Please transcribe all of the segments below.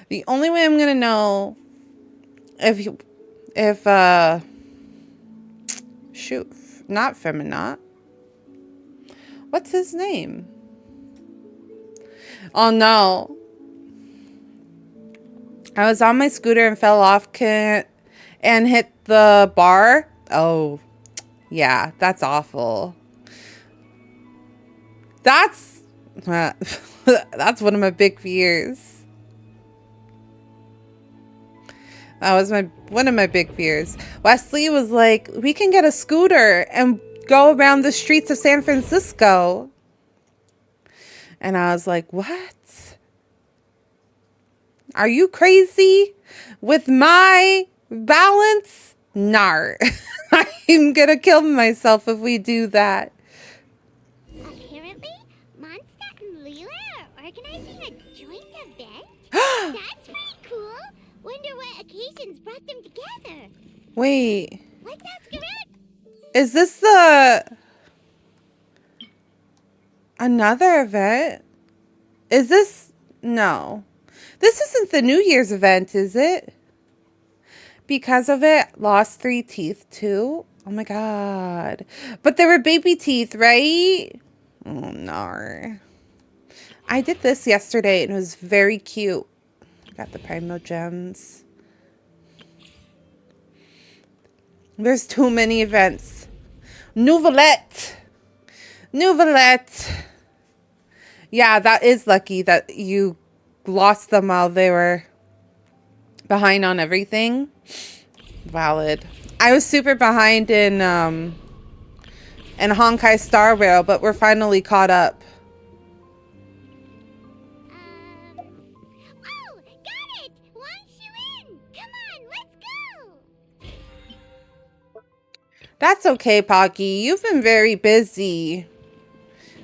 The only way I'm gonna know if shoot, not Feminat. What's his name? Oh no. I was on my scooter and fell off and hit the bar. Oh, yeah, that's awful. That's that's one of my big fears. That was one of my big fears. Wesley was like, "We can get a scooter and go around the streets of San Francisco." And I was like, "What? Are you crazy? With my balance? Nar. I'm gonna kill myself if we do that." Apparently, Mondstadt and Leela are organizing a joint event? That's pretty cool. Wonder what occasions brought them together. Wait. Let's ask around. Is this another event? Is this... No. This isn't the New Year's event, is it? Because of it, lost 3 teeth too? Oh my god. But they were baby teeth, right? Oh, no. I did this yesterday and it was very cute. Got the Primo Gems. There's too many events. Nouvelette. Nouvelette. Yeah, that is lucky that you lost them while they were behind on everything. Valid. I was super behind in Honkai Star Rail, but we're finally caught up. Oh, got it! Wang Shuin! Come on, let's go! That's okay, Pocky. You've been very busy.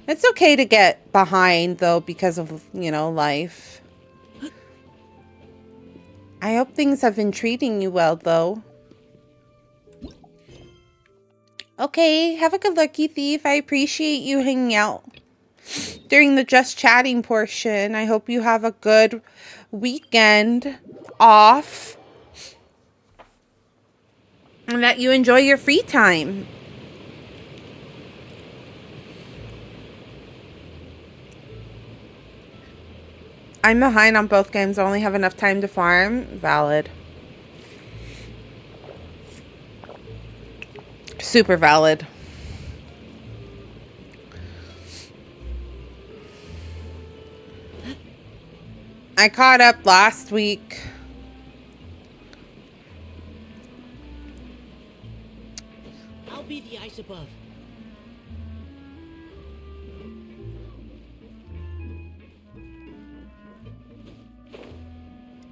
It's okay to get behind, though, because of, you know, life. I hope things have been treating you well, though. Okay, have a good lucky thief. I appreciate you hanging out during the just chatting portion. I hope you have a good weekend off and that you enjoy your free time. I'm behind on both games. I only have enough time to farm. Valid. Super valid. I caught up last week. I'll be the ice above.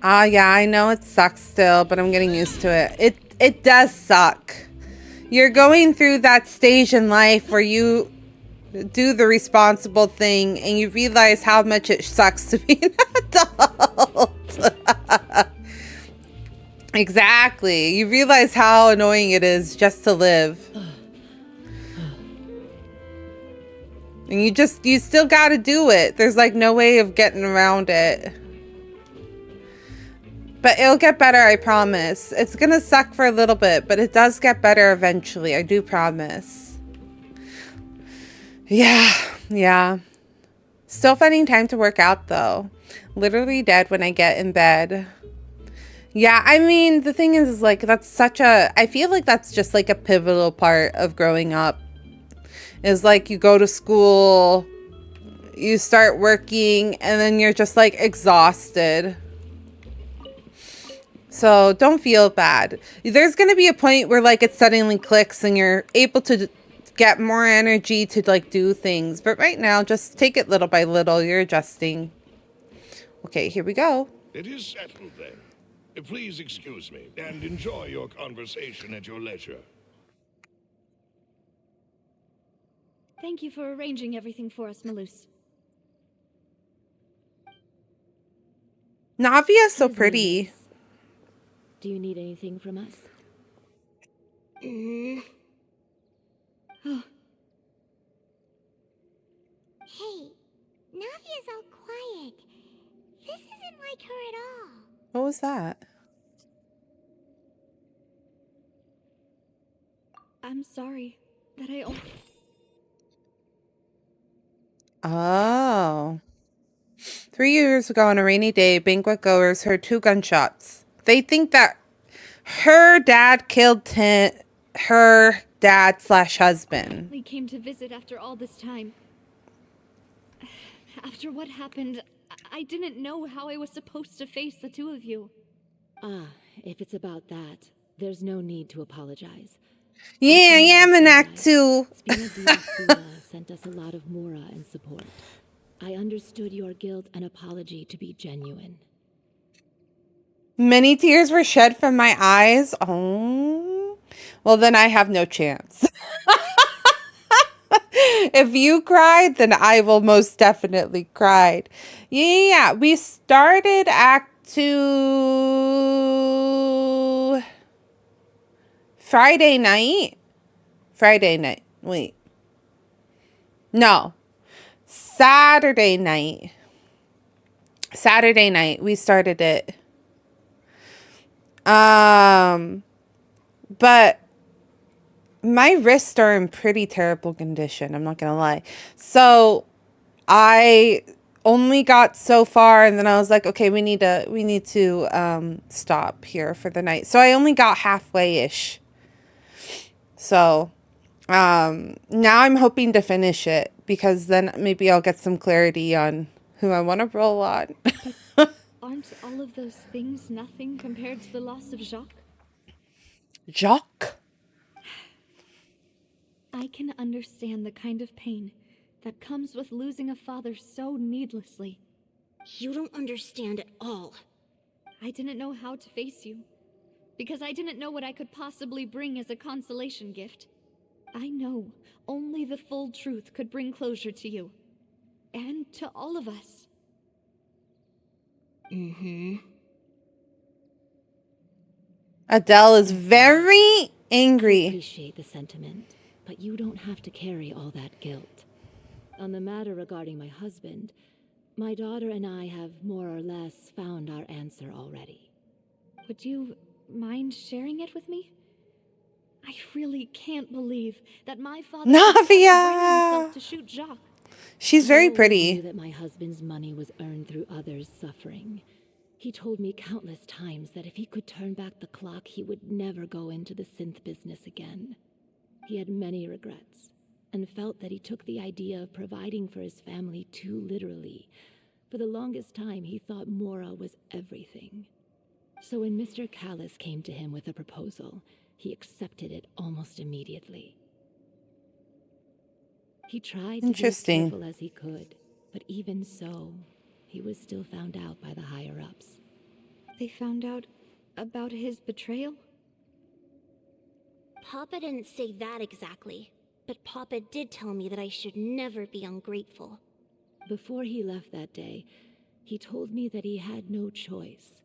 Yeah, I know it sucks still, but I'm getting used to it. It does suck. You're going through that stage in life where you do the responsible thing and you realize how much it sucks to be an adult. Exactly. You realize how annoying it is just to live. And you still gotta do it. There's like no way of getting around it. But it'll get better, I promise. It's gonna suck for a little bit, but it does get better eventually. I do promise. Yeah. Still finding time to work out, though. Literally dead when I get in bed. Yeah, I mean, the thing is like, I feel like that's just like a pivotal part of growing up. Is like, you go to school, you start working, and then you're just like exhausted. So don't feel bad. There's going to be a point where like it suddenly clicks and you're able to get more energy to like do things. But right now, just take it little by little. You're adjusting. Okay, here we go. It is settled then. Please excuse me and enjoy your conversation at your leisure. Thank you for arranging everything for us, Malus. Navia's so pretty. Do you need anything from us? Hey, Navia's all quiet. This isn't wasn't like her at all. What was that? I'm sorry that I. Oh. 3 years ago on a rainy day, banquet goers heard 2 gunshots. They think that her dad killed her dad/husband. Finally came to visit after all this time. After what happened, I didn't know how I was supposed to face the two of you. Ah, if it's about that, there's no need to apologize. Yeah, I am in Act 2. Sula sent us a lot of mora and support. I understood your guilt and apology to be genuine. Many tears were shed from my eyes. Oh. Well, then I have no chance. If you cried, then I will most definitely cry. Yeah, we started Act 2 Friday night. Wait. No. Saturday night we started it. But my wrists are in pretty terrible condition, I'm not gonna lie. So I only got so far, and then I was like, okay, we need to stop here for the night. So I only got halfway-ish. So now I'm hoping to finish it, because then maybe I'll get some clarity on who I want to roll on. Aren't all of those things nothing compared to the loss of Jacques? Jacques? I can understand the kind of pain that comes with losing a father so needlessly. You don't understand at all. I didn't know how to face you, because I didn't know what I could possibly bring as a consolation gift. I know only the full truth could bring closure to you, and to all of us. Adele is very I angry. appreciate the sentiment, but you don't have to carry all that guilt. On the matter regarding my husband, my daughter and I have more or less found our answer already. Would you mind sharing it with me? I really can't believe that my father could bring Navia! himself to shoot Jacques. She's I very always pretty. knew that my husband's money was earned through others' suffering. He told me countless times that if he could turn back the clock, he would never go into the synth business again. He had many regrets, and felt that he took the idea of providing for his family too literally. For the longest time, he thought Mora was everything. So when Mr. Callis came to him with a proposal, he accepted it almost immediately. He tried to be as Interesting. careful as he could, but even so, he was still found out by the higher-ups. They found out about his betrayal? Papa didn't say that exactly, but Papa did tell me that I should never be ungrateful. Before he left that day, he told me that he had no choice.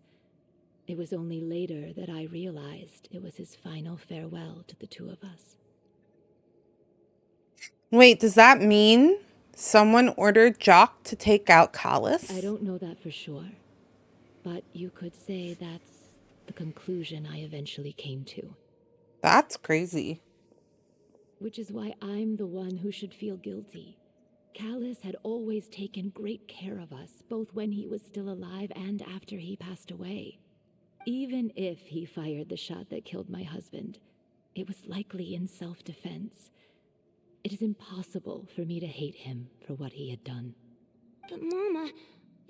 It was only later that I realized it was his final farewell to the two of us. Wait, does that mean someone ordered Jock to take out Callis? I don't know that for sure, but you could say that's the conclusion I eventually came to. That's crazy. Which is why I'm the one who should feel guilty. Callis had always taken great care of us, both when he was still alive and after he passed away. Even if he fired the shot that killed my husband, it was likely in self-defense. It is impossible for me to hate him for what he had done. But Mama,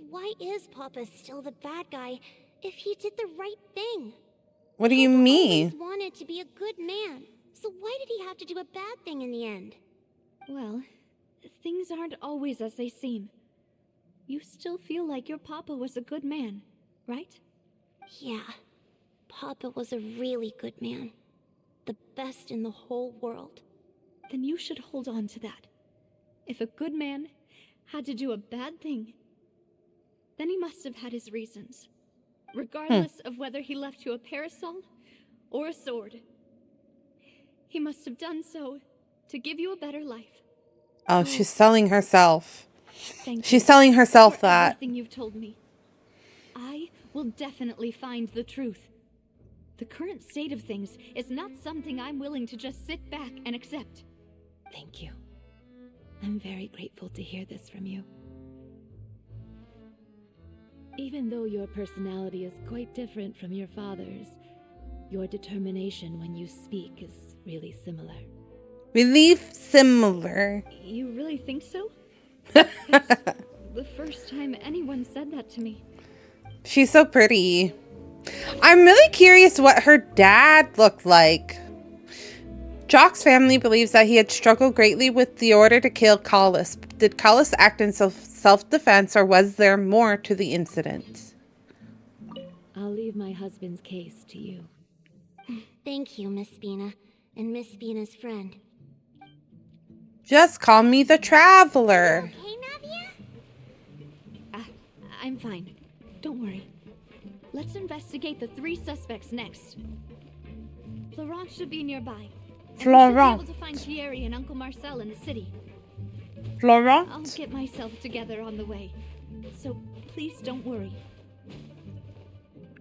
why is Papa still the bad guy if he did the right thing? What do you Papa mean? always wanted to be a good man, so why did he have to do a bad thing in the end? Well, things aren't always as they seem. You still feel like your papa was a good man, right? Yeah, Papa was a really good man. The best in the whole world. Then you should hold on to that. If a good man had to do a bad thing, then he must have had his reasons. Regardless of whether he left you a parasol or a sword. He must have done so to give you a better life. Oh, she's selling herself. Thank She's you selling herself for that. everything you've told me. I will definitely find the truth. The current state of things is not something I'm willing to just sit back and accept. Thank you. I'm very grateful to hear this from you. Even though your personality is quite different from your father's, your determination when you speak is really similar. Relief similar. You really think so? It's the first time anyone said that to me. She's so pretty. I'm really curious what her dad looked like. Jock's family believes that he had struggled greatly with the order to kill Collis. Did Collis act in self-defense, or was there more to the incident? I'll leave my husband's case to you. Thank you, Miss Spina, and Miss Spina's friend. Just call me the Traveler. Hey, Navia? I'm fine. Don't worry. Let's investigate the 3 suspects next. Florent should be nearby. And we should be Florent. able to find Thierry and Uncle Marcel in the city. I'll Florent? get myself together on the way. So please don't worry.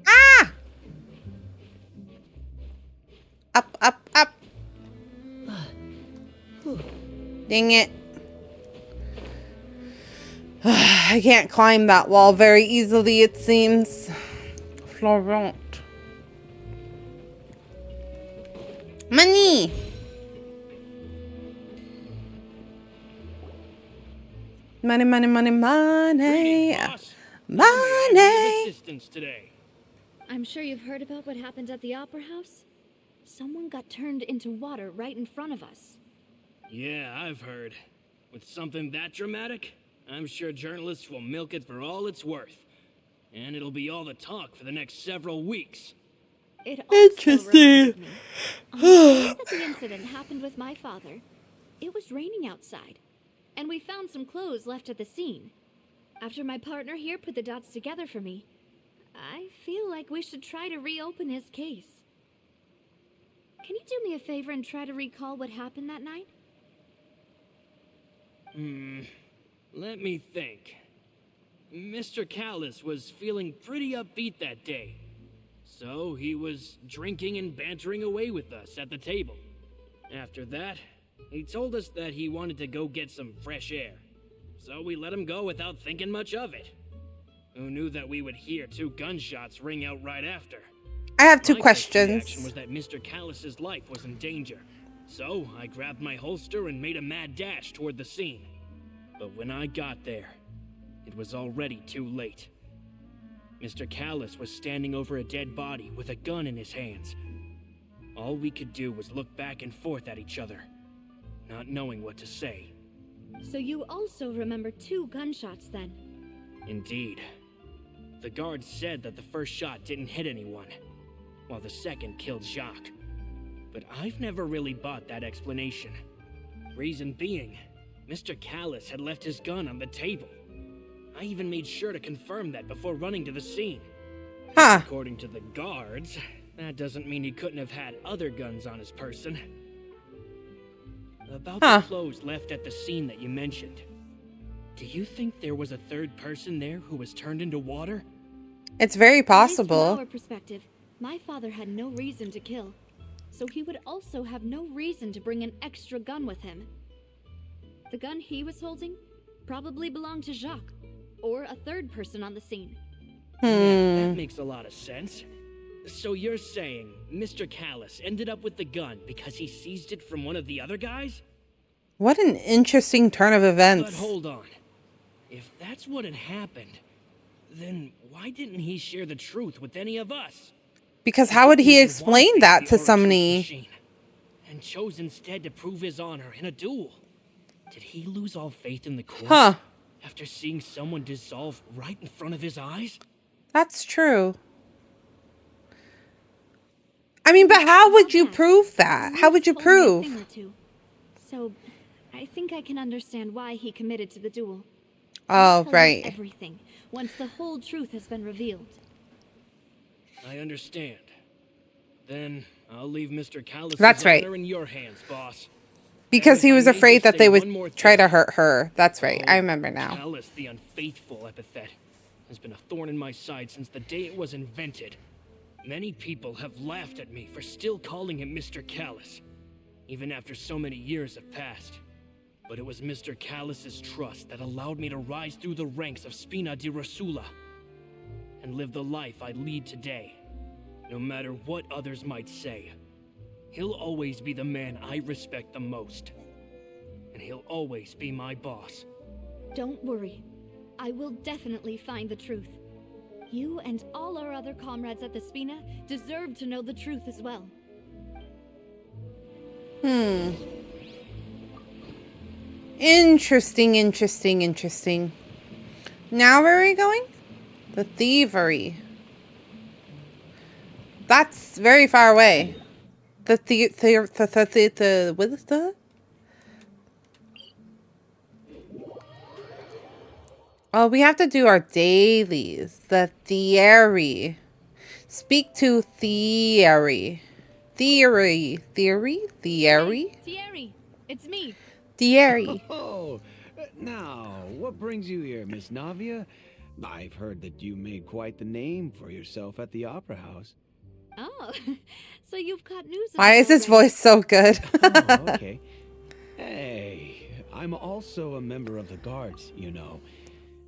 Ah! Up, up, up. Dang it. I can't climb that wall very easily, it seems. Florent. Money! Money, money, money, money. Greetings, boss. Money! Assistance today. I'm sure you've heard about what happened at the Opera House. Someone got turned into water right in front of us. Yeah, I've heard. With something that dramatic, I'm sure journalists will milk it for all it's worth. And it'll be all the talk for the next several weeks. It also Interesting. reminded me, on the day that the incident happened with my father, it was raining outside, and we found some clothes left at the scene. After my partner here put the dots together for me, I feel like we should try to reopen his case. Can you do me a favor and try to recall what happened that night? Let me think. Mr. Callis was feeling pretty upbeat that day. So he was drinking and bantering away with us at the table. After that, he told us that he wanted to go get some fresh air. So we let him go without thinking much of it. Who knew that we would hear 2 gunshots ring out right after? I have 2 My first reaction questions. was that Mr. Callis's life was in danger. So I grabbed my holster and made a mad dash toward the scene. But when I got there, it was already too late. Mr. Callis was standing over a dead body with a gun in his hands. All we could do was look back and forth at each other, not knowing what to say. So you also remember 2 gunshots then? Indeed. The guard said that the first shot didn't hit anyone, while the second killed Jacques. But I've never really bought that explanation. Reason being, Mr. Callis had left his gun on the table. I even made sure to confirm that before running to the scene. Huh. According to the guards, that doesn't mean he couldn't have had other guns on his person. About Huh. the clothes left at the scene that you mentioned. Do you think there was a third person there who was turned into water? It's very At least possible. From our perspective, my father had no reason to kill. So he would also have no reason to bring an extra gun with him. The gun he was holding probably belonged to Jacques, or a third person on the scene. Yeah, that makes a lot of sense. So you're saying Mr. Callis ended up with the gun because he seized it from one of the other guys? What an interesting turn of But events. hold on. If that's what had happened, then why didn't he share the truth with any of us? Because how would he Even explain one that faced to the Orochi's somebody? machine, and chose instead to prove his honor in a duel. Did he lose all faith in the court? Huh. After seeing someone dissolve right in front of his eyes? That's true. I mean, but how would you prove that? How would you Luis told me a prove? thing or two. So, I think I can understand why he committed to the duel. Oh, I'll tell you right. everything once the whole truth has been revealed. I understand. Then I'll leave Mr. Callis' That's right. honor in your hands, boss. Because he if I was may afraid just that say they one more would try thing. to hurt her. That's right. I Oh, remember now. Callis, the unfaithful epithet, has been a thorn in my side since the day it was invented. Many people have laughed at me for still calling him Mr. Callus, even after so many years have passed. But it was Mr. Callus's trust that allowed me to rise through the ranks of Spina di Rosula and live the life I lead today. No matter what others might say, he'll always be the man I respect the most. And he'll always be my boss. Don't worry. I will definitely find the truth. You and all our other comrades at the Spina deserve to know the truth as well. Interesting, interesting, interesting. Now where are we going? The thievery. That's very far away. What is the? Oh, we have to do our dailies. The theory. Speak to theory. Theory. Hey, Thierry, it's me. Theory. Oh, now, what brings you here, Miss Navia? I've heard that you made quite the name for yourself at the Opera House. Oh, so you've got news. Why is his voice so good? Oh, okay. Hey, I'm also a member of the Guards, you know.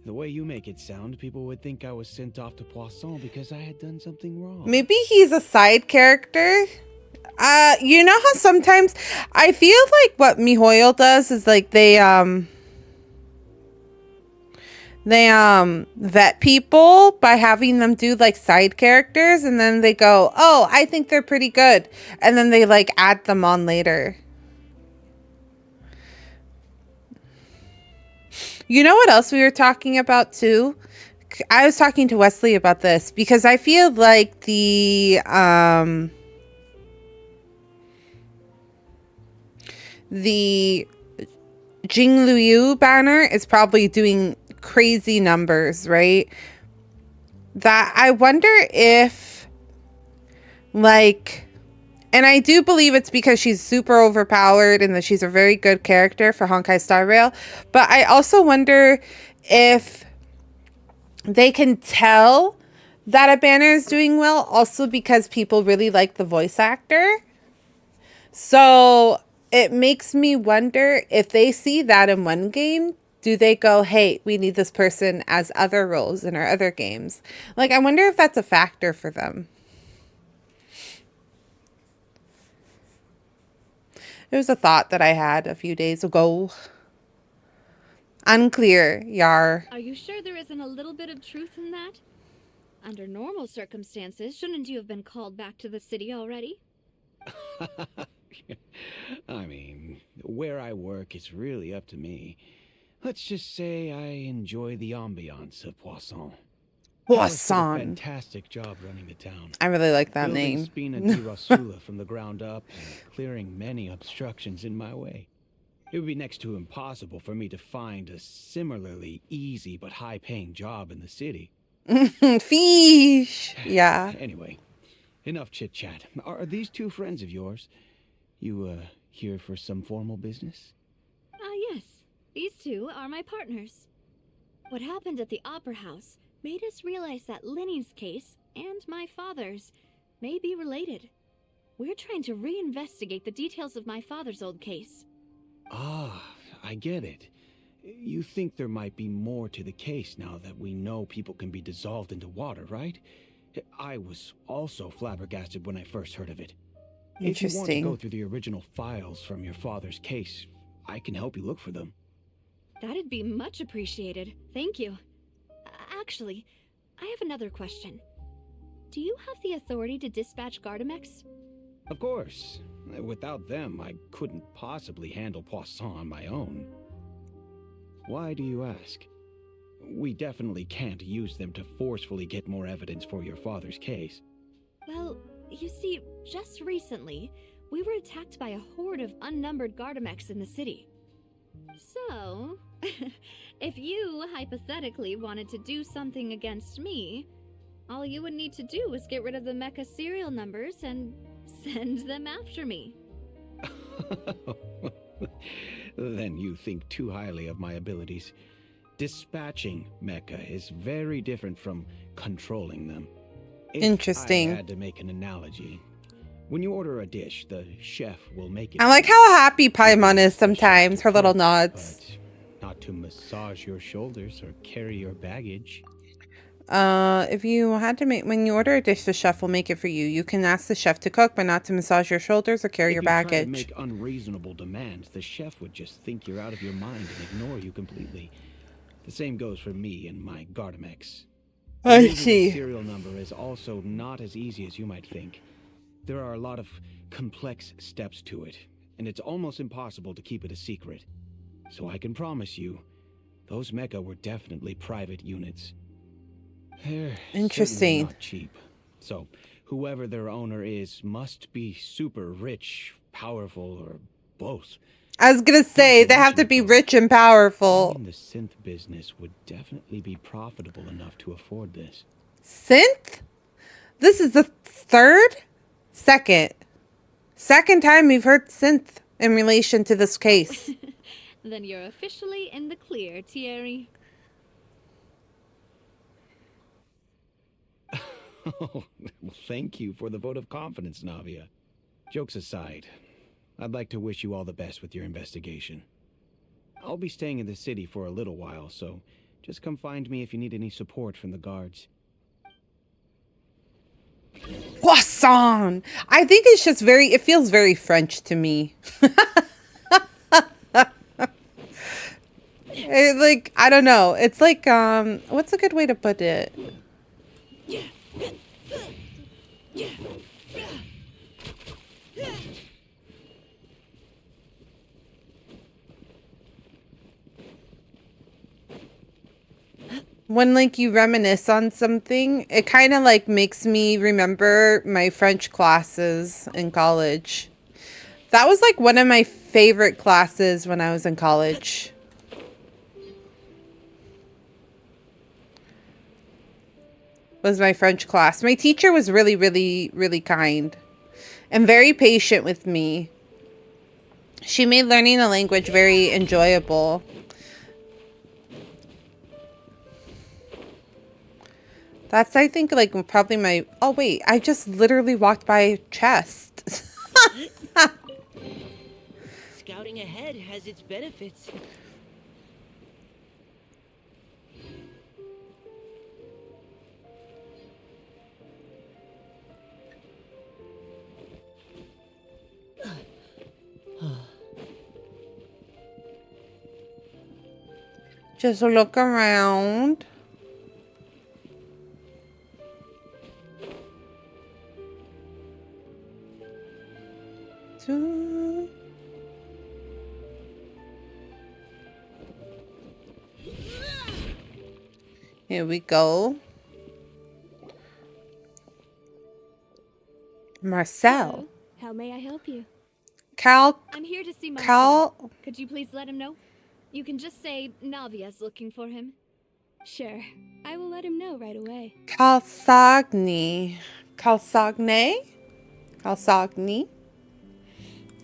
The way you make it sound, people would think I was sent off to Poisson because I had done something wrong. Maybe he's a side character. You know how sometimes I feel like what Mihoyo does is like they vet people by having them do like side characters, and then they go, oh, I think they're pretty good, and then they like add them on later. You know what else we were talking about too? I was talking to Wesley about this because I feel like the Jingluyu banner is probably doing crazy numbers, right? That I wonder if, like, and I do believe it's because she's super overpowered and that she's a very good character for Honkai Star Rail. But I also wonder if they can tell that a banner is doing well also because people really like the voice actor. So it makes me wonder if they see that in one game, do they go, hey, we need this person as other roles in our other games? Like, I wonder if that's a factor for them. It was a thought that I had a few days ago. Unclear, Yar. Are you sure there isn't a little bit of truth in that? Under normal circumstances, shouldn't you have been called back to the city already? I mean, where I work is really up to me. Let's just say I enjoy the ambiance of Poisson. Poisson. Fantastic job running the town. I really like that Building name. Spina di Rosula from the ground up and clearing many obstructions in my way. It would be next to impossible for me to find a similarly easy but high-paying job in the city. Fish. Yeah. Anyway, enough chit-chat. Are these two friends of yours? You, here for some formal business? Yes. These two are my partners. What happened at the Opera House made us realize that Linny's case and my father's may be related. We're trying to reinvestigate the details of my father's old case. Ah, I get it. You think there might be more to the case now that we know people can be dissolved into water, right? I was also flabbergasted when I first heard of it. If you want to go through the original files from your father's case, I can help you look for them. That'd be much appreciated. Thank you. Actually, I have another question. Do you have the authority to dispatch Gardamex? Of course. Without them, I couldn't possibly handle Poisson on my own. Why do you ask? We definitely can't use them to forcefully get more evidence for your father's case. Well, you see, just recently, we were attacked by a horde of unnumbered Gardamex in the city. So, if you hypothetically wanted to do something against me, all you would need to do is get rid of the mecha serial numbers and send them after me. Then you think too highly of my abilities. Dispatching mecha is very different from controlling them. If Interesting. I had to make an analogy, when you order a dish, the chef will make it. I like how happy Paimon is sometimes, her little nods. But not to massage your shoulders or carry your baggage. If you had to make, when you order a dish, the chef will make it for you. You can ask the chef to cook, but not to massage your shoulders or carry your baggage. If you try to make unreasonable demands, the chef would just think you're out of your mind and ignore you completely. The same goes for me and my Gardamex. I Raising see. a serial number is also not as easy as you might think. There are a lot of complex steps to it, and it's almost impossible to keep it a secret. So I can promise you, those mecha were definitely private units. They're Interesting. certainly not cheap. So whoever their owner is must be super rich, powerful, or both. I was gonna say, they have to be rich and powerful. Being in the synth business would definitely be profitable enough to afford this. Synth? This is the second time we've heard synth in relation to this case. Then you're officially in the clear, Thierry. Oh, well, thank you for the vote of confidence, Navia. Jokes aside, I'd like to wish you all the best with your investigation. I'll be staying in the city for a little while, so just come find me if you need any support from the guards. Poisson! I think it's just it feels very French to me. Like, I don't know. It's like, what's a good way to put it? When, like, you reminisce on something, it kind of, like, makes me remember my French classes in college. That was, like, one of my favorite classes when I was in college. Was my French class. My teacher was really, really, really kind and very patient with me. She made learning a language very enjoyable. That's, I think, like, probably my... Oh, wait. I just literally walked by a chest. Scouting ahead has its benefits. Just look around. Here we go. Marcel. Hello. How may I help you? Cal. I'm here to see Marcel. Cal. Could you please let him know? You can just say Navia's looking for him. Sure. I will let him know right away. Calsagni. Calsagne? Calsagni?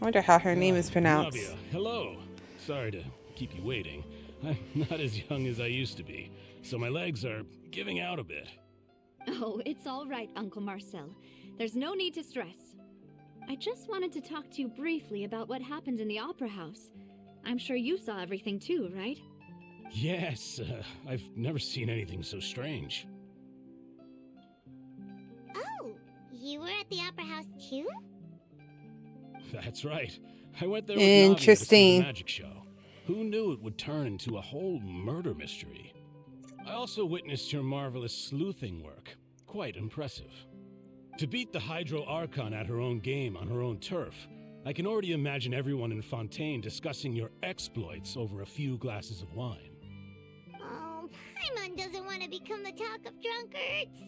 I wonder how her name is pronounced. Navia, hello. Sorry to keep you waiting. I'm not as young as I used to be, so my legs are giving out a bit. Oh, it's all right, Uncle Marcel. There's no need to stress. I just wanted to talk to you briefly about what happened in the opera house. I'm sure you saw everything too, right? Yes, I've never seen anything so strange. Oh, you were at the opera house too? That's right. I went there with Navia to see Interesting. the magic show. Who knew it would turn into a whole murder mystery? I also witnessed your marvelous sleuthing work. Quite impressive. To beat the Hydro Archon at her own game on her own turf, I can already imagine everyone in Fontaine discussing your exploits over a few glasses of wine. Oh, Paimon doesn't want to become the talk of drunkards.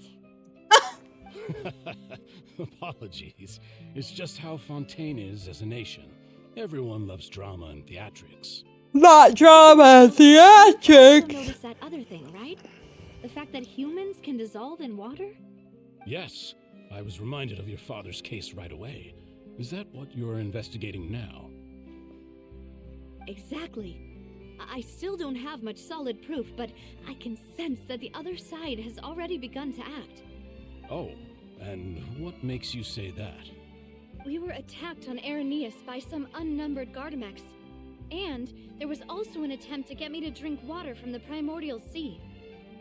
Apologies. It's just how Fontaine is as a nation. Everyone loves drama and theatrics. Not drama, You also theatrics. noticed that other thing, right? The fact that humans can dissolve in water? Yes, I was reminded of your father's case right away. Is that what you're investigating now? Exactly. I still don't have much solid proof, but I can sense that the other side has already begun to act. Oh, and what makes you say that? We were attacked on Araneus by some unnumbered Gardamex. And there was also an attempt to get me to drink water from the primordial sea.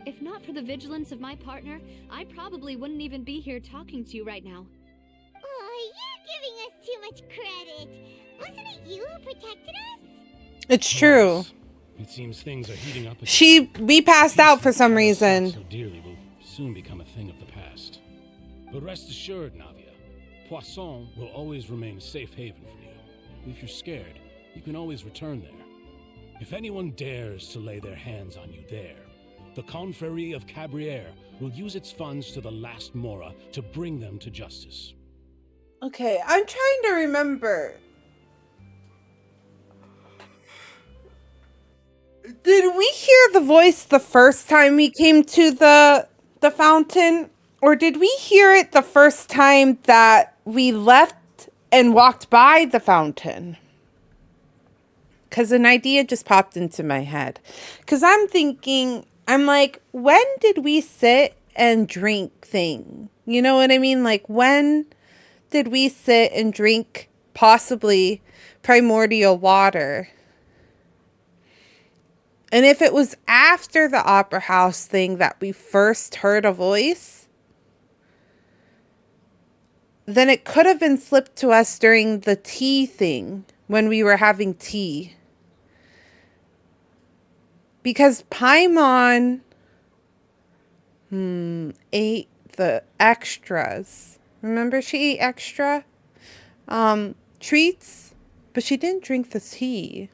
If not for the vigilance of my partner, I probably wouldn't even be here talking to you right now. Oh, you're giving us too much credit. Wasn't it you who protected us? It's true. Yes. It seems things are heating up again. We passed out for some Alice fought reason. so dearly will soon become a thing of the past. But rest assured, Navia, Poisson will always remain a safe haven for you. If you're scared, you can always return there. If anyone dares to lay their hands on you there, the Confrérie of Cabrières will use its funds to the last Mora to bring them to justice. Okay, I'm trying to remember. Did we hear the voice the first time we came to the fountain? Or did we hear it the first time that we left and walked by the fountain? Because an idea just popped into my head. Because I'm thinking, I'm like, when did we sit and drink thing? You know what I mean? Like, when did we sit and drink possibly primordial water? And if it was after the Opera House thing that we first heard a voice, then it could have been slipped to us during the tea thing when we were having tea. Because Paimon ate the extras. Remember, she ate extra treats, but she didn't drink the tea.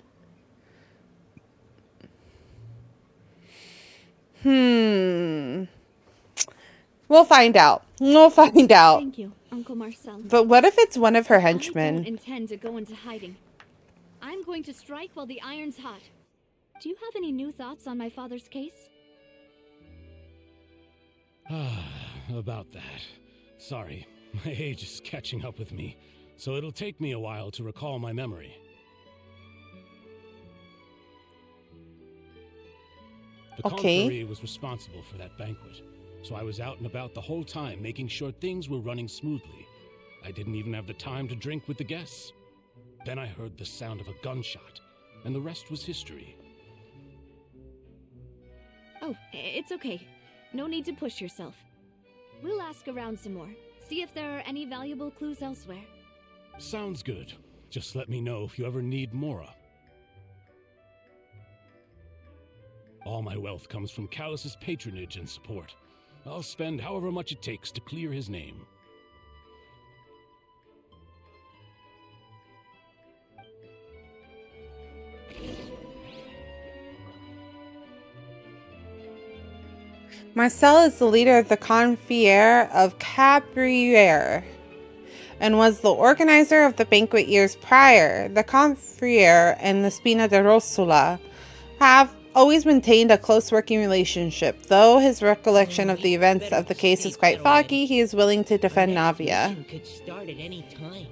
We'll find out. We'll find out. Thank you, Uncle Marcel. But what if it's one of her I don't henchmen? intend to go into hiding. I'm going to strike while the iron's hot. Do you have any new thoughts on my father's case? About that. Sorry, my age is catching up with me, so it'll take me a while to recall my memory. The Confrérie was responsible for that banquet, so I was out and about the whole time making sure things were running smoothly. I didn't even have the time to drink with the guests. Then I heard the sound of a gunshot, and the rest was history. Oh, it's okay. No need to push yourself. We'll ask around some more. See if there are any valuable clues elsewhere. Sounds good. Just let me know if you ever need Mora. All my wealth comes from Callus's patronage and support. I'll spend however much it takes to clear his name. Marcel is the leader of the Confrérie of Cabrières and was the organizer of the banquet years prior. The Confrérie and the Spina de Rosula have always maintained a close working relationship. Though his recollection of the events of the case is quite foggy, he is willing to defend Navia. Could start at any time.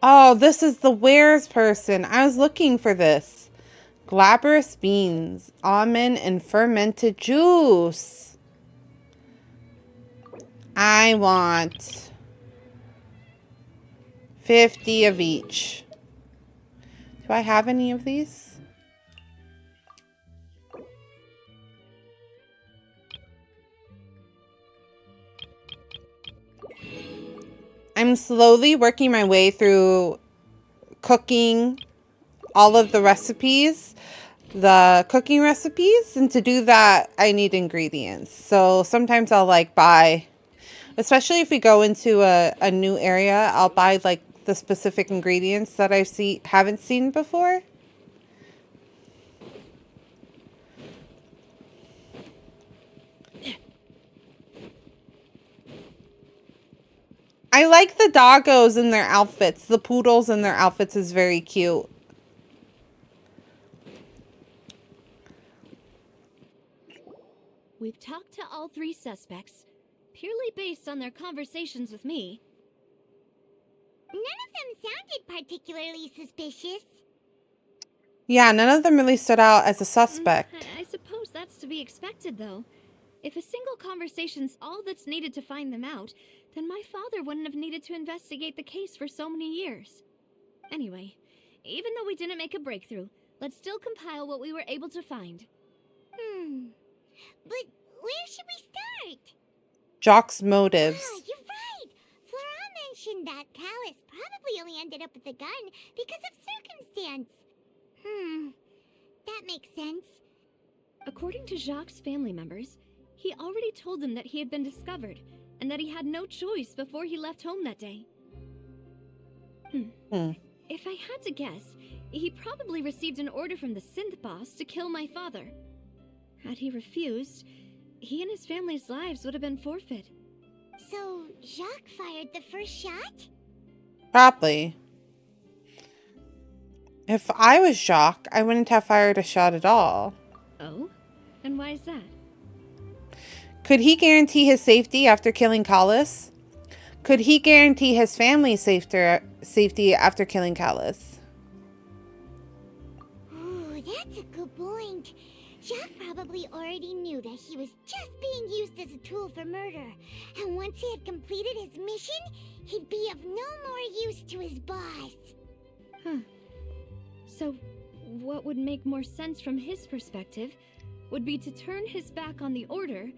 Oh, this is the wares person. I was looking for this. Glabrous beans, almond, and fermented juice. I want 50 of each. Do I have any of these? I'm slowly working my way through cooking all of the recipes, the cooking recipes, and to do that I need ingredients. So sometimes I'll like buy, especially if we go into a new area, I'll buy like the specific ingredients that I haven't seen before. I like the doggos in their outfits. The poodles in their outfits is very cute. we've talked to all 3 suspects, purely based on their conversations with me. None of them sounded particularly suspicious. Yeah, none of them really stood out as a suspect. I suppose that's to be expected, though. If a single conversation's all that's needed to find them out, then my father wouldn't have needed to investigate the case for so many years. Anyway, even though we didn't make a breakthrough, let's still compile what we were able to find. But where should we start? Jock's motives. You're right! Flora mentioned that Callus probably only ended up with the gun because of circumstance. That makes sense. According to Jacques' family members, he already told them that he had been discovered, and that he had no choice before he left home that day. If I had to guess, he probably received an order from the synth boss to kill my father. Had he refused, he and his family's lives would have been forfeit. So, Jacques fired the first shot? Probably. If I was Jacques, I wouldn't have fired a shot at all. Oh? And why is that? Could he guarantee his safety after killing Callus? Could he guarantee his family's safety after killing Callus? Ooh, that's a good point. Jacques probably already knew that he was just being used as a tool for murder. And once he had completed his mission, he'd be of no more use to his boss. So, what would make more sense from his perspective would be to turn his back on the order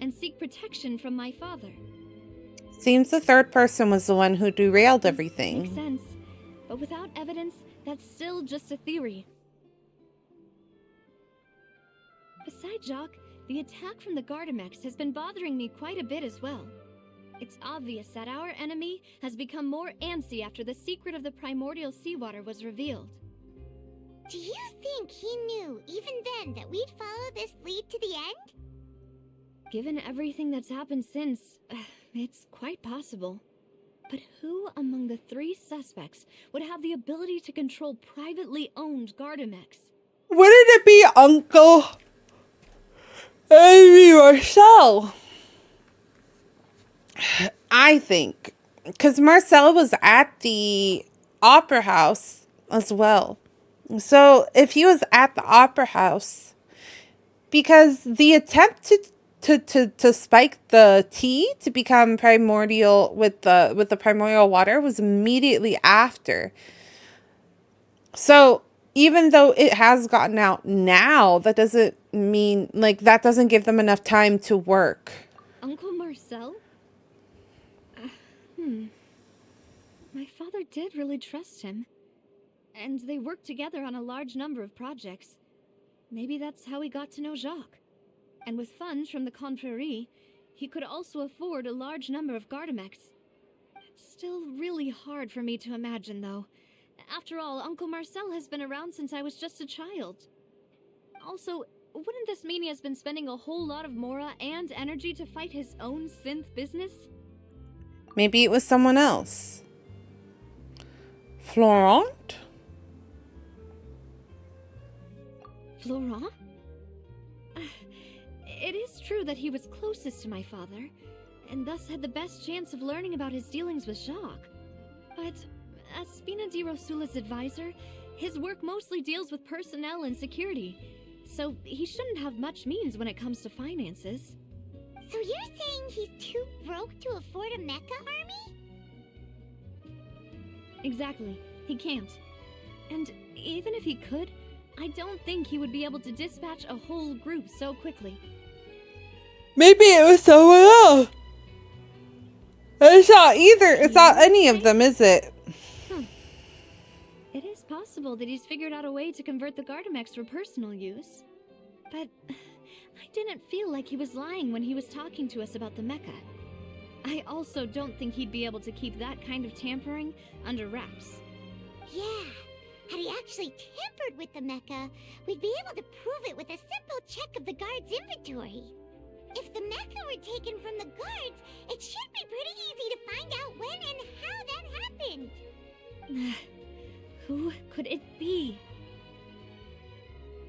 and seek protection from my father. Seems the third person was the one who derailed everything. Makes sense. But without evidence, that's still just a theory. Besides Jacques, the attack from the Gardamex has been bothering me quite a bit as well. It's obvious that our enemy has become more antsy after the secret of the primordial seawater was revealed. Do you think he knew, even then, that we'd follow this lead to the end? Given everything that's happened since, it's quite possible. But who among the 3 suspects would have the ability to control privately owned Gardamex? Wouldn't it be Uncle Amy Marcel? I think. Because Marcel was at the opera house as well. So if he was at the opera house, because the attempt to spike the tea to become primordial with the primordial water was immediately after. So even though it has gotten out now, that doesn't mean, like, that doesn't give them enough time to work. Uncle Marcel? My father did really trust him. And they worked together on a large number of projects. Maybe that's how he got to know Jacques. And with funds from the Confrérie, he could also afford a large number of Gardamex. It's still really hard for me to imagine, though. After all, Uncle Marcel has been around since I was just a child. Also, wouldn't this mean he has been spending a whole lot of mora and energy to fight his own synth business? Maybe it was someone else. Florent? Florent? It is true that he was closest to my father, and thus had the best chance of learning about his dealings with Jacques. But as Spina di Rosula's advisor, his work mostly deals with personnel and security, so he shouldn't have much means when it comes to finances. So you're saying he's too broke to afford a mecha army? Exactly. He can't. And even if he could, I don't think he would be able to dispatch a whole group so quickly. Maybe it was someone else. It's not either. It's not any of them, is it? It is possible that he's figured out a way to convert the Gardamex for personal use. But I didn't feel like he was lying when he was talking to us about the mecha. I also don't think he'd be able to keep that kind of tampering under wraps. Yeah. Had he actually tampered with the mecha, we'd be able to prove it with a simple check of the guard's inventory. If the mecha were taken from the guards, it should be pretty easy to find out when and how that happened. Who could it be?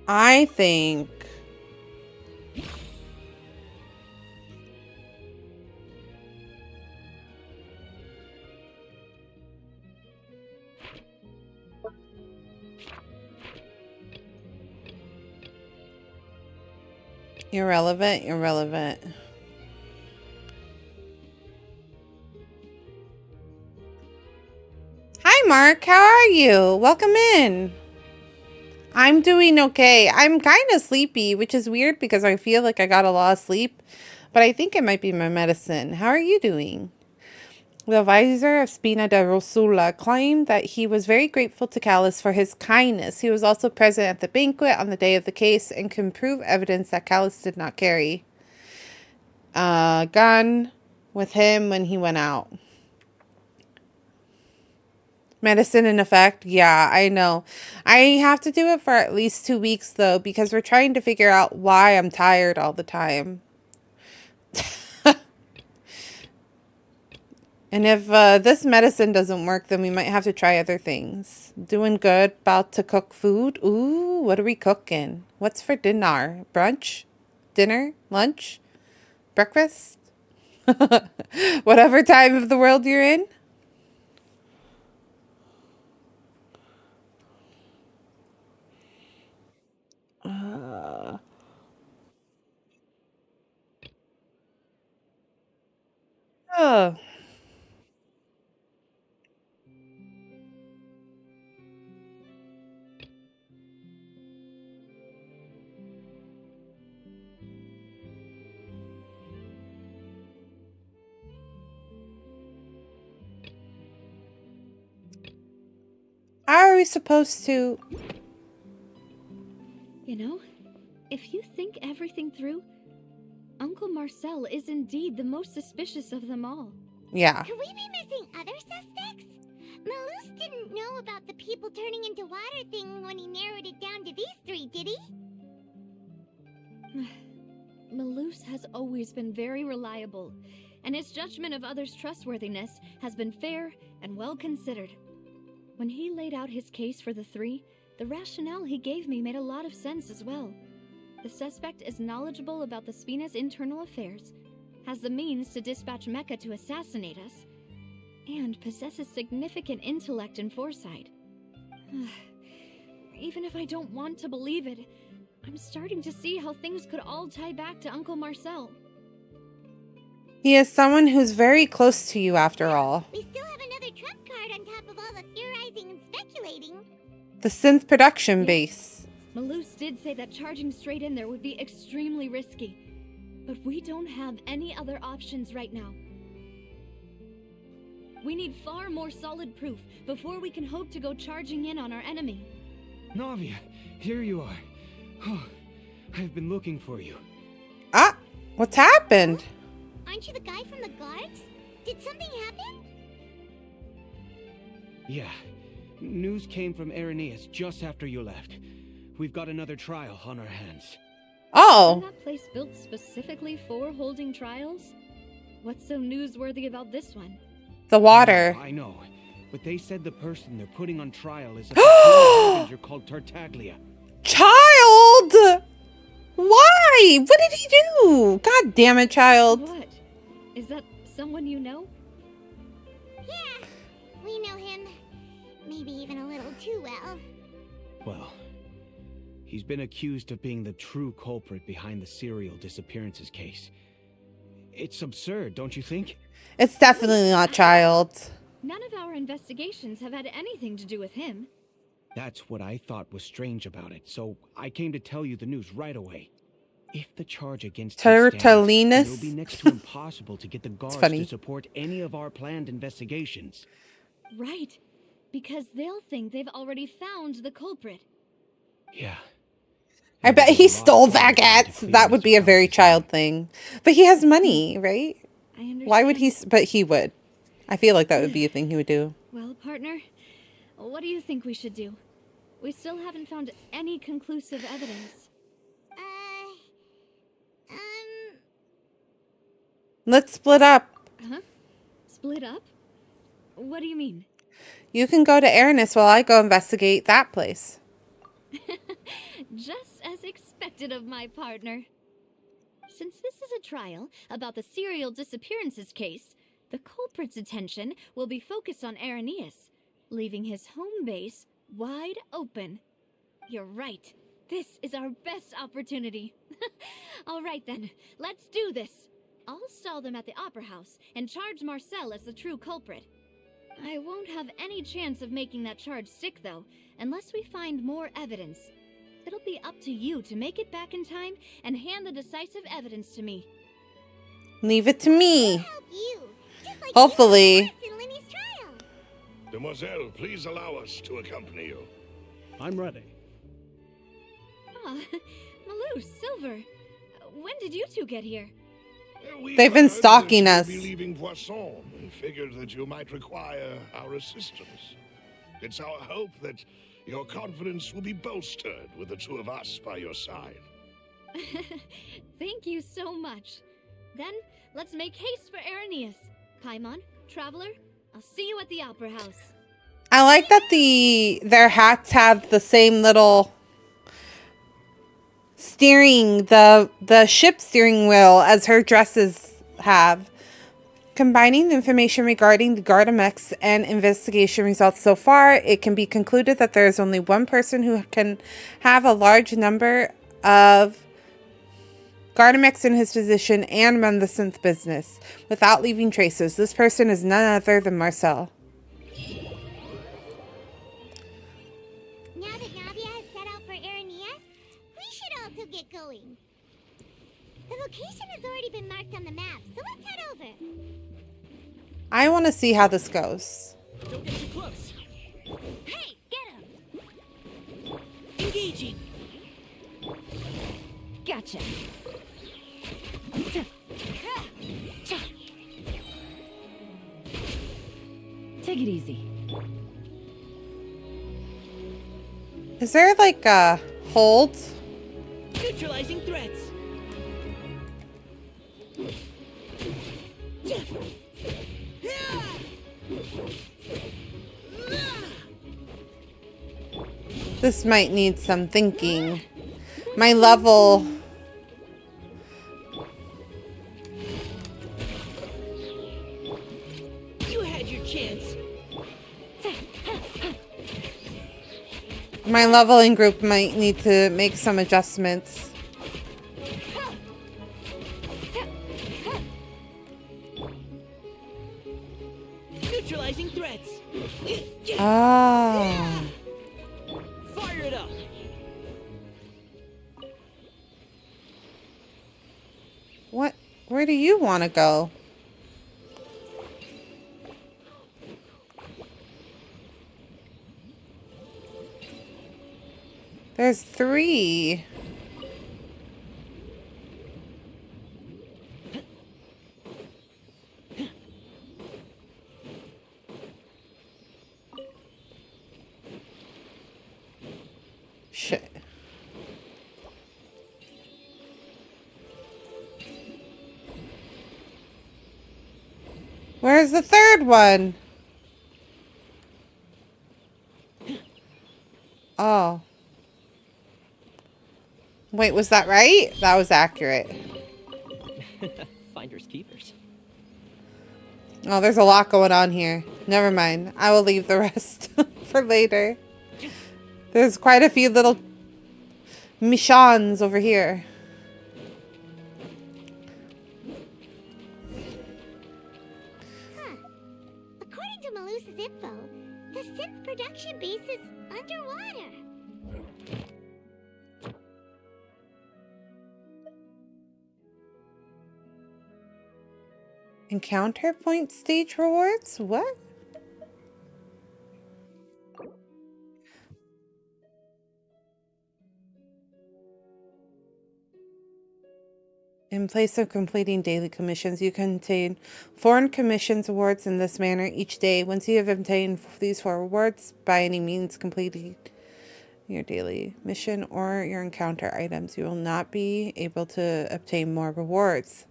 I think Irrelevant, irrelevant. Hi, Mark. How are you? Welcome in. I'm doing okay. I'm kind of sleepy, which is weird because I feel like I got a lot of sleep, but I think it might be my medicine. How are you doing? The advisor of Spina de Rosula claimed that he was very grateful to Callus for his kindness. He was also present at the banquet on the day of the case and can prove evidence that Callus did not carry a gun with him when he went out. Medicine in effect? Yeah, I know. I have to do it for at least 2 weeks, though, because we're trying to figure out why I'm tired all the time. And if this medicine doesn't work, then we might have to try other things. Doing good. About to cook food. Ooh, what are we cooking? What's for dinner? Brunch? Dinner? Lunch? Breakfast? Whatever time of the world you're in. Oh. How are we supposed to... You know, if you think everything through, Uncle Marcel is indeed the most suspicious of them all. Yeah. Could we be missing other suspects? Malus didn't know about the people turning into water thing when he narrowed it down to these three, did he? Malus has always been very reliable, and his judgment of others' trustworthiness has been fair and well considered. When he laid out his case for the three, the rationale he gave me made a lot of sense as well. The suspect is knowledgeable about the Spina's internal affairs, has the means to dispatch Mecha to assassinate us, and possesses significant intellect and foresight. Even if I don't want to believe it, I'm starting to see how things could all tie back to Uncle Marcel. He is someone who's very close to you after all. We still have another trump card on top of all the theorizing and speculating. The synth production base. Malus did say that charging straight in there would be extremely risky, but we don't have any other options right now. We need far more solid proof before we can hope to go charging in on our enemy. Navia, here you are. Oh, I've been looking for you. Ah, what's happened? Aren't you the guy from the guards? Did something happen? Yeah. News came from Irenaeus just after you left. We've got another trial on our hands. Oh. Isn't that place built specifically for holding trials? What's so newsworthy about this one? The water. I know, but they said the person they're putting on trial is a harbinger called Tartaglia. Child! Why? What did he do? God damn it, child. What? Is that someone you know? Yeah, we know him. Maybe even a little too well. Well, he's been accused of being the true culprit behind the serial disappearances case. It's absurd, don't you think? It's definitely not child. None of our investigations have had anything to do with him. That's what I thought was strange about it, so I came to tell you the news right away. If the charge against him stands, Turtlinus. it'll be next to impossible to get the guards to support any of our planned investigations. Right, because they'll think they've already found the culprit. Yeah. I bet he stole baguettes. That would be a very child thing. But he has money, right? I understand. Why would he? But he would. I feel like that would be a thing he would do. Well, partner, what do you think we should do? We still haven't found any conclusive evidence. Let's split up. Huh? Split up? What do you mean? You can go to Aranis while I go investigate that place. Just as expected of my partner. Since this is a trial about the serial disappearances case, the culprit's attention will be focused on Irenaeus, leaving his home base wide open. You're right. This is our best opportunity. All right then, let's do this. I'll stall them at the Opera House and charge Marcel as the true culprit. I won't have any chance of making that charge stick, though, unless we find more evidence. It'll be up to you to make it back in time and hand the decisive evidence to me. Leave it to me. Help you, just like Hopefully. you helped us in Lenny's trial. Demoiselle, please allow us to accompany you. I'm ready. Ah, Malou, Silver, when did you two get here? We They've been heard stalking that us. you'll be leaving Poisson and figured that you might require our assistance. It's our hope that your confidence will be bolstered with the two of us by your side. Thank you so much. Then, let's make haste for Arrhenius. Paimon, Traveler, I'll see you at the Opera House. I like that their hats have the same little steering, the ship steering wheel as her dresses have. Combining the information regarding the Gardamex and investigation results so far, it can be concluded that there is only one person who can have a large number of Gardamex in his position and run the synth business without leaving traces. This person is none other than Marcel. Now that Navia has set out for Arrhenius, we should also get going. The location has already been marked on the map, so let's head over. I want to see how this goes. Don't get too close. Hey, get him! Engaging. Gotcha. Take it easy. Is there like a hold? Neutralizing threats. This might need some thinking. My level... You had your chance. My leveling group might need to make some adjustments. Neutralizing threats. Ah. Fire it up. What? Where do you want to go? There's 3. Shit. Where's the third one? Oh. Wait, was that right? That was accurate. Finders keepers. Oh, there's a lot going on here. Never mind. I will leave the rest for later. There's quite a few little missions over here. Huh. According to Malusa's info, the synth production base is underwater. Encounter point stage rewards? What? In place of completing daily commissions, you can obtain 4 commissions awards in this manner each day. Once you have obtained these 4 rewards, by any means completing your daily mission or your encounter items, you will not be able to obtain more rewards.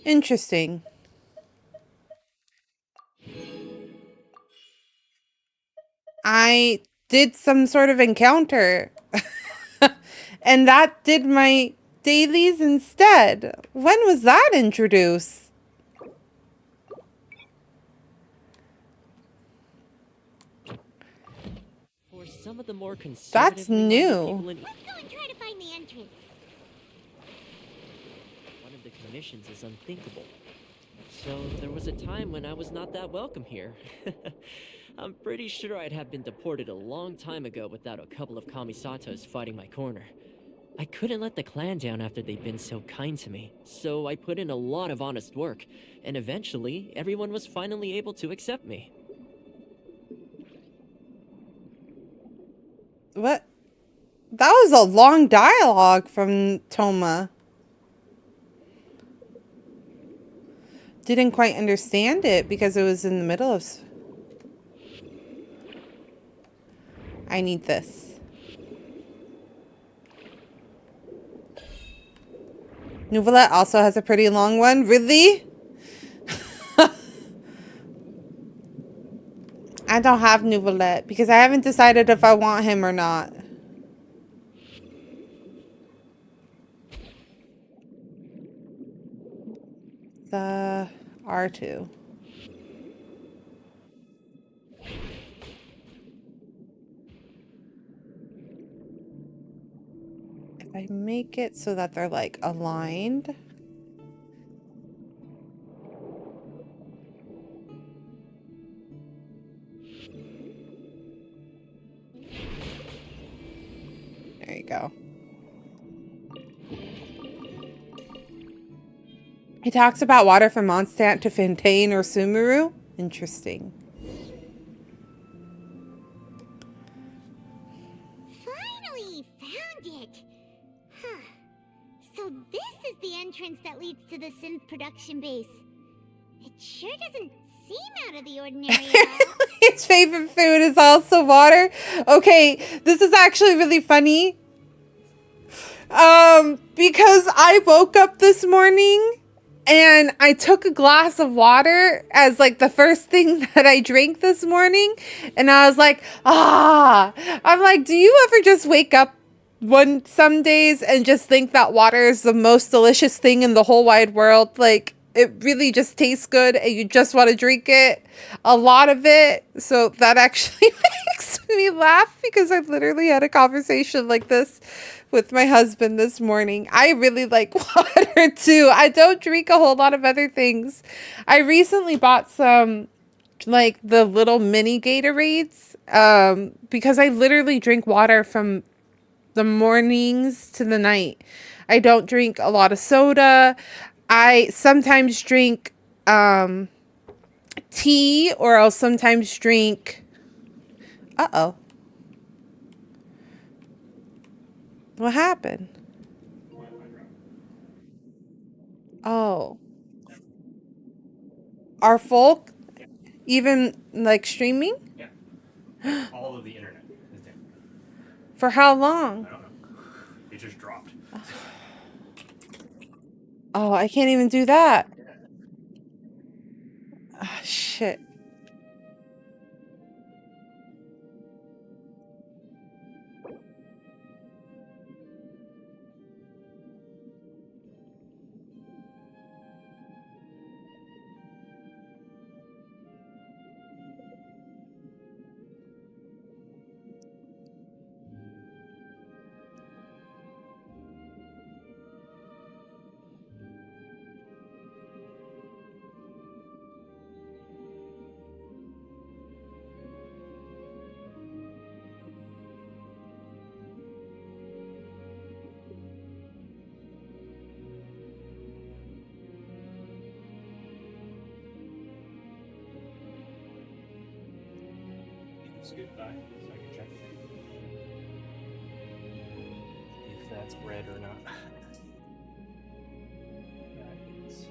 Interesting. I did some sort of encounter. And that did my dailies instead. When was that introduced? For some of the more That's conservatively minded new. people in Let's go and try to find the entrance. one of the commissions is unthinkable. So there was a time when I was not that welcome here. I'm pretty sure I'd have been deported a long time ago without a couple of Kamisatos fighting my corner. I couldn't let the clan down after they'd been so kind to me, so I put in a lot of honest work, and eventually everyone was finally able to accept me. What? That was a long dialogue from Toma. Didn't quite understand it because it was in the middle of... I need this. Nouvellette also has a pretty long one. Really? I don't have Nouvellette because I haven't decided if I want him or not. The R2. If I make it so that they're like aligned. There you go. He talks about water from Mondstadt to Fontaine or Sumeru. Interesting. Finally found it. Huh. So this is the entrance that leads to the synth production base. It sure doesn't seem out of the ordinary at all. His favorite food is also water. Okay, this is actually really funny. Because I woke up this morning and I took a glass of water as like the first thing that I drank this morning. And I was like, I'm like, do you ever just wake up some days and just think that water is the most delicious thing in the whole wide world? Like, it really just tastes good and you just want to drink it, a lot of it. So that actually makes me laugh because I literally had a conversation like this with my husband this morning. I really like water too. I don't drink a whole lot of other things. I recently bought some like the little mini Gatorades because I literally drink water from the mornings to the night. I don't drink a lot of soda. I sometimes drink tea, or I'll sometimes drink... Uh-oh. What happened? Oh. Are folk even like streaming? Yeah. All of the internet is down. For how long? I don't know. It just dropped. Oh, I can't even do that. Oh, shit. Scoot by so I can check if that's red or not. That is.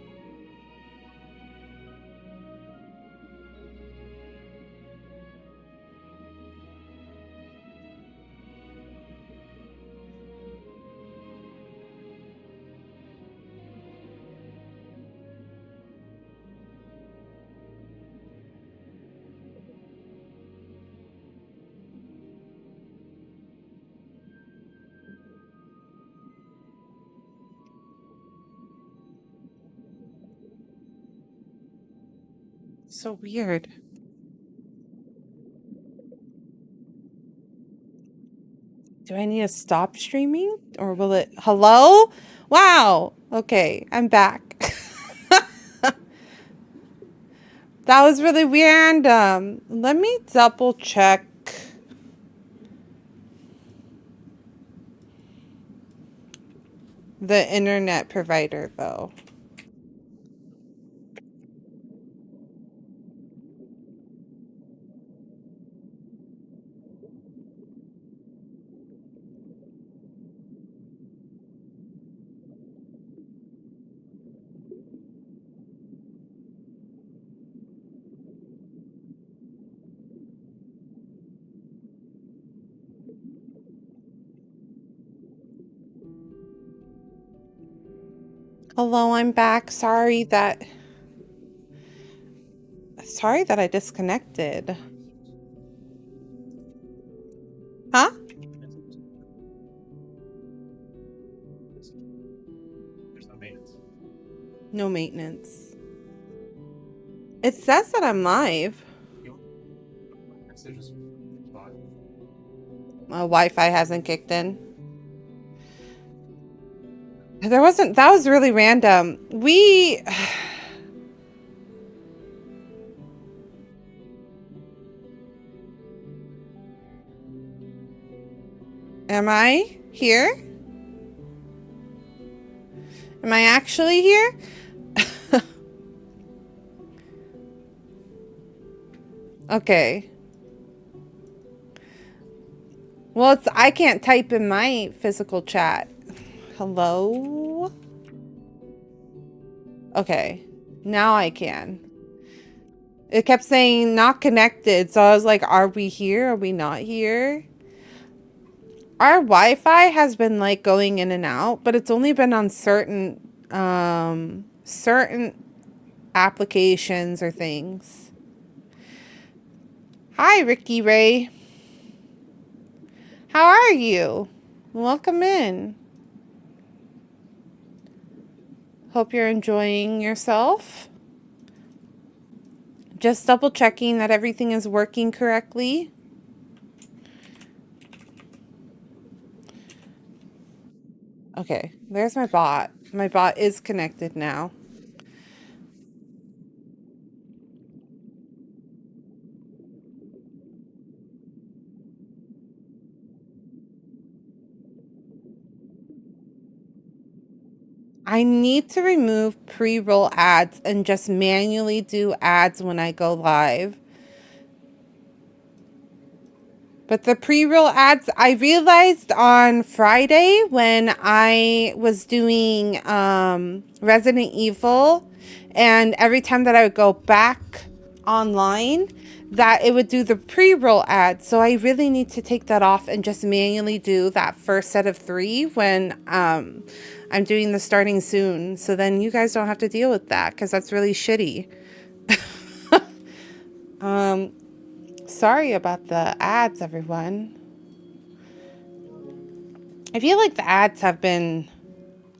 So weird. Do I need to stop streaming or will it? Hello? Wow. Okay, I'm back. That was really random. Let me double check. The internet provider though. Hello, I'm back. Sorry that I disconnected. Huh? There's no maintenance. No maintenance. It says that I'm live. My Wi-Fi hasn't kicked in. That was really random. Am I here? Am I actually here? Okay. Well, I can't type in my physical chat. Hello? Okay. Now I can. It kept saying not connected, so I was like, are we here? Are we not here? Our Wi-Fi has been like going in and out, but it's only been on certain applications or things. Hi, Ricky Ray. How are you? Welcome in. Hope you're enjoying yourself. Just double checking that everything is working correctly. Okay, there's my bot. My bot is connected now. I need to remove pre-roll ads and just manually do ads when I go live. But the pre-roll ads, I realized on Friday when I was doing Resident Evil, and every time that I would go back online, that it would do the pre-roll ads. So I really need to take that off and just manually do that first set of 3 when I'm doing the starting soon. So then you guys don't have to deal with that because that's really shitty. Sorry about the ads, everyone. I feel like the ads have been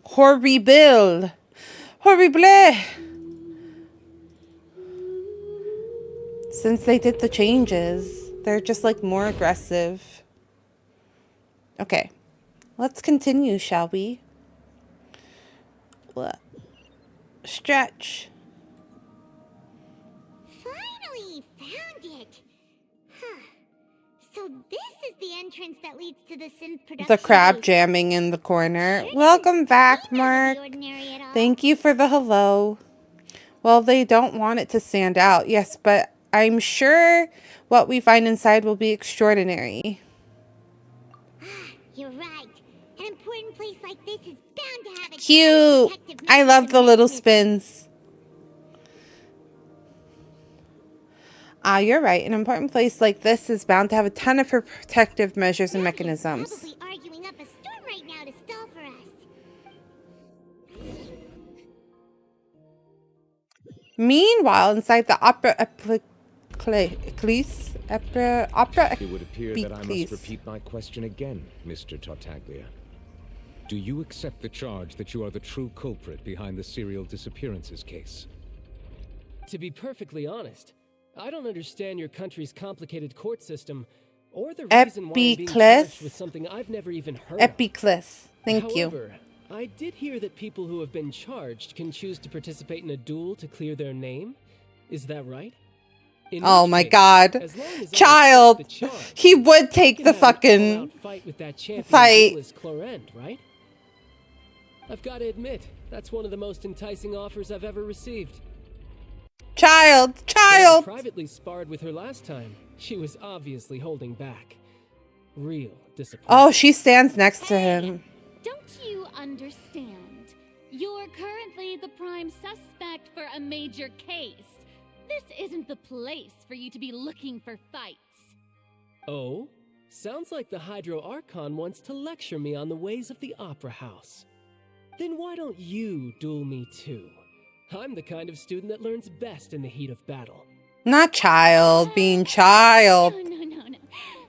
horrible. Since they did the changes, they're just like more aggressive. Okay, let's continue, shall we? Stretch. Finally found it. Huh. So this is the entrance that leads to the synth production. The crab booth. jamming in the corner. Welcome back, Mark. Thank you for the hello. Well, they don't want it to stand out. Yes, but I'm sure what we find inside will be extraordinary. You're right. An important place like this is bound to have a Cute. I love the little spins. You're right. An important place like this is bound to have a ton of protective measures and mechanisms. Probably arguing up a storm right now to stall for us. Meanwhile, inside the opera it would appear that I must repeat my question again, Mr. Tartaglia. Do you accept the charge that you are the true culprit behind the serial disappearances case? To be perfectly honest, I don't understand your country's complicated court system, or the reason why I'm being charged with something I've never even heard of. Epicless. Thank you. However, I did hear that people who have been charged can choose to participate in a duel to clear their name. Is that right? Oh my god. Child! He would take the fucking fight with that champion fight. duelist Clorend, right? I've got to admit, that's one of the most enticing offers I've ever received. Child! I privately sparred with her last time. She was obviously holding back. Real disappointment. Oh, she stands next to him. Don't you understand? You're currently the prime suspect for a major case. This isn't the place for you to be looking for fights. Oh? Sounds like the Hydro Archon wants to lecture me on the ways of the Opera House. Then why don't you duel me too? I'm the kind of student that learns best in the heat of battle. Not child, being child. No.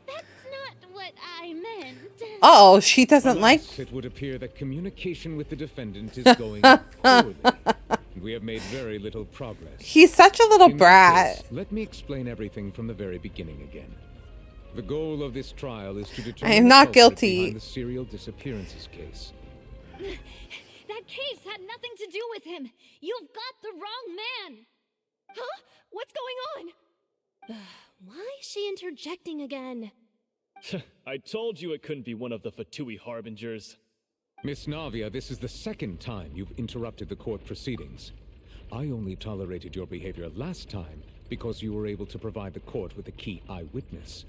That's not what I meant. Oh, she doesn't like. It would appear that communication with the defendant is going poorly. We have made very little progress. He's such a little brat. Case, let me explain everything from the very beginning again. The goal of this trial is to determine I am not guilty behind the serial disappearances case. That case had nothing to do with him. You've got the wrong man. Huh? What's going on? Why is she interjecting again? I told you it couldn't be one of the Fatui harbingers. Miss Navia, this is the second time you've interrupted the court proceedings. I only tolerated your behavior last time because you were able to provide the court with a key eyewitness.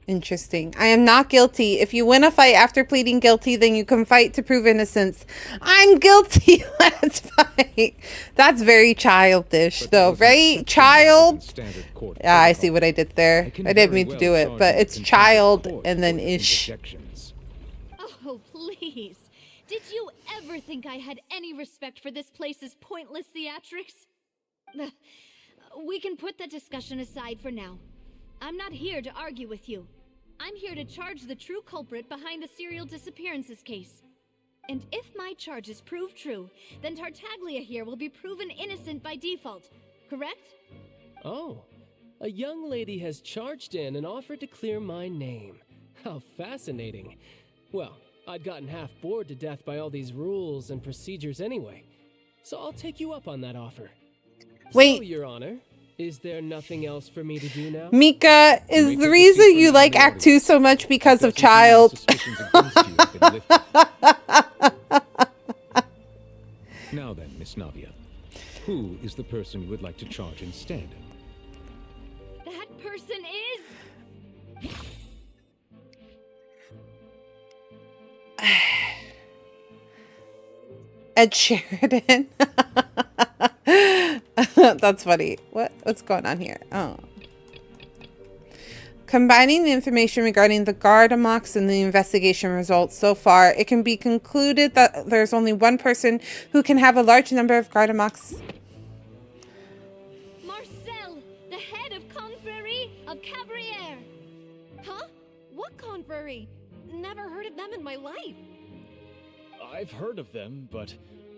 Interesting. I am not guilty. If you win a fight after pleading guilty, then you can fight to prove innocence. I'm guilty. Let's fight. That's very childish, though, right? Child. Yeah, I see what I did there. I didn't mean to do it, but it's child and then ish. Oh, please. Did you ever think I had any respect for this place's pointless theatrics? We can put that discussion aside for now. I'm not here to argue with you. I'm here to charge the true culprit behind the serial disappearances case. And if my charges prove true, then Tartaglia here will be proven innocent by default, correct? Oh, a young lady has charged in and offered to clear my name. How fascinating. Well, I'd gotten half bored to death by all these rules and procedures anyway, so I'll take you up on that offer. Wait. So, Your Honor, is there nothing else for me to do now? Mika, is the reason you like Act 2 so much because of child? Now then, Miss Navia, who is the person you would like to charge instead? That person is... Ed Sheridan. That's funny. What's going on here? Oh. Combining the information regarding the guard amok and the investigation results so far, it can be concluded that there's only one person who can have a large number of guard amoks. Marcel, the head of Confrérie of Cabrières. Huh? What confrérie? Never heard of them in my life. I've heard of them, but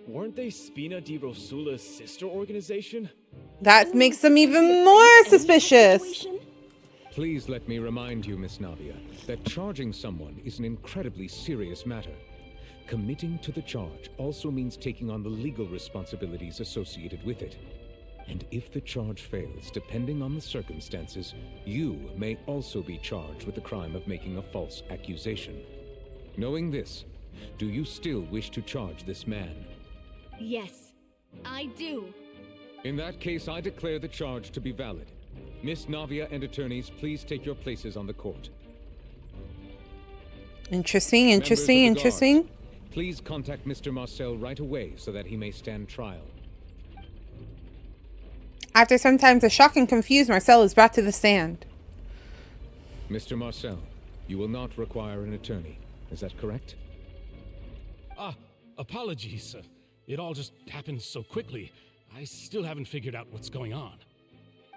weren't they Spina di Rosula's sister organization? That makes them even more suspicious. Please let me remind you, Miss Navia, that charging someone is an incredibly serious matter. Committing to the charge also means taking on the legal responsibilities associated with it. And if the charge fails, depending on the circumstances, you may also be charged with the crime of making a false accusation. Knowing this, do you still wish to charge this man? Yes, I do. In that case, I declare the charge to be valid. Miss Navia and attorneys, please take your places on the court. Interesting. Please contact Mr. Marcel right away so that he may stand trial. After some time, the shocked and confused Marcel is brought to the stand. Mr. Marcel, you will not require an attorney. Is that correct? Apologies. It all just happened so quickly. I still haven't figured out what's going on.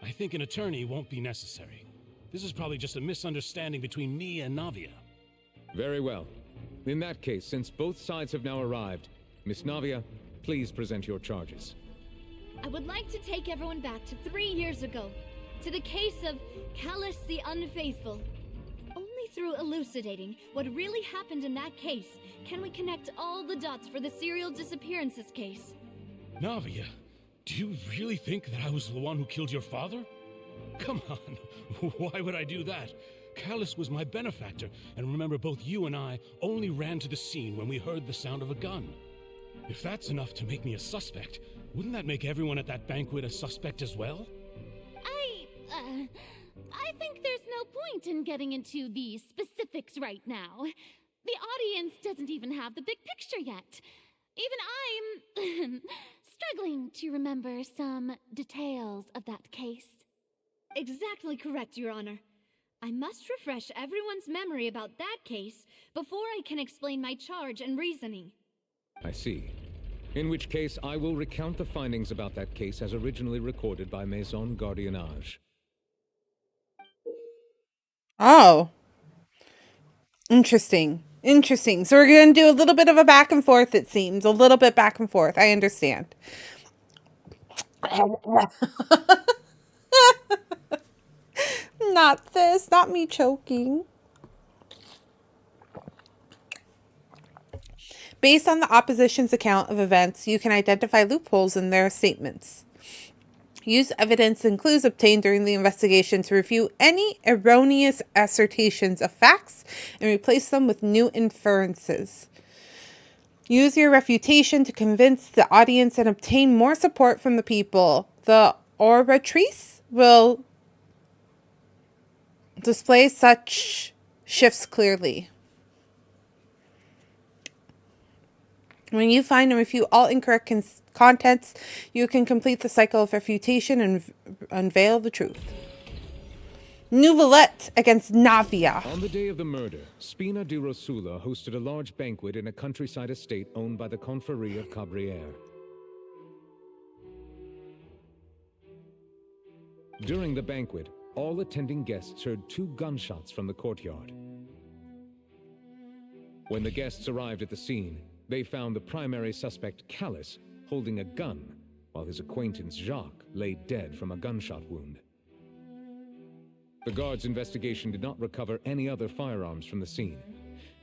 I think an attorney won't be necessary. This is probably just a misunderstanding between me and Navia. Very well. In that case, since both sides have now arrived, Miss Navia, please present your charges. I would like to take everyone back to 3 years ago, to the case of Callus the Unfaithful. Only through elucidating what really happened in that case can we connect all the dots for the serial disappearances case. Navia, do you really think that I was the one who killed your father? Come on, why would I do that? Callus was my benefactor, and remember, both you and I only ran to the scene when we heard the sound of a gun. If that's enough to make me a suspect, wouldn't that make everyone at that banquet a suspect as well? I think there's no point in getting into the specifics right now. The audience doesn't even have the big picture yet. Even I'm struggling to remember some details of that case. Exactly correct, Your Honor. I must refresh everyone's memory about that case before I can explain my charge and reasoning. I see. In which case, I will recount the findings about that case as originally recorded by Maison Gardiennage. Oh. Interesting. Interesting. So we're going to do a little bit of a back and forth, it seems. A little bit back and forth. I understand. Not this. Not me choking. Based on the opposition's account of events, you can identify loopholes in their statements. Use evidence and clues obtained during the investigation to refute any erroneous assertions of facts and replace them with new inferences. Use your refutation to convince the audience and obtain more support from the people. The oratrice will display such shifts clearly. When you find and refute all incorrect contents, you can complete the cycle of refutation and unveil the truth. Nouvellette against Navia. On the day of the murder, Spina di Rosula hosted a large banquet in a countryside estate owned by the Confrérie of Cabrières. During the banquet, all attending guests heard 2 gunshots from the courtyard. When the guests arrived at the scene, they found the primary suspect, Callus, holding a gun, while his acquaintance, Jacques, lay dead from a gunshot wound. The guards' investigation did not recover any other firearms from the scene.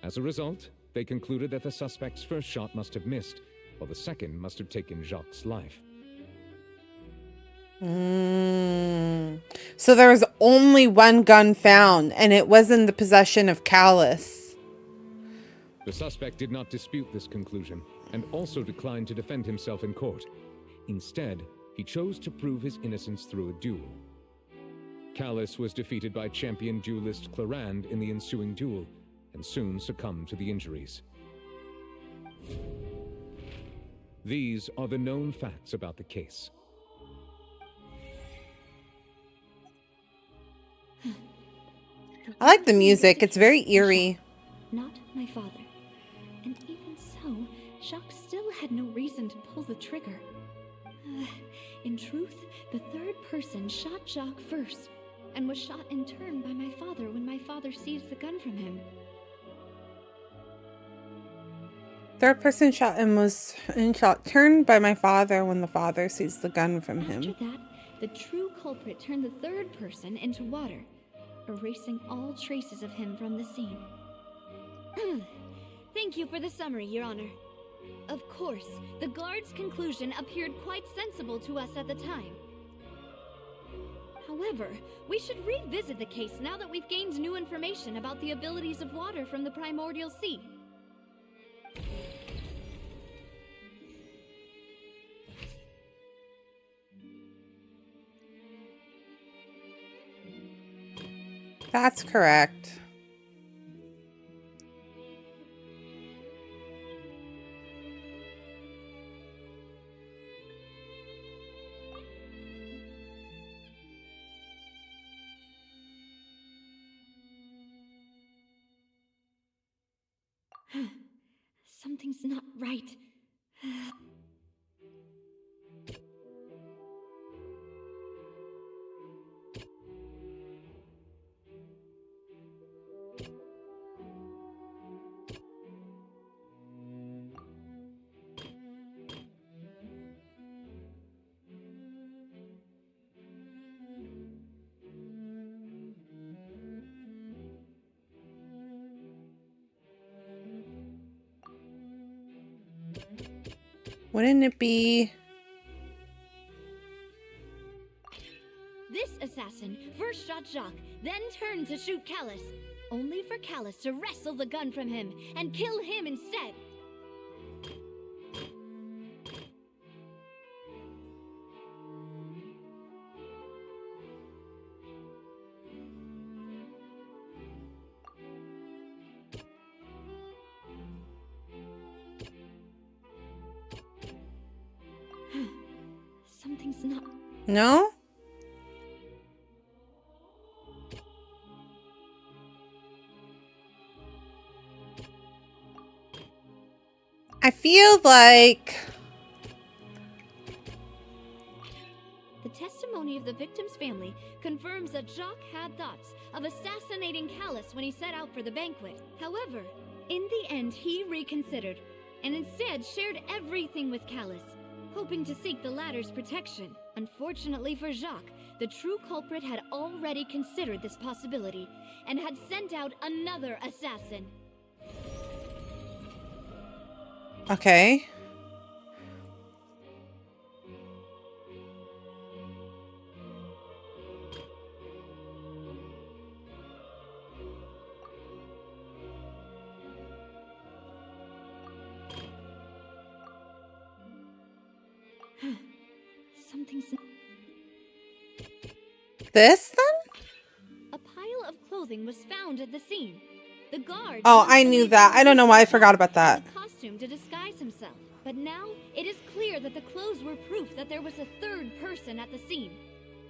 As a result, they concluded that the suspect's first shot must have missed, while the second must have taken Jacques' life. So there was only one gun found, and it was in the possession of Callus. The suspect did not dispute this conclusion, and also declined to defend himself in court. Instead, he chose to prove his innocence through a duel. Callus was defeated by champion duelist Clarande in the ensuing duel, and soon succumbed to the injuries. These are the known facts about the case. I like the music. It's very eerie. Not my father. And even so, Jacques still had no reason to pull the trigger. In truth, the third person shot Jacques first, and was shot in turn by my father when my father seized the gun from him. Third person shot and was shot turned by my father when the father seized the gun from him. After that, the true culprit turned the third person into water, erasing all traces of him from the scene. Thank you for the summary, Your Honor. Of course, the guard's conclusion appeared quite sensible to us at the time. However, we should revisit the case now that we've gained new information about the abilities of water from the primordial sea. That's correct. Something's not right. Wouldn't it be... This assassin first shot Jacques, then turned to shoot Callus, only for Callus to wrestle the gun from him and kill him instead. Something's not... No? I feel like... The testimony of the victim's family confirms that Jacques had thoughts of assassinating Callus when he set out for the banquet. However, in the end, he reconsidered and instead shared everything with Callus, hoping to seek the latter's protection. Unfortunately for Jacques, the true culprit had already considered this possibility and had sent out another assassin. Okay. Something's... This then? A pile of clothing was found at the scene. The guard... Oh, I knew that. I don't know why I forgot about that. ...costume to disguise himself. But now, it is clear that the clothes were proof that there was a third person at the scene,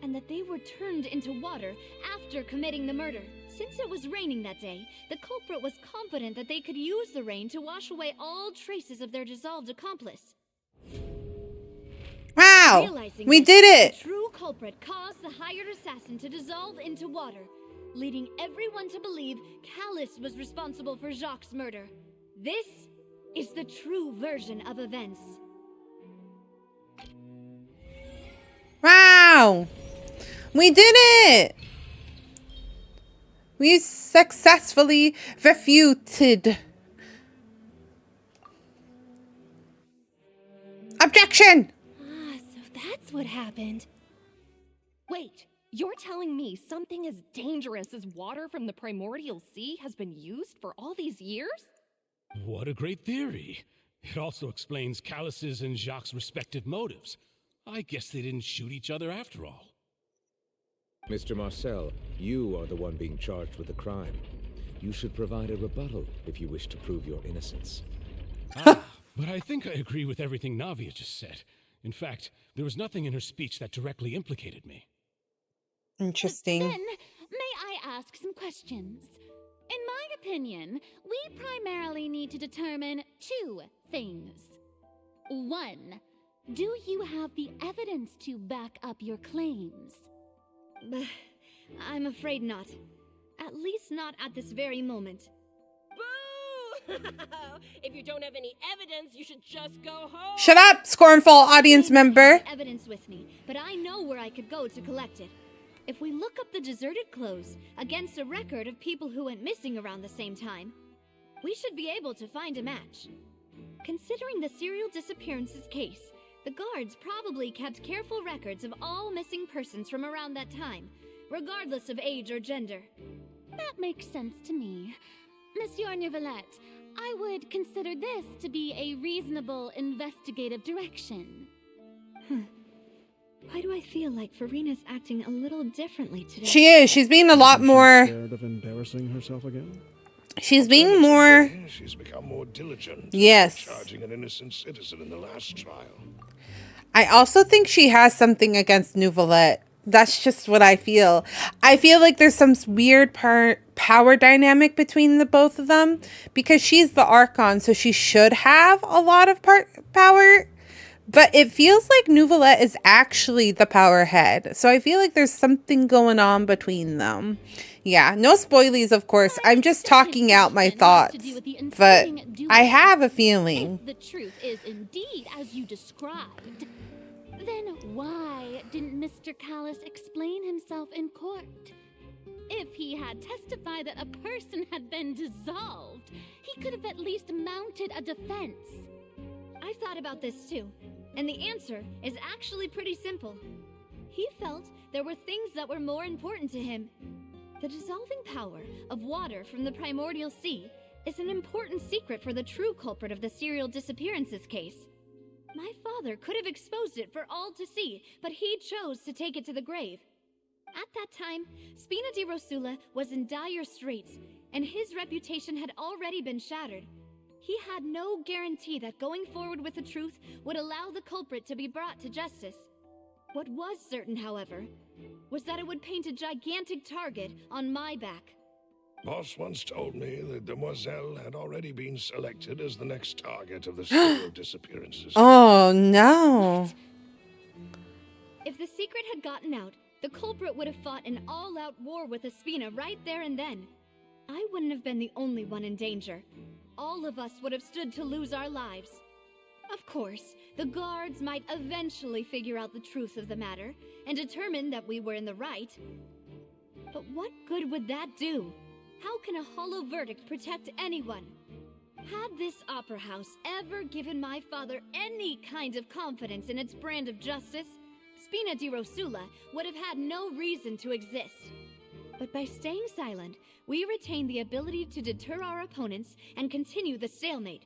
and that they were turned into water after committing the murder. Since it was raining that day, the culprit was confident that they could use the rain to wash away all traces of their dissolved accomplice. Wow! Realizing We this, did it! The true culprit caused the hired assassin to dissolve into water, leading everyone to believe Callus was responsible for Jacques' murder. This is the true version of events. Wow! We did it! We successfully refuted. Objection! So that's what happened. Wait, you're telling me something as dangerous as water from the primordial sea has been used for all these years? What a great theory. It also explains Callus's and Jacques' respective motives. I guess they didn't shoot each other after all. Mr. Marcel, you are the one being charged with the crime. You should provide a rebuttal if you wish to prove your innocence. But I think I agree with everything Navia just said. In fact, there was nothing in her speech that directly implicated me. Interesting. Then, may I ask some questions? In my opinion, we primarily need to determine two things. One, do you have the evidence to back up your claims? I'm afraid not. At least not at this very moment. Boo! If you don't have any evidence, you should just go home. Shut up, scornful audience member. Evidence with me, but I know where I could go to collect it. If we look up the deserted clothes against a record of people who went missing around the same time, we should be able to find a match. Considering the serial disappearances case, the guards probably kept careful records of all missing persons from around that time, regardless of age or gender. That makes sense to me. Monsieur Neuvillette, I would consider this to be a reasonable investigative direction. Why do I feel like Farina's acting a little differently today? She is. She's being a lot more... Scared of embarrassing herself again? She's being more... She's become more diligent. Yes. Charging an innocent citizen in the last trial. I also think she has something against Neuvillette. That's just what I feel. I feel like there's some weird power dynamic between the both of them. Because she's the Archon, so she should have a lot of power. But it feels like Neuvillette is actually the power head. So I feel like there's something going on between them. Yeah, no spoilies, of course. I'm just talking out my thoughts. But I have a feeling. If the truth is indeed as you described, then why didn't Mr. Callus explain himself in court? If he had testified that a person had been dissolved, he could have at least mounted a defense. I thought about this too, and the answer is actually pretty simple. He felt there were things that were more important to him. The dissolving power of water from the primordial sea is an important secret for the true culprit of the serial disappearances case. My father could have exposed it for all to see, but he chose to take it to the grave. At that time, Spina di Rosula was in dire straits, and his reputation had already been shattered. He had no guarantee that going forward with the truth would allow the culprit to be brought to justice. What was certain, however, was that it would paint a gigantic target on my back. Boss once told me that Demoiselle had already been selected as the next target of the serial disappearances. Oh, no. If the secret had gotten out, the culprit would have fought an all-out war with Espina right there and then. I wouldn't have been the only one in danger. All of us would have stood to lose our lives. Of course, the guards might eventually figure out the truth of the matter and determine that we were in the right. But what good would that do? How can a hollow verdict protect anyone? Had this opera house ever given my father any kind of confidence in its brand of justice, Spina di Rosula would have had no reason to exist. But by staying silent, we retain the ability to deter our opponents and continue the stalemate.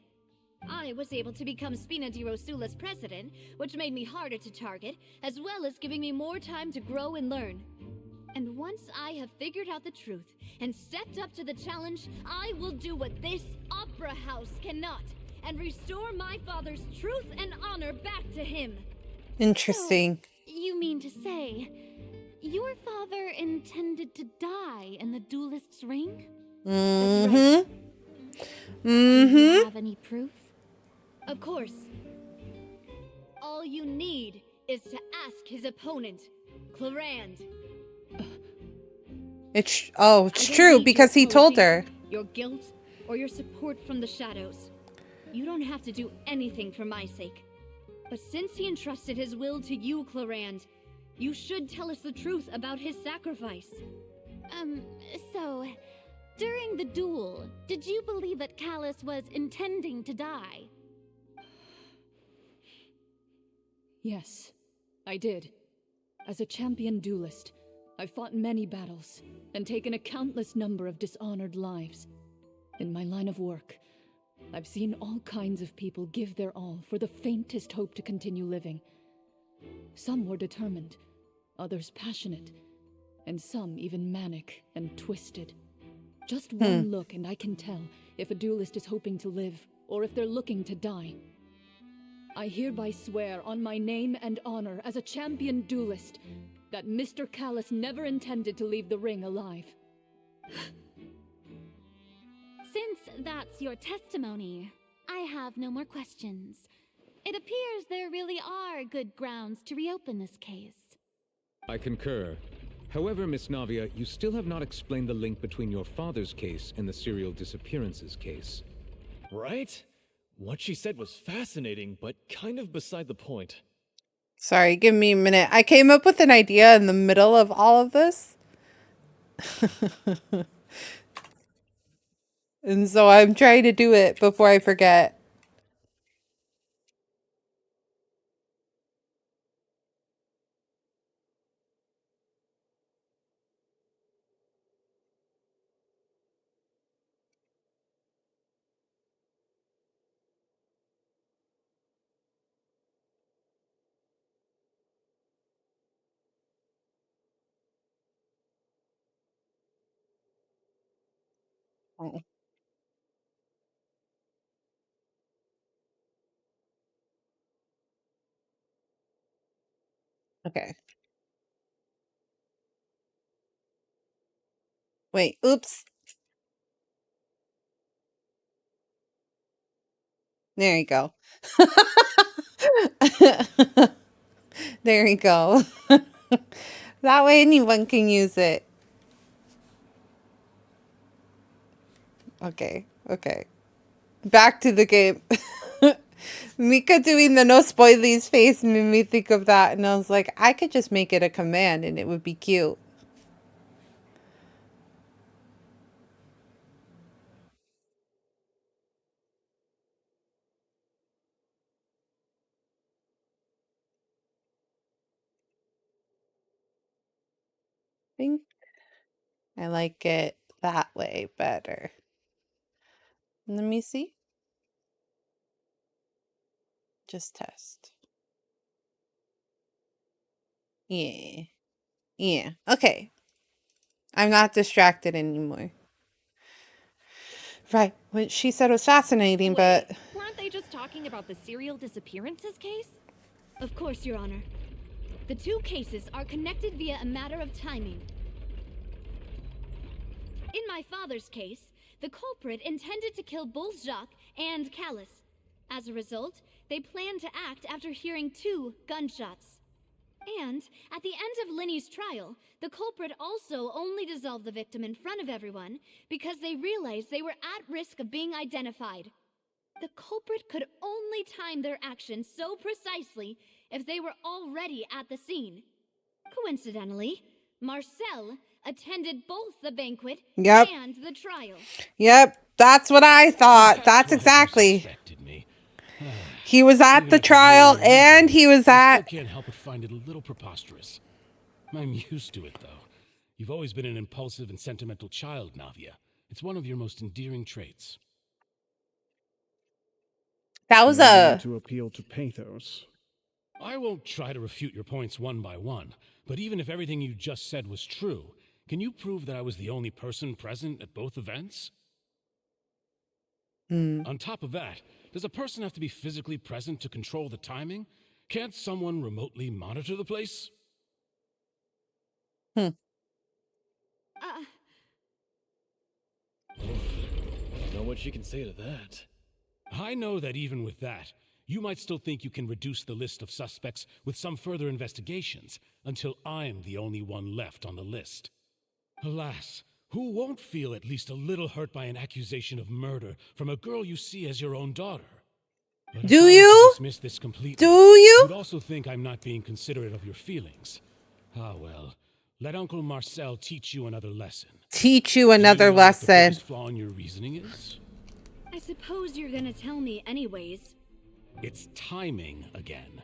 I was able to become Spina di Rosula's president, which made me harder to target, as well as giving me more time to grow and learn. And once I have figured out the truth and stepped up to the challenge, I will do what this opera house cannot, and restore my father's truth and honor back to him. Interesting. So, you mean to say, your father intended to die in the duelist's ring? Mm-hmm. Do you have any proof? Of course. All you need is to ask his opponent, Clarand. It's I don't true need because your he told apology, her. your guilt, or your support from the shadows. You don't have to do anything for my sake. But since he entrusted his will to you, Clarand, you should tell us the truth about his sacrifice. So, during the duel, did you believe that Callus was intending to die? Yes, I did. As a champion duelist, I've fought many battles and taken a countless number of dishonored lives. In my line of work, I've seen all kinds of people give their all for the faintest hope to continue living. Some were determined, others passionate, and some even manic and twisted. Just one look and I can tell if a duelist is hoping to live or if they're looking to die. I hereby swear on my name and honor as a champion duelist that Mr. Callus never intended to leave the ring alive. Since that's your testimony, I have no more questions. It appears there really are good grounds to reopen this case. I concur. However, Miss Navia, you still have not explained the link between your father's case and the serial disappearances case. Right? What she said was fascinating, but kind of beside the point. Sorry, give me a minute. I came up with an idea in the middle of all of this. And so I'm trying to do it before I forget. Oh, okay. Wait, oops. There you go. There you go. That way anyone can use it. Okay, okay. Back to the game. Mika doing the no spoilies face made me think of that, and I was like, I could just make it a command and it would be cute. think I like it that way better. Let me see. Just test. Yeah. Yeah. Okay. I'm not distracted anymore. Right. What she said was fascinating, but... Weren't they just talking about the serial disappearances case? Of course, Your Honor. The two cases are connected via a matter of timing. In my father's case, the culprit intended to kill both Jacques and Callus. As a result, they planned to act after hearing 2 gunshots. And at the end of Linny's trial, the culprit also only dissolved the victim in front of everyone because they realized they were at risk of being identified. The culprit could only time their actions so precisely if they were already at the scene. Coincidentally, Marcel attended both the banquet and the trial. Yep, that's what I thought. That's exactly. He was at the trial and he was I at... still can't help but find it a little preposterous. I'm used to it, though. You've always been an impulsive and sentimental child, Navia. It's one of your most endearing traits. That was Maybe to appeal to pathos. I won't try to refute your points one by one, but even if everything you just said was true, can you prove that I was the only person present at both events? On top of that, does a person have to be physically present to control the timing? Can't someone remotely monitor the place? Don't know what you can say to that. I know that even with that, you might still think you can reduce the list of suspects with some further investigations until I'm the only one left on the list. Alas, who won't feel at least a little hurt by an accusation of murder from a girl you see as your own daughter? But Do if I were to you? dismiss this completely, Do you? You'd also think I'm not being considerate of your feelings. Ah well, let Uncle Marcel teach you another lesson. Teach you another Do you know what the lesson. biggest flaw in your reasoning is? I suppose you're gonna tell me anyways. It's timing again.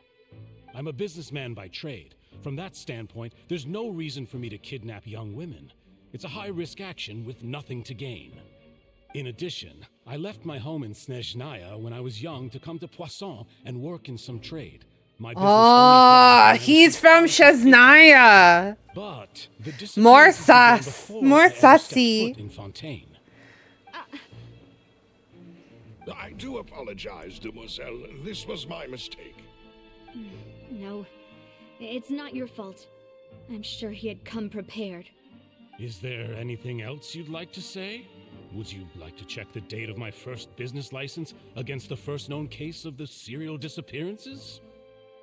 I'm a businessman by trade. From that standpoint, there's no reason for me to kidnap young women. It's a high-risk action with nothing to gain. In addition, I left my home in Snezhnaya when I was young to come to Poisson and work in some trade. My business Oh, he's from Shaznaya. But the More disappearances began sus. before More I ever stepped sussy. foot in Fontaine. I do apologize, demoiselle. This was my mistake. No, it's not your fault. I'm sure he had come prepared. Is there anything else you'd like to say? Would you like to check the date of my first business license against the first known case of the serial disappearances?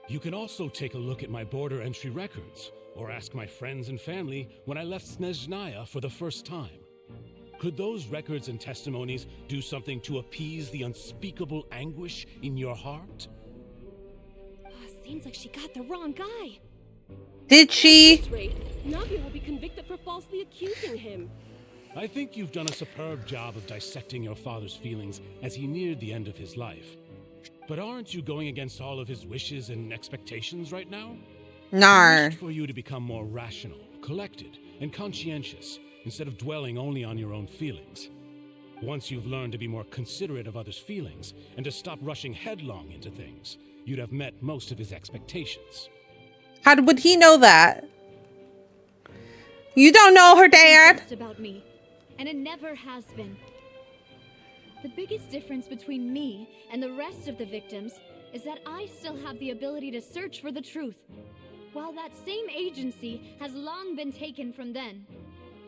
You can also take a look at my border entry records, or ask my friends and family when I left Snezhnaya for the first time. Could those records and testimonies do something to appease the unspeakable anguish in your heart? Seems like she got the wrong guy. Did she? At this rate, Navia will be convicted for falsely accusing him. I think you've done a superb job of dissecting your father's feelings as he neared the end of his life. But aren't you going against all of his wishes and expectations right now? Nar. He wished for you to become more rational, collected, and conscientious, instead of dwelling only on your own feelings. Once you've learned to be more considerate of others' feelings, and to stop rushing headlong into things, you'd have met most of his expectations. How would he know that? You don't know her, Dad. It's about me, and it never has been. The biggest difference between me and the rest of the victims is that I still have the ability to search for the truth, while that same agency has long been taken from them.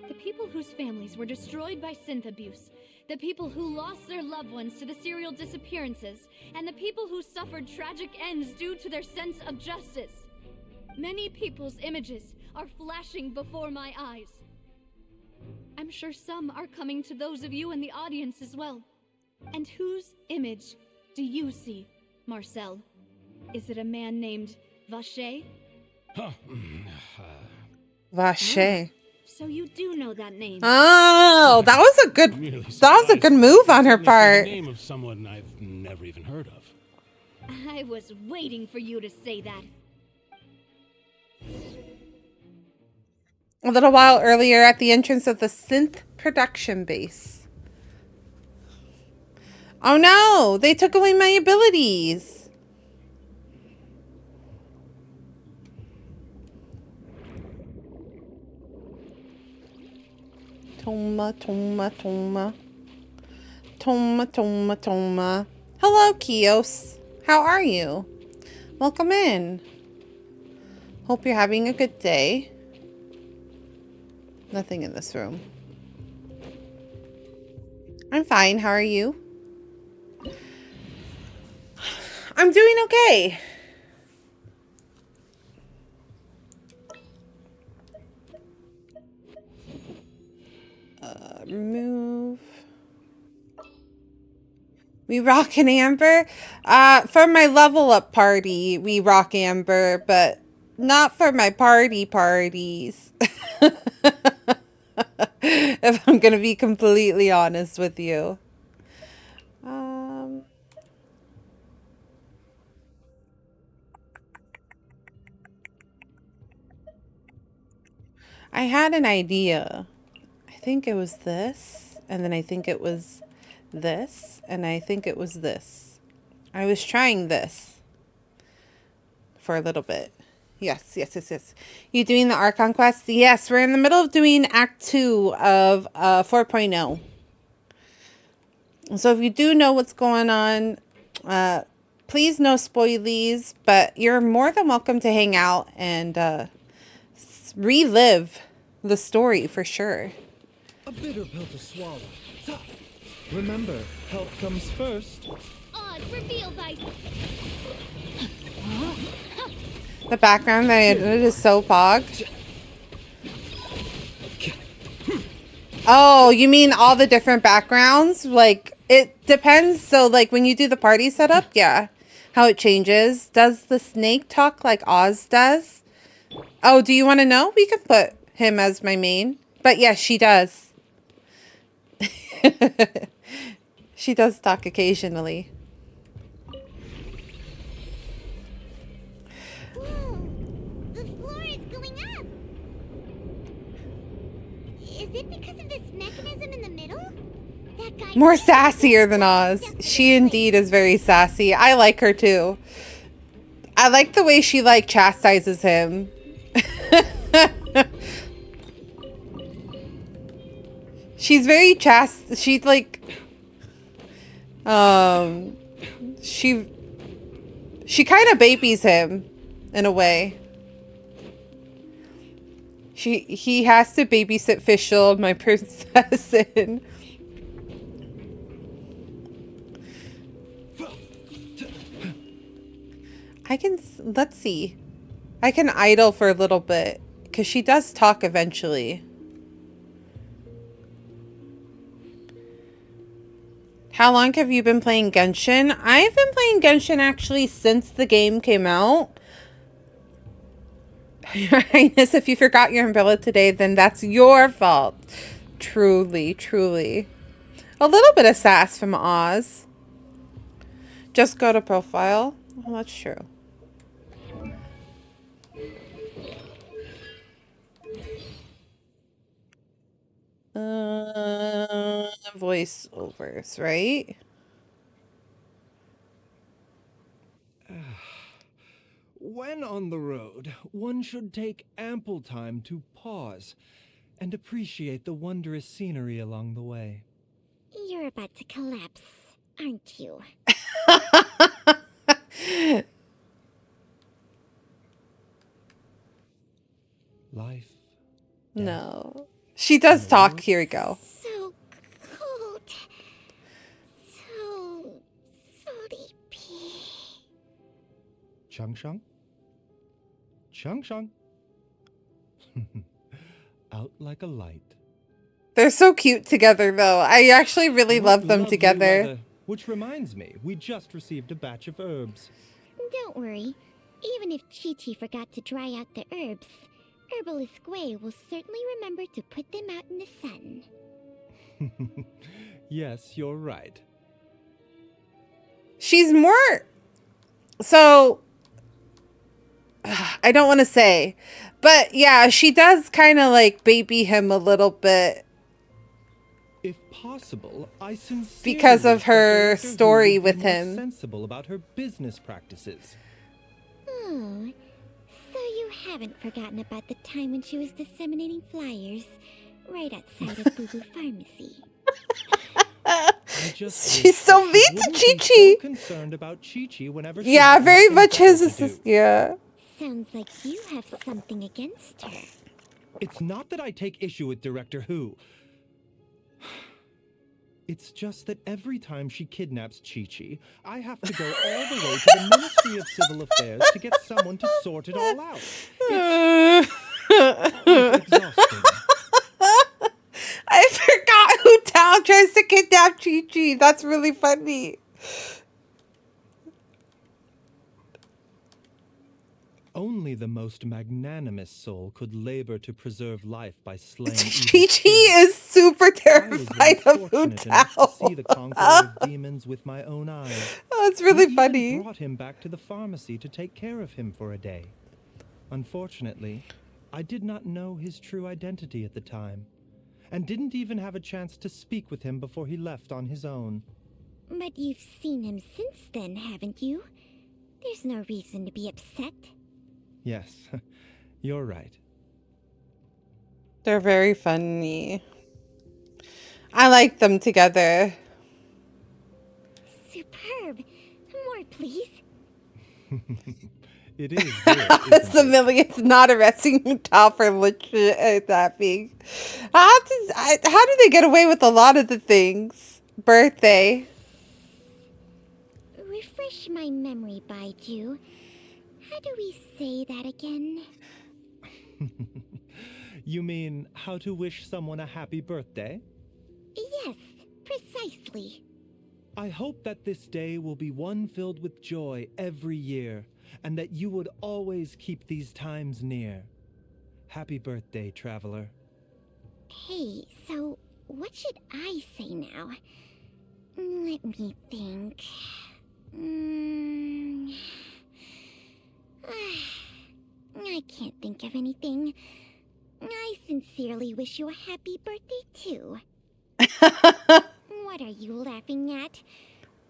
The people whose families were destroyed by synth abuse, the people who lost their loved ones to the serial disappearances, and the people who suffered tragic ends due to their sense of justice. Many people's images are flashing before my eyes. I'm sure some are coming to those of you in the audience as well. And whose image do you see, Marcel? Is it a man named Vacher? Vacher. So you do know that name. Oh, that was a good move on her part. The name of someone I've never even heard of. I was waiting for you to say that. a little while earlier at the entrance of the synth production base. Oh no, they took away my abilities. Toma, toma, toma. Toma, toma, toma. Hello, Kios. How are you? Welcome in. Hope you're having a good day. Nothing in this room. I'm fine. How are you? I'm doing okay. Remove. We rock an amber. For my level up party, we rock amber, but not for my parties. If I'm gonna be completely honest with you. I had an idea. I think it was this, and then I think it was this, and I think it was this. I was trying this for a little bit. Yes. You doing the Archon quest? Yes, we're in the middle of doing Act 2 of 4.0. So if you do know what's going on, please no spoilies, but you're more than welcome to hang out and relive the story for sure. A bitter pill to swallow. Remember, health comes first. Oz, reveal thyself. The background that I edited is so pogged. Oh, you mean all the different backgrounds? Like, it depends. So, like, when you do the party setup, yeah, how it changes. Does the snake talk like Oz does? Oh, do you want to know? We can put him as my main. But yes, she does. She does talk occasionally. Whoa, the floor is going up. Is it because of this mechanism in the middle? That guy More sassier than Oz. She indeed is very sassy. I like her too. I like the way she like chastises him. She's very she's like she kind of babies him in a way. He has to babysit Fischl, my princess, and let's see. I can idle for a little bit because she does talk eventually. How long have you been playing Genshin? I've been playing Genshin actually since the game came out. Your Highness, if you forgot your umbrella today, then that's your fault. Truly, truly. A little bit of sass from Oz. Just go to profile. Well, that's true. Voiceovers, right? When on the road, one should take ample time to pause and appreciate the wondrous scenery along the way. You're about to collapse, aren't you? Life. No. She does talk. Here we go. So cold. So sleepy. Chung Chung? Chung Chung. Out like a light. They're so cute together, though. I actually really love them together. Weather. Which reminds me, we just received a batch of herbs. Don't worry. Even if Chi-Chi forgot to dry out the herbs, Herbalist Gui will certainly remember to put them out in the sun. Yes, you're right. She's more... So... I don't want to say, But yeah, she does kind of like baby him a little bit. If possible, I sincerely because of wish that her Director Who story would be with more him. sensible about her business practices. Oh, so you haven't forgotten about the time when she was disseminating flyers right outside of Boo Boo Pharmacy. She's so mean to Chi-Chi. So concerned about Chi-Chi whenever she Yeah, has very nothing much better his to assist. do. Yeah. Sounds like you have something against her. It's not that I take issue with Director Who. It's just that every time she kidnaps Chi-Chi, I have to go all the way to the Ministry of Civil Affairs to get someone to sort it all out. It's quite exhausting. I forgot who Tao tries to kidnap Chi-Chi. That's really funny. Only the most magnanimous soul could labor to preserve life by slaying evil Chi-Chi spirits. is super I was terrified once of Hu fortunate enough Tao. to see the conqueror of demons with my own eyes. Oh, it's really We funny. even brought him back to the pharmacy to take care of him for a day. Unfortunately, I did not know his true identity at the time, and didn't even have a chance to speak with him before he left on his own. But you've seen him since then, haven't you? There's no reason to be upset. Yes, you're right. They're very funny. I like them together. Superb. More, please. It is good, It's isn't the it? millionth not arresting Hu Tao for legit tapping. How do they get away with a lot of the things? Birthday. Refresh my memory, Baiju. How do we say that again? You mean how to wish someone a happy birthday? Yes, precisely. I hope that this day will be one filled with joy every year, and that you would always keep these times near. Happy birthday, traveler. Hey, so what should I say now? Let me think. I can't think of anything. I sincerely wish you a happy birthday, too. What are you laughing at?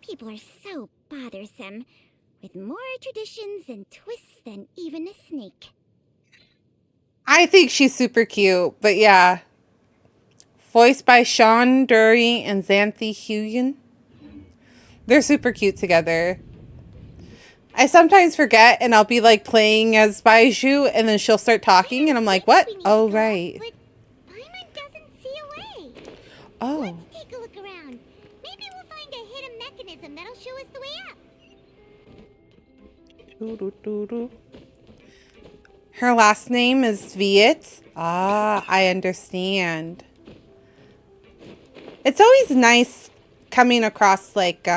People are so bothersome, with more traditions and twists than even a snake. I think she's super cute, but yeah. Voiced by Sean Dury and Xanthi Huyen. They're super cute together. I sometimes forget and I'll be like playing as Baiju and then she'll start talking and I'm like, what? Oh, right. Paimon doesn't see a way. Oh. Let's take a look around. Maybe we'll find a hidden mechanism that'll show us the way up. Doo-doo-doo-doo. Her last name is Viet. Ah, I understand. It's always nice coming across like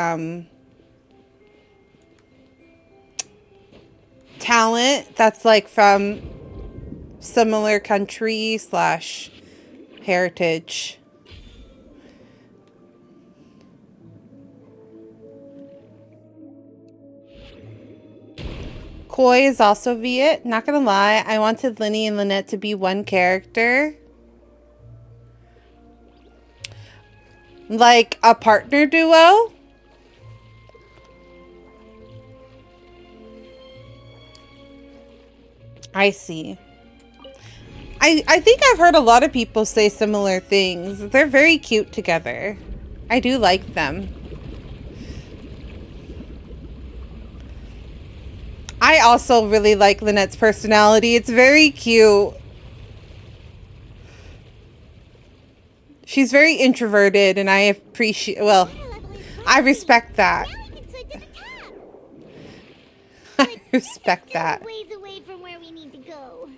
talent that's like from similar country / heritage. Koi is also Viet. Not gonna lie, I wanted Linny and Lynette to be one character. Like a partner duo. I see. I think I've heard a lot of people say similar things. They're very cute together. I do like them. I also really like Lynette's personality. It's very cute. She's very introverted and I appreciate, well, I respect that. I respect that. Ways away from where we need to go.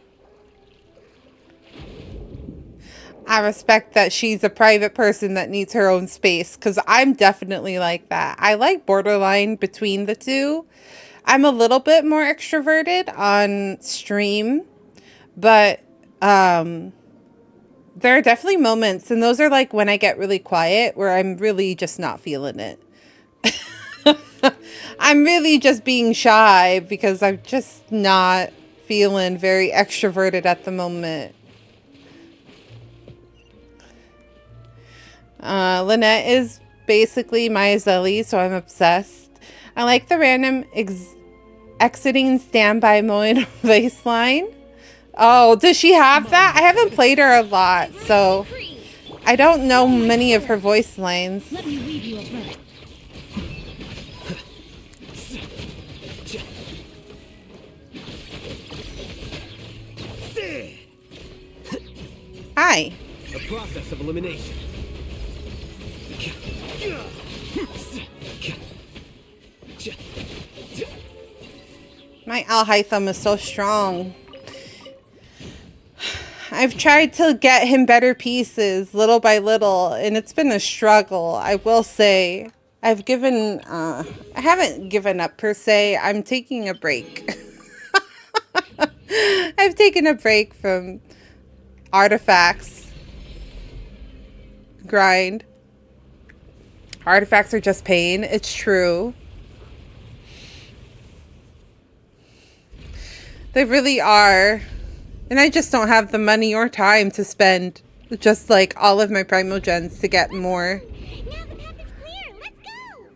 I respect that she's a private person that needs her own space because I'm definitely like that. I like borderline between the two. I'm a little bit more extroverted on stream, but there are definitely moments, and those are like when I get really quiet where I'm really just not feeling it. I'm really just being shy because I'm just not feeling very extroverted at the moment. Lynette is basically my Zelly, so I'm obsessed. I like the random exiting standby mode voice line. Oh, does she have that? I haven't played her a lot, so I don't know many of her voice lines. Let me leave you a verse. Hi. A process of elimination. My Alhaitham is so strong. I've tried to get him better pieces little by little, and it's been a struggle. I will say I haven't given up per se. I'm taking a break. I've taken a break from artifacts. Grind. Artifacts are just pain. It's true. They really are. And I just don't have the money or time to spend just like all of my primogens to get more. Now the path is clear. Let's go.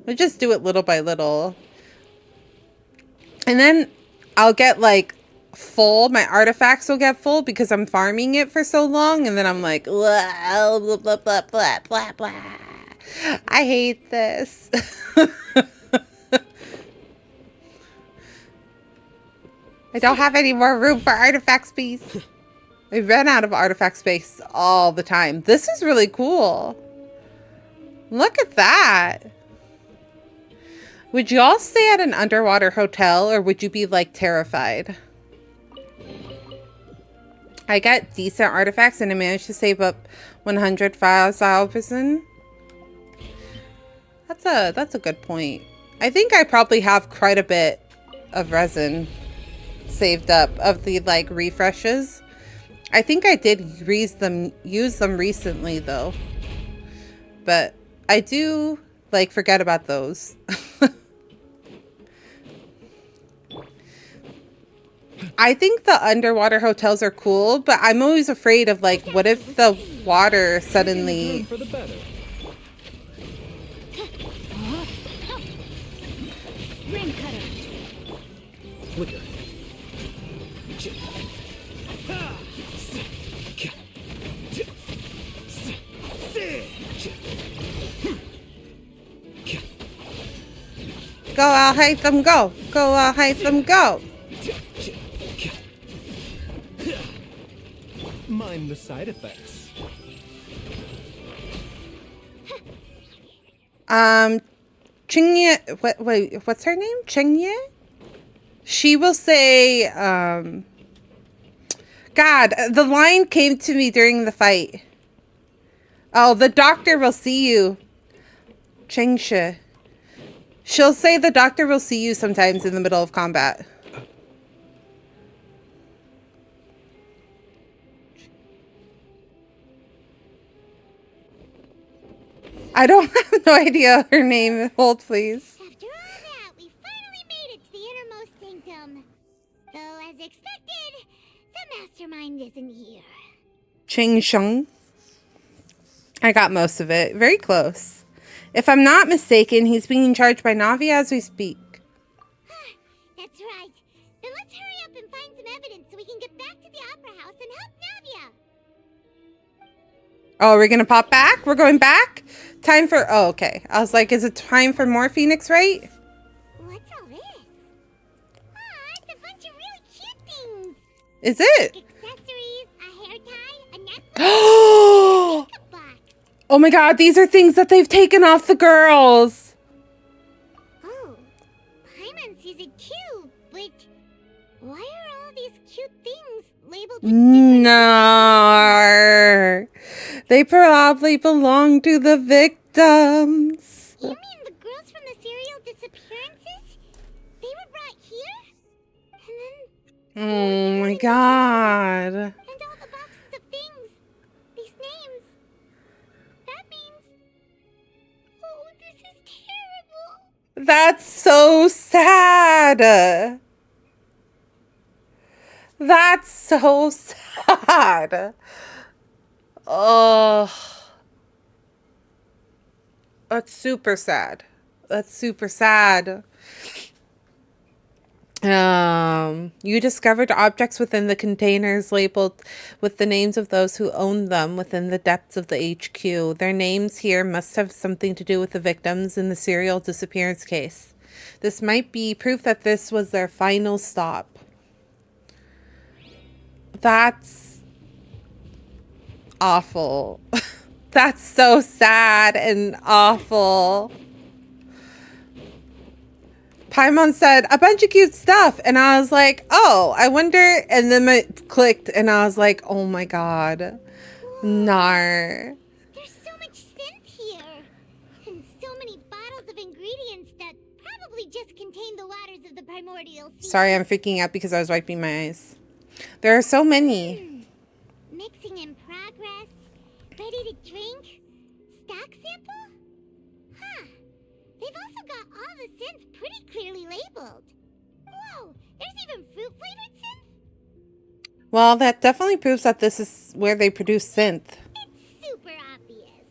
I just do it little by little. And then I'll get like full. My artifacts will get full because I'm farming it for so long. And then I'm like, blah, blah, blah, blah, blah, blah, blah. I hate this. I don't have any more room for artifact space. I ran out of artifact space all the time. This is really cool. Look at that. Would y'all stay at an underwater hotel or would you be like terrified? I got decent artifacts and I managed to save up 105,000. That's a good point. I think I probably have quite a bit of resin saved up of the like refreshes. I think I did use them recently though, but I do like forget about those. I think the underwater hotels are cool, but I'm always afraid of like, what if the water suddenly For the better. Ring cutter. Flicker. go, I'll hate them go. Go, I'll hate them go. Mind the side effects. Chingye, wait, what's her name? Chingye? She will say, God, the line came to me during the fight. Oh, the doctor will see you. Chengshe. She'll say the doctor will see you sometimes in the middle of combat. I don't have no idea her name. Hold, please. After all that, we finally made it to the innermost sanctum. Though, as expected, the mastermind isn't here. Ching Sheng. I got most of it. Very close. If I'm not mistaken, he's being charged by Navi as we speak. That's right. Then let's hurry up and find some evidence so we can get back to the Opera House and help Navia. Oh, we're gonna pop back? We're going back? Time for... Oh, okay. I was like, is it time for more Phoenix, right? What's all this? Aw, it's a bunch of really cute things. Is it? Like accessories, a hair tie, a necklace, Oh a makeup box. Oh my god, these are things that they've taken off the girls. Oh, Paimon sees it too, but why are all these cute things labeled with different... No. They probably belong to the victims. You mean the girls from the serial disappearances? They were brought here? And then... Oh my god. And all the boxes of things. These names. That means... Oh, this is terrible. That's so sad. That's so sad. Oh, that's super sad. That's super sad. You discovered objects within the containers labeled with the names of those who owned them within the depths of the HQ. Their names here must have something to do with the victims in the serial disappearance case. This might be proof that this was their final stop. That's awful. That's so sad and awful. Paimon said, a bunch of cute stuff. And I was like, oh, I wonder. And then it clicked and I was like, oh my God. Nar. There's so much synth here. And so many bottles of ingredients that probably just contain the waters of the primordial sea. Sorry, I'm freaking out because I was wiping my eyes. There are so many. Mixing in progress. Ready to drink? Stock sample? Huh. They've also got all the synth pretty clearly labeled. Whoa, there's even fruit-flavored synth? Well, that definitely proves that this is where they produce synth. It's super obvious.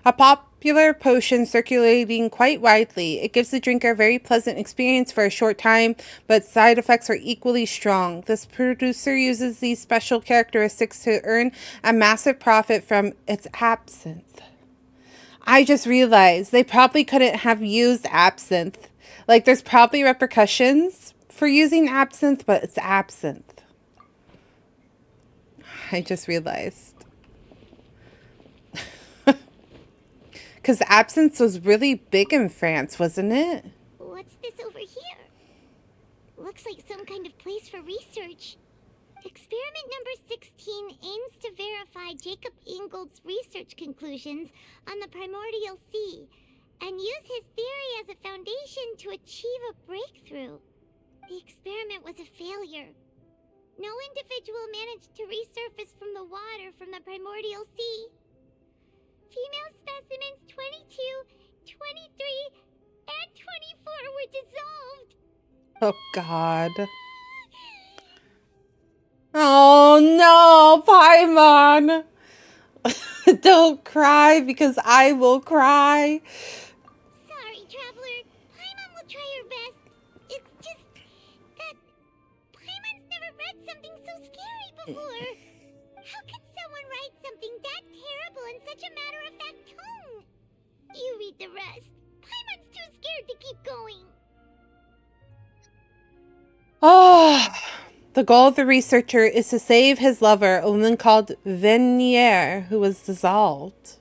A popular potion circulating quite widely. It gives the drinker a very pleasant experience for a short time, but side effects are equally strong. This producer uses these special characteristics to earn a massive profit from its absinthe. I just realized they probably couldn't have used absinthe. Like, there's probably repercussions for using absinthe, but it's absinthe. I just realized. Because absinthe was really big in France, wasn't it? What's this over here? Looks like some kind of place for research. Experiment number 16 aims to verify Jacob Ingold's research conclusions on the primordial sea and use his theory as a foundation to achieve a breakthrough. The experiment was a failure. No individual managed to resurface from the water from the primordial sea. Female specimens 22, 23, and 24 were dissolved. Oh, God. Oh, no, Paimon. Don't cry because I will cry. Sorry, Traveler. Paimon will try her best. It's just that Paimon's never read something so scary before. How could someone write something that terrible in such a matter-of-fact tone? You read the rest. Paimon's too scared to keep going. Oh, the goal of the researcher is to save his lover, a woman called Venier, who was dissolved.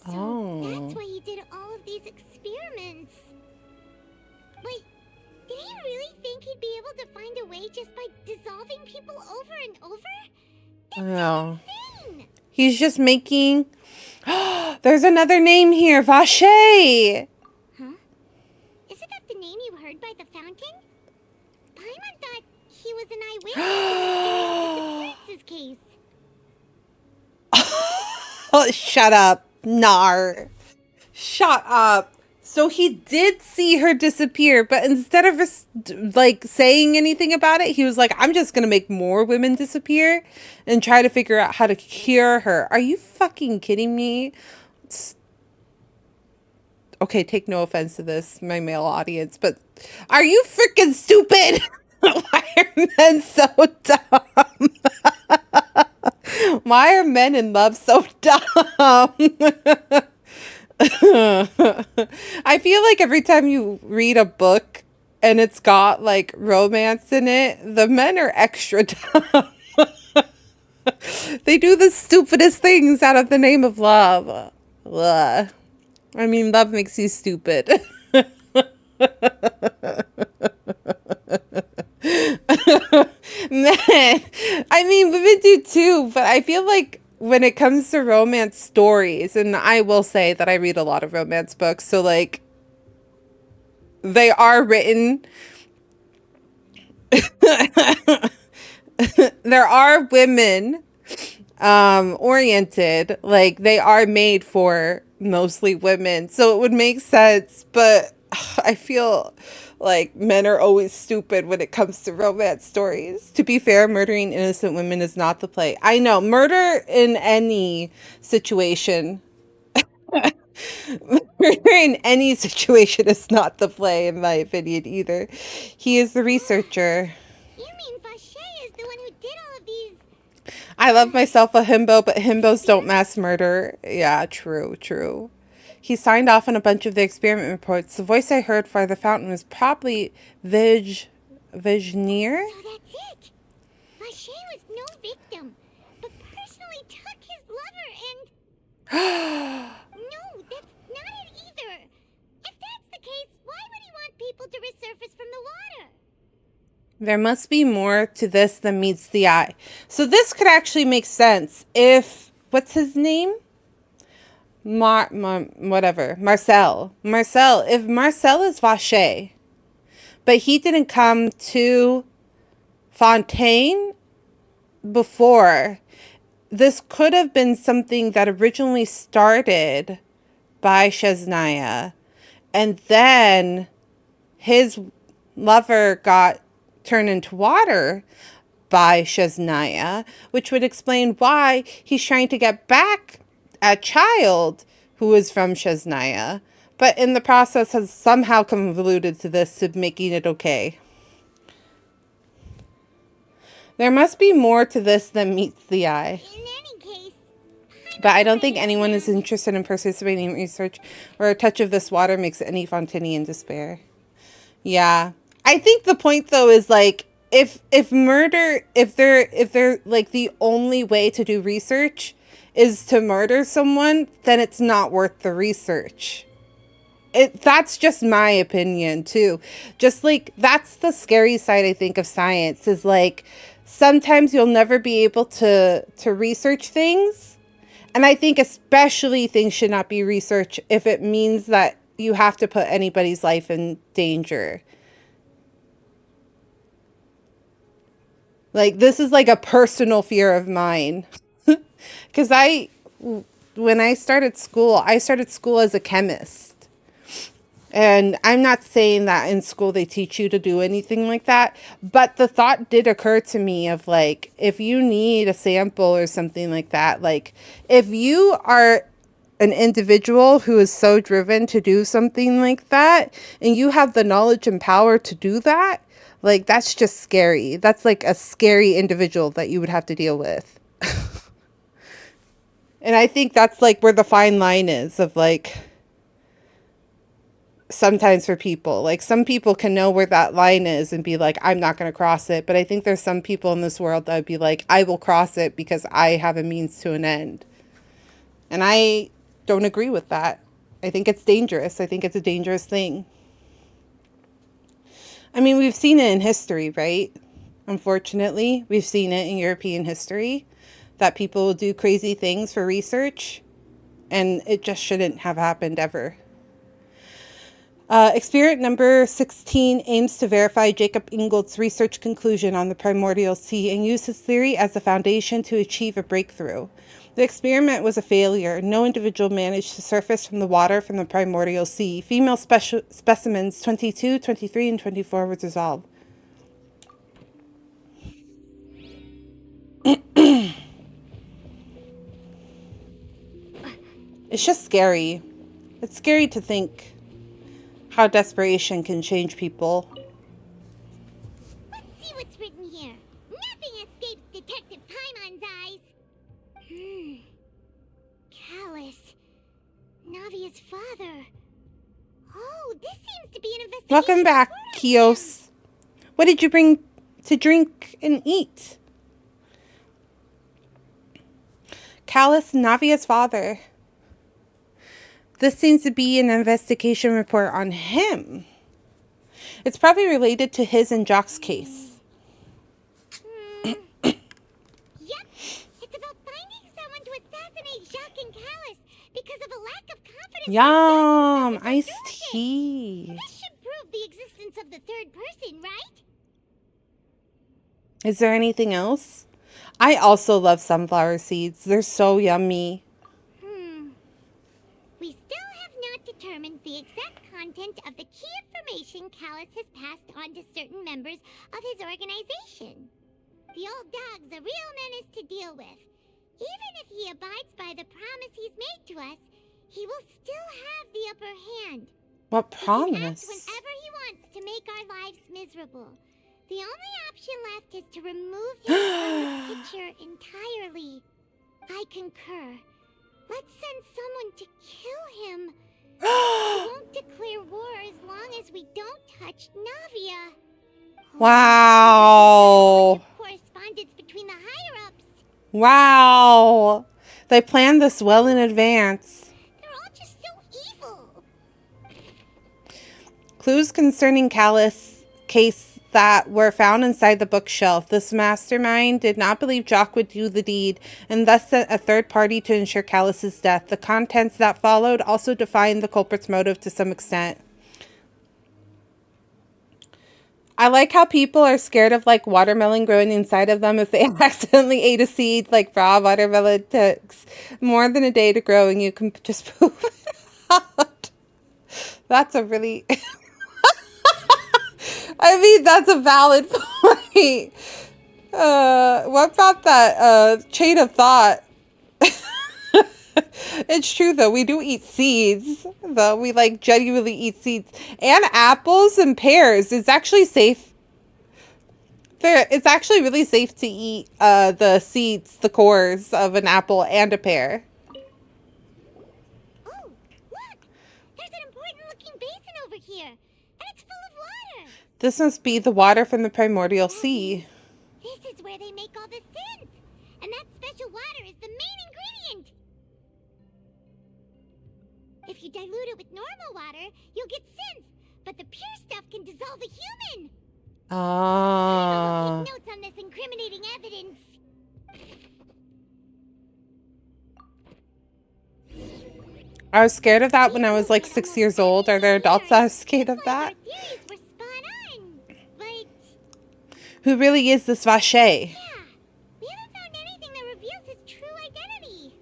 So that's why he did all of these experiments. Wait, did he really think he'd be able to find a way just by dissolving people over and over? No. He's just making... There's another name here, Vache! Huh? Isn't that the name you heard by the fountain? Paimon thought he was an eyewitness to the disappearances case. Oh, shut up, Nar. Shut up. So he did see her disappear, but instead of like saying anything about it, he was like, I'm just going to make more women disappear and try to figure out how to cure her. Are you fucking kidding me? Okay, take no offense to this, my male audience, but are you freaking stupid? Why are men so dumb? Why are men in love so dumb? I feel like every time you read a book and it's got like romance in it, the men are extra dumb. They do the stupidest things out of the name of love. Ugh. I mean, love makes you stupid. Man, I mean, women do too, but I feel like when it comes to romance stories, and I will say that I read a lot of romance books, so like they are written. There are women oriented. Like, they are made for mostly women, so it would make sense. But I feel like men are always stupid when it comes to romance stories. To be fair, murdering innocent women is not the play. I know, murder in any situation. Murder in any situation is not the play, in my opinion, either. He is the researcher. You mean Vacher is the one who did all of these? I love myself a himbo, but himbos don't mass murder. Yeah, true, true. He signed off on a bunch of the experiment reports. The voice I heard for the fountain was probably Vijnir? So that's it. Vacher was no victim, but personally took his lover and... No, that's not it either. If that's the case, why would he want people to resurface from the water? There must be more to this than meets the eye. So this could actually make sense if... What's his name? Whatever. Marcel. If Marcel is Vacher, but he didn't come to Fontaine before, this could have been something that originally started by Shesnaya, and then his lover got turned into water by Shesnaya, which would explain why he's trying to get back a child who is from Shesnaya, but in the process has somehow convoluted to this to making it okay. There must be more to this than meets the eye. In any case, But I don't think anyone is interested in participating in research, or a touch of this water makes any Fontanian despair. Yeah. I think the point though is like, if they're like the only way to do research is to murder someone, then it's not worth the research. That's just my opinion too. Just like, that's the scary side, I think, of science, is like sometimes you'll never be able to research things. And I think especially things should not be researched if it means that you have to put anybody's life in danger. Like, this is like a personal fear of mine. Because when I started school as a chemist. And I'm not saying that in school they teach you to do anything like that. But the thought did occur to me of like, if you need a sample or something like that, like if you are an individual who is so driven to do something like that, and you have the knowledge and power to do that, like that's just scary. That's like a scary individual that you would have to deal with. And I think that's like where the fine line is of like, sometimes for people, like some people can know where that line is and be like, I'm not going to cross it. But I think there's some people in this world that would be like, I will cross it because I have a means to an end. And I don't agree with that. I think it's dangerous. I think it's a dangerous thing. I mean, we've seen it in history, right? Unfortunately, we've seen it in European history that people will do crazy things for research, and it just shouldn't have happened ever. Experiment number 16 aims to verify Jacob Ingold's research conclusion on the primordial sea and use his theory as the foundation to achieve a breakthrough. The experiment was a failure. No individual managed to surface from the water from the primordial sea. Female specimens 22, 23, and 24 were dissolved. It's just scary. It's scary to think how desperation can change people. Let's see what's written here. Nothing escapes Detective Paimon's eyes. Callus. Navia's father. Oh, this seems to be an investigation. Welcome back, Kios. What did you bring to drink and eat? Callus, Navia's father. This seems to be an investigation report on him. It's probably related to his and Jock's case. Yep, it's about finding someone to assassinate Jacques and Callus because of a lack of confidence. Yum, iced tea. This should prove the existence of the third person, right? Is there anything else? I also love sunflower seeds. They're so yummy. We still have not determined the exact content of the key information Callus has passed on to certain members of his organization. The old dog's a real menace to deal with. Even if he abides by the promise he's made to us, he will still have the upper hand. What He can act promise? whenever he wants to make our lives miserable. The only option left is to remove him from the picture entirely. I concur. Let's send someone to kill him. He won't declare war as long as we don't touch Navia. Wow. Correspondence between the higher-ups. Wow. They planned this well in advance. They're all just so evil. Clues concerning Callus' case that were found inside the bookshelf. This mastermind did not believe Jock would do the deed and thus sent a third party to ensure Callus's death. The contents that followed also defined the culprit's motive to some extent. I like how people are scared of like watermelon growing inside of them if they accidentally ate a seed. Like raw watermelon takes more than a day to grow and you can just poop it out. That's a really... I mean, that's a valid point. What about that chain of thought? It's true, though. We do eat seeds, though. We, like, genuinely eat seeds. And apples and pears. It's actually safe. It's actually really safe to eat the seeds, the cores of an apple and a pear. Oh, look! There's an important-looking basin over here. And it's full of water. This must be the water from the primordial sea. This is where they make all the synth. And that special water is the main ingredient. If you dilute it with normal water, you'll get synth. But the pure stuff can dissolve a human. Ah. Take notes on this incriminating evidence. I was scared of that when I was like 6 years old. Are there adults that are scared of that? Who really is this Vache? Yeah, we haven't found anything that reveals his true identity.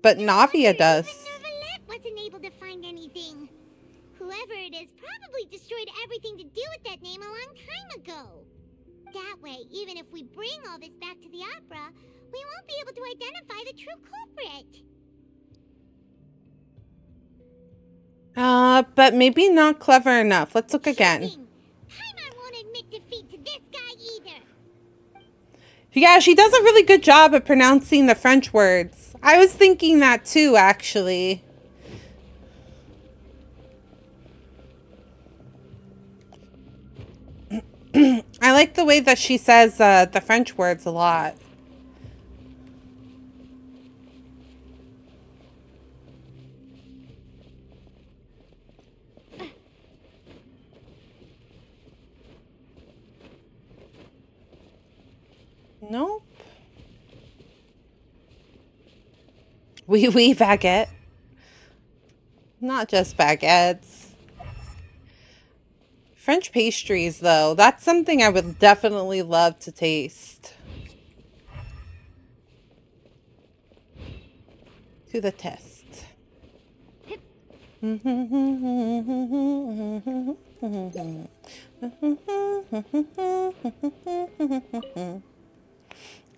But Navia does. Nervalette wasn't able to find anything. Whoever it is probably destroyed everything to do with that name a long time ago. That way, even if we bring all this back to the opera, we won't be able to identify the true culprit. But maybe not clever enough. Let's look again. Paimon won't admit defeat to this guy either. Yeah, she does a really good job at pronouncing the French words. I was thinking that too, actually. I like the way that she says the French words a lot. Nope. Oui, baguette. Not just baguettes. French pastries, though. That's something I would definitely love to taste. To the test.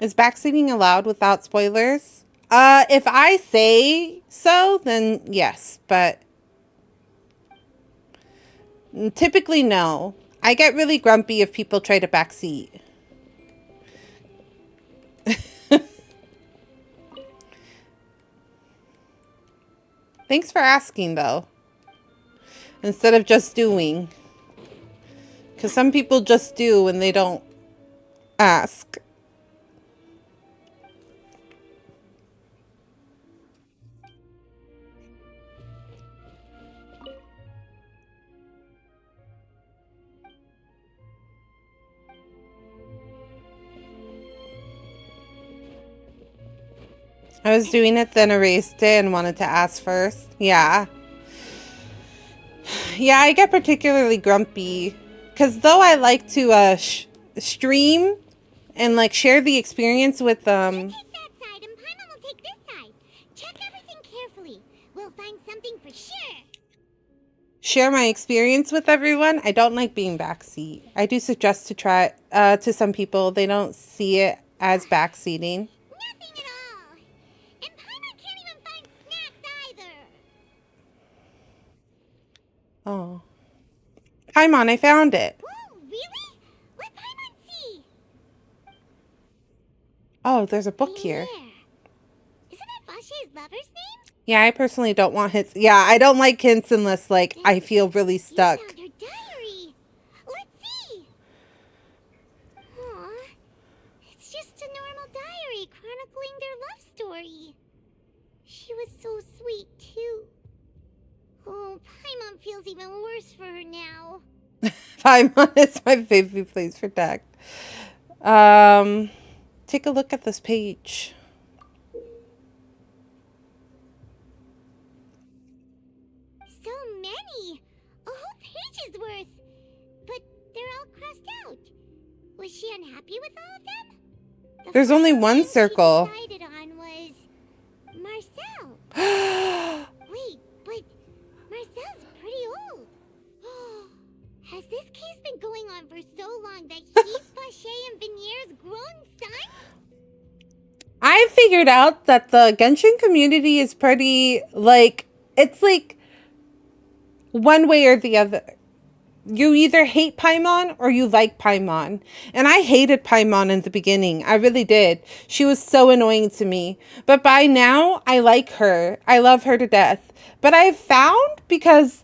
Is backseating allowed without spoilers? If I say so, then yes, but typically no. I get really grumpy if people try to backseat. Thanks for asking, though. Instead of just doing. Because some people just do and they don't ask. I was doing it, then erased it, and wanted to ask first. Yeah. Yeah, I get particularly grumpy. Because though I like to stream and like share the experience with Take that side and Paimon will take this side. Check everything carefully. We'll find something for sure. share my experience with everyone. I don't like being backseat. I do suggest to try to some people. They don't see it as backseating. Nothing at all. And Paimon can't even find snacks either. Oh. Paimon, I found it. Whoa, really? What Paimon see? Oh, there's a book here. Isn't it Vache's lover's name? Yeah, I personally don't want hints. Yeah, I don't like hints unless, like, I feel really stuck. You found her diary. Let's see. Aw, it's just a normal diary chronicling their love story. She was so sweet, too. Oh, Paimon feels even worse for her now. Paimon is my favorite place for text. Take a look at this page. So many! A whole page's worth! But they're all crossed out. Was she unhappy with all of them? There's only one circle. She decided on was Marcel. Wait, but Marcel's pretty old. Has this case been going on for so long that he's Vache and Venier's grown son? I figured out that the Genshin community is pretty, like, it's like one way or the other. You either hate Paimon or you like Paimon. And I hated Paimon in the beginning. I really did. She was so annoying to me. But by now, I like her. I love her to death. But I've found, because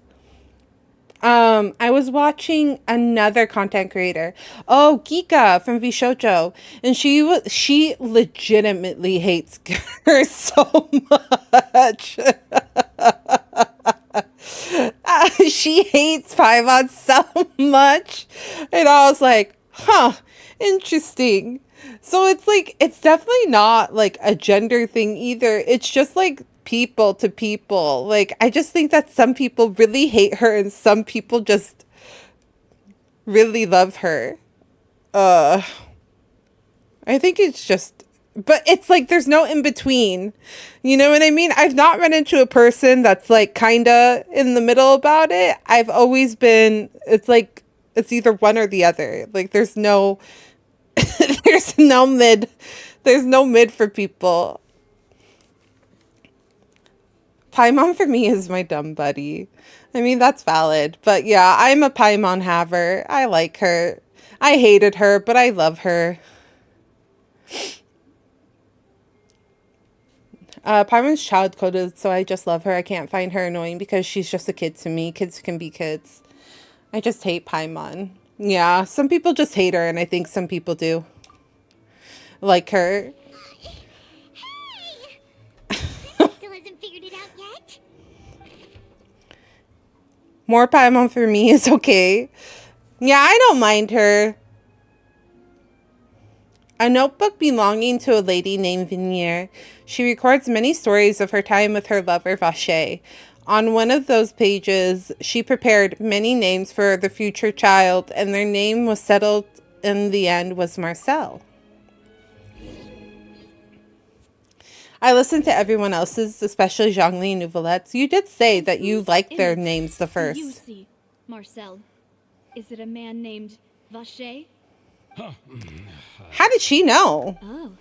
I was watching another content creator. Oh, Gika from Vishojo. And she legitimately hates her so much. She hates Paimon so much. And I was like, huh, interesting. So it's like, it's definitely not like a gender thing either. It's just like people to people. Like, I just think that some people really hate her and some people just really love her. I think it's just, but it's like there's no in between. You know what I mean? I've not run into a person that's like kinda in the middle about it. I've always been, it's like it's either one or the other. Like there's no there's no mid. There's no mid for people. Paimon for me is my dumb buddy. I mean, that's valid. But yeah, I'm a Paimon haver. I like her. I hated her, but I love her. Paimon's child coded, so I just love her. I can't find her annoying because she's just a kid to me. Kids can be kids. I just hate Paimon. Yeah, some people just hate her, and I think some people do like her. Still hasn't figured it out yet. More Paimon for me is okay. Yeah, I don't mind her. A notebook belonging to a lady named Venier. She records many stories of her time with her lover Vache. On one of those pages, she prepared many names for the future child, and their name was settled in the end was Marcel. I listened to everyone else's, especially Zhongli and Nouvelette's. You did say that you liked their names the first. You see, Marcel. Is it a man named Vache? How did she know? Oh,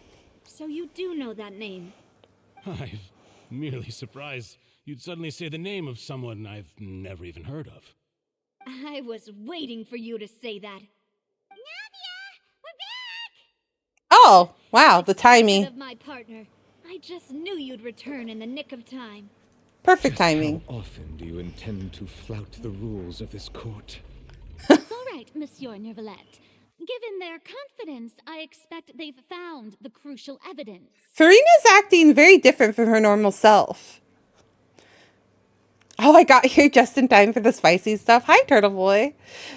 so you do know that name. I'm merely surprised you'd suddenly say the name of someone I've never even heard of. I was waiting for you to say that. Oh, wow, the timing. Of my partner. I just knew you'd return in the nick of time. Perfect timing. How often do you intend to flout the rules of this court? It's all right, Monsieur Nervalette. Given their confidence, I expect they've found the crucial evidence. Farina's acting very different from her normal self. Oh, I got here just in time for the spicy stuff. Hi, Turtle Boy.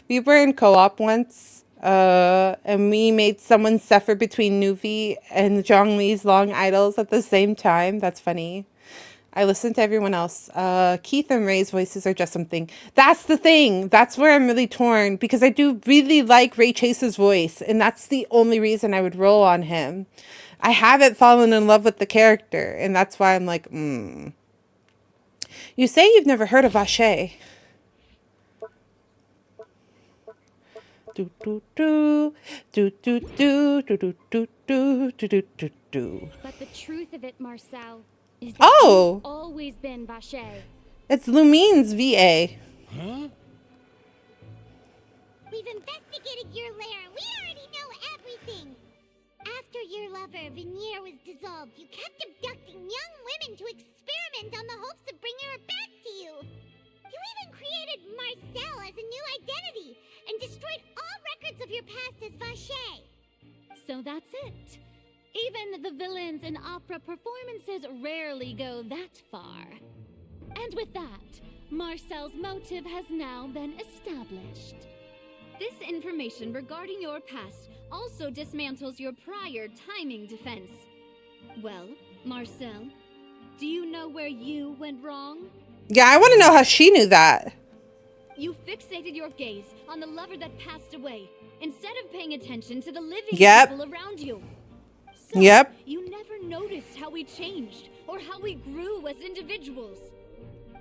We were in co-op once, and we made someone suffer between Nuvi and Zhongli's long idols at the same time. That's funny. I listen to everyone else. Keith and Ray's voices are just something. That's the thing. That's where I'm really torn because I do really like Ray Chase's voice, and that's the only reason I would roll on him. I haven't fallen in love with the character, and that's why I'm like, You say you've never heard of Vache. Do do do do do do do do do do do do do. But the truth of it, Marcel, is that Oh! you've always been Vache. It's Lumine's VA. Huh? We've investigated your lair. We already know everything. After your lover, Veneer, was dissolved, you kept abducting young women to experiment on the hopes of bringing her back to you. You even created Marcel as a new identity and destroyed all records of your past as Vache. So that's it. Even the villains in opera performances rarely go that far. And with that, Marcel's motive has now been established. This information regarding your past also dismantles your prior timing defense. Well, Marcel, do you know where you went wrong? Yeah, I want to know how she knew that. You fixated your gaze on the lover that passed away, instead of paying attention to the living people around you. So, you never noticed how we changed, or how we grew as individuals.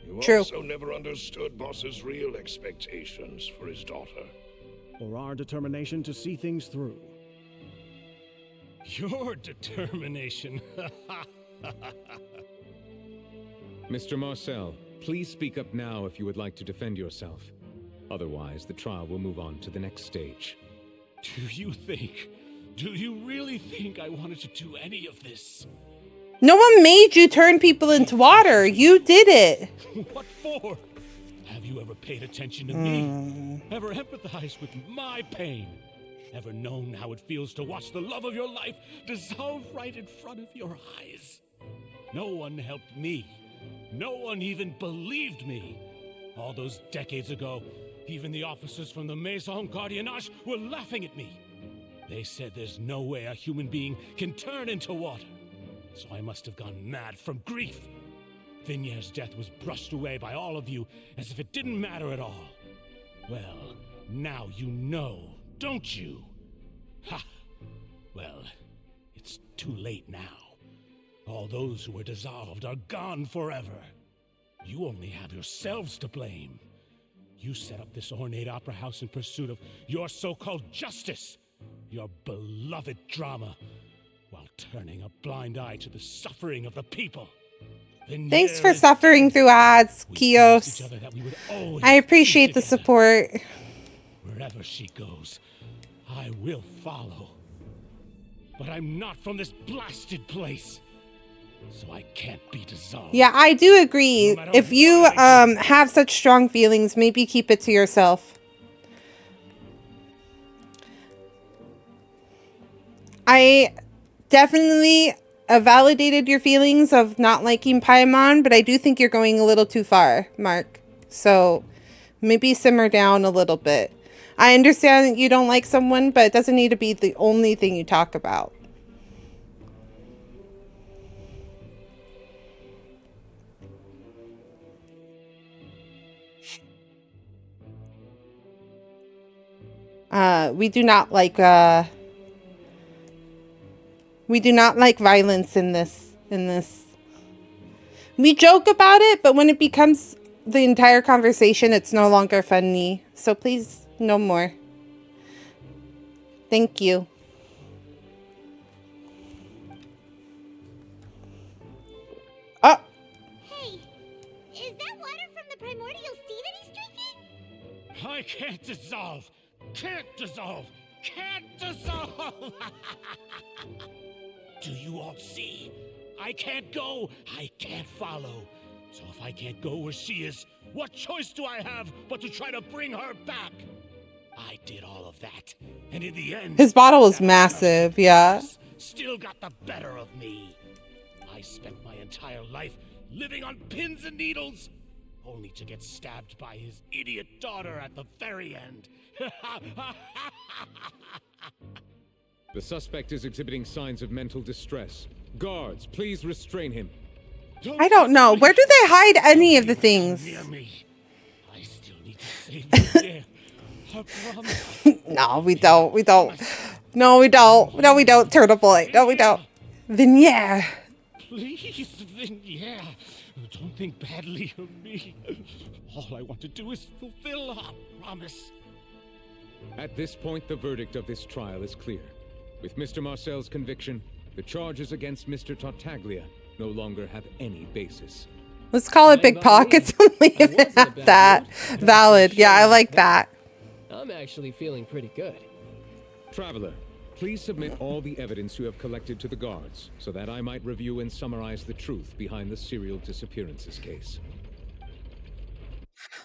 You also never understood Boss's real expectations for his daughter. Or our determination to see things through. Your determination. Mr. Marcel, please speak up now if you would like to defend yourself. Otherwise, the trial will move on to the next stage. Do you really think I wanted to do any of this? No one made you turn people into water. You did it. What for? Have you ever paid attention to me? Ever empathized with my pain? Ever known how it feels to watch the love of your life dissolve right in front of your eyes? No one helped me. No one even believed me. All those decades ago, even the officers from the Maison Gardiennage were laughing at me. They said there's no way a human being can turn into water. So I must have gone mad from grief. Vignere's death was brushed away by all of you as if it didn't matter at all. Well, now you know, don't you? Ha! Well, it's too late now. All those who were dissolved are gone forever. You only have yourselves to blame. You set up this ornate opera house in pursuit of your so-called justice, your beloved drama, while turning a blind eye to the suffering of the people. Thanks for suffering through ads, Kios. I appreciate the support. Wherever she goes, I will follow. But I'm not from this blasted place, so I can't be dissolved. Yeah, I do agree. If you have such strong feelings, maybe keep it to yourself. I definitely validated your feelings of not liking Paimon, but I do think you're going a little too far, Mark. So maybe simmer down a little bit. I understand that you don't like someone, but it doesn't need to be the only thing you talk about. We do not like violence in this. We joke about it, but when it becomes the entire conversation, it's no longer funny. So please, no more. Thank you. Oh. Hey, is that water from the primordial sea that he's drinking? I can't dissolve. Can't dissolve. Can't dissolve. Do you all see? I can't go. I can't follow. So if I can't go where she is, what choice do I have but to try to bring her back? I did all of that, and in the end, His bottle was massive, yeah. still got the better of me. I spent my entire life living on pins and needles, only to get stabbed by his idiot daughter at the very end. The suspect is exhibiting signs of mental distress. Guards, please restrain him. I don't know. Where do they hide any of the things? Near me. I still need to save Vignere. I promise. No, we don't. We don't. No, we don't. No, we don't, Turtle Boy. No, we don't. Vignere. Please, Vignere. Don't think badly of me. All I want to do is fulfill our promise. At this point, the verdict of this trial is clear. With Mr. Marcel's conviction, the charges against Mr. Tartaglia no longer have any basis. Let's call it Big Pockets and leave it at that. Valid. Yeah, I like that. I'm actually feeling pretty good. Traveler, please submit all the evidence you have collected to the guards, so that I might review and summarize the truth behind the serial disappearances case.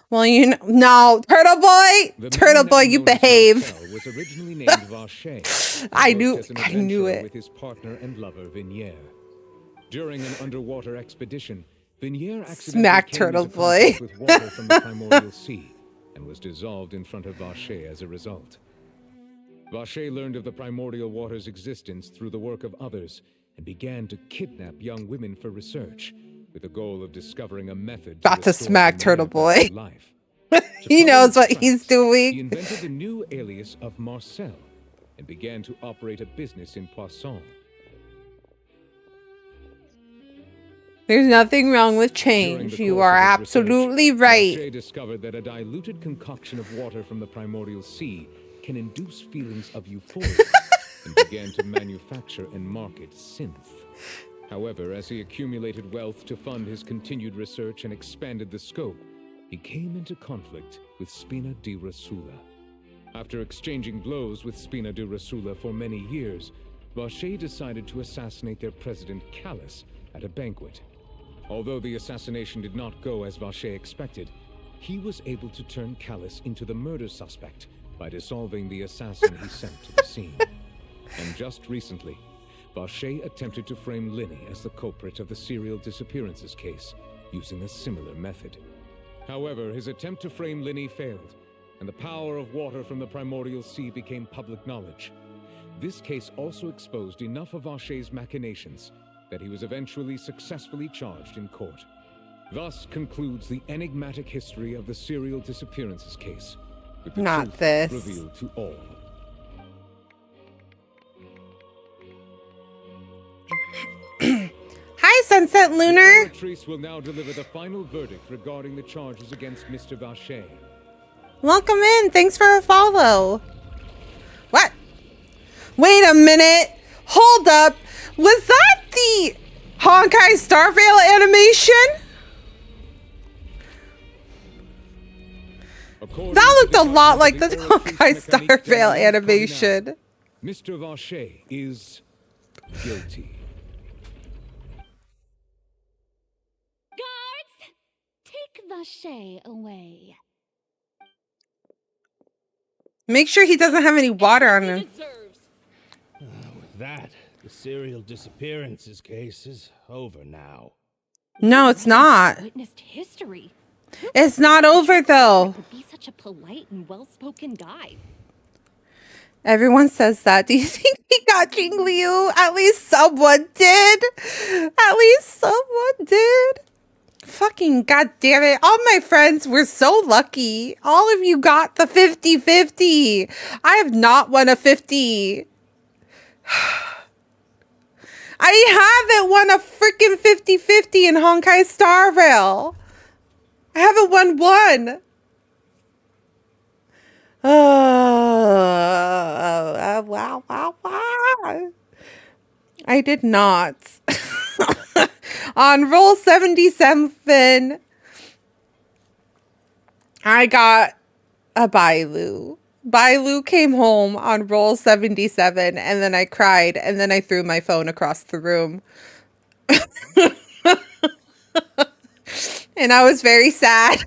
Well, you know, no, Turtle Boy, you behave. Was originally named Vache. I knew it. With his partner and lover, Vignere. During an underwater expedition, Vignere accidentally Smack came Turtle into Boy. contact with water from the primordial sea and was dissolved in front of Vache as a result. Vache learned of the primordial water's existence through the work of others and began to kidnap young women for research, with the goal of discovering a method About to smack Vignere Turtle Boy. back to life. He knows what he's He doing. invented the new alias of Marcel and began to operate a business in Poisson. There's nothing wrong with change. You are absolutely right. Vache discovered that a diluted concoction of water from the primordial sea can induce feelings of euphoria and began to manufacture and market synth. However, as he accumulated wealth to fund his continued research and expanded the scope, he came into conflict with Spina di Rasula. After exchanging blows with Spina di Rasula for many years, Vache decided to assassinate their president Callus at a banquet. Although the assassination did not go as Vache expected, he was able to turn Callus into the murder suspect by dissolving the assassin he sent to the scene. And just recently, Vache attempted to frame Linny as the culprit of the serial disappearances case, using a similar method. However, his attempt to frame Linny failed, and the power of water from the primordial sea became public knowledge. This case also exposed enough of Vache's machinations that he was eventually successfully charged in court. Thus concludes the enigmatic history of the serial disappearances case, with the Not truth this. revealed to all. Hi, Sunset Lunar. Patrice will now deliver the final verdict regarding the charges against Mr. Vache. Welcome in. Thanks for a follow. What? Wait a minute. Hold up. Was that the Honkai Star Rail animation? That looked a lot like the Honkai Star Rail animation. Mr. Vache is guilty. Guards, take Vache away. Make sure he doesn't have any water on him. With that, the serial disappearances case is over now. No, it's not. Witnessed history. It's not over, though. Would be such a polite and well-spoken guy. Everyone says that. Do you think he got Jing Liu? At least someone did. At least someone did. Fucking goddamn it. All my friends were so lucky. All of you got the 50-50. I have not won a 50. I haven't won a freaking 50-50 in Honkai Star Rail. I haven't won one. Wow. I did not. On roll 77, I got a Bailu. Bailu came home on roll 77, and then I cried, and then I threw my phone across the room. And I was very sad.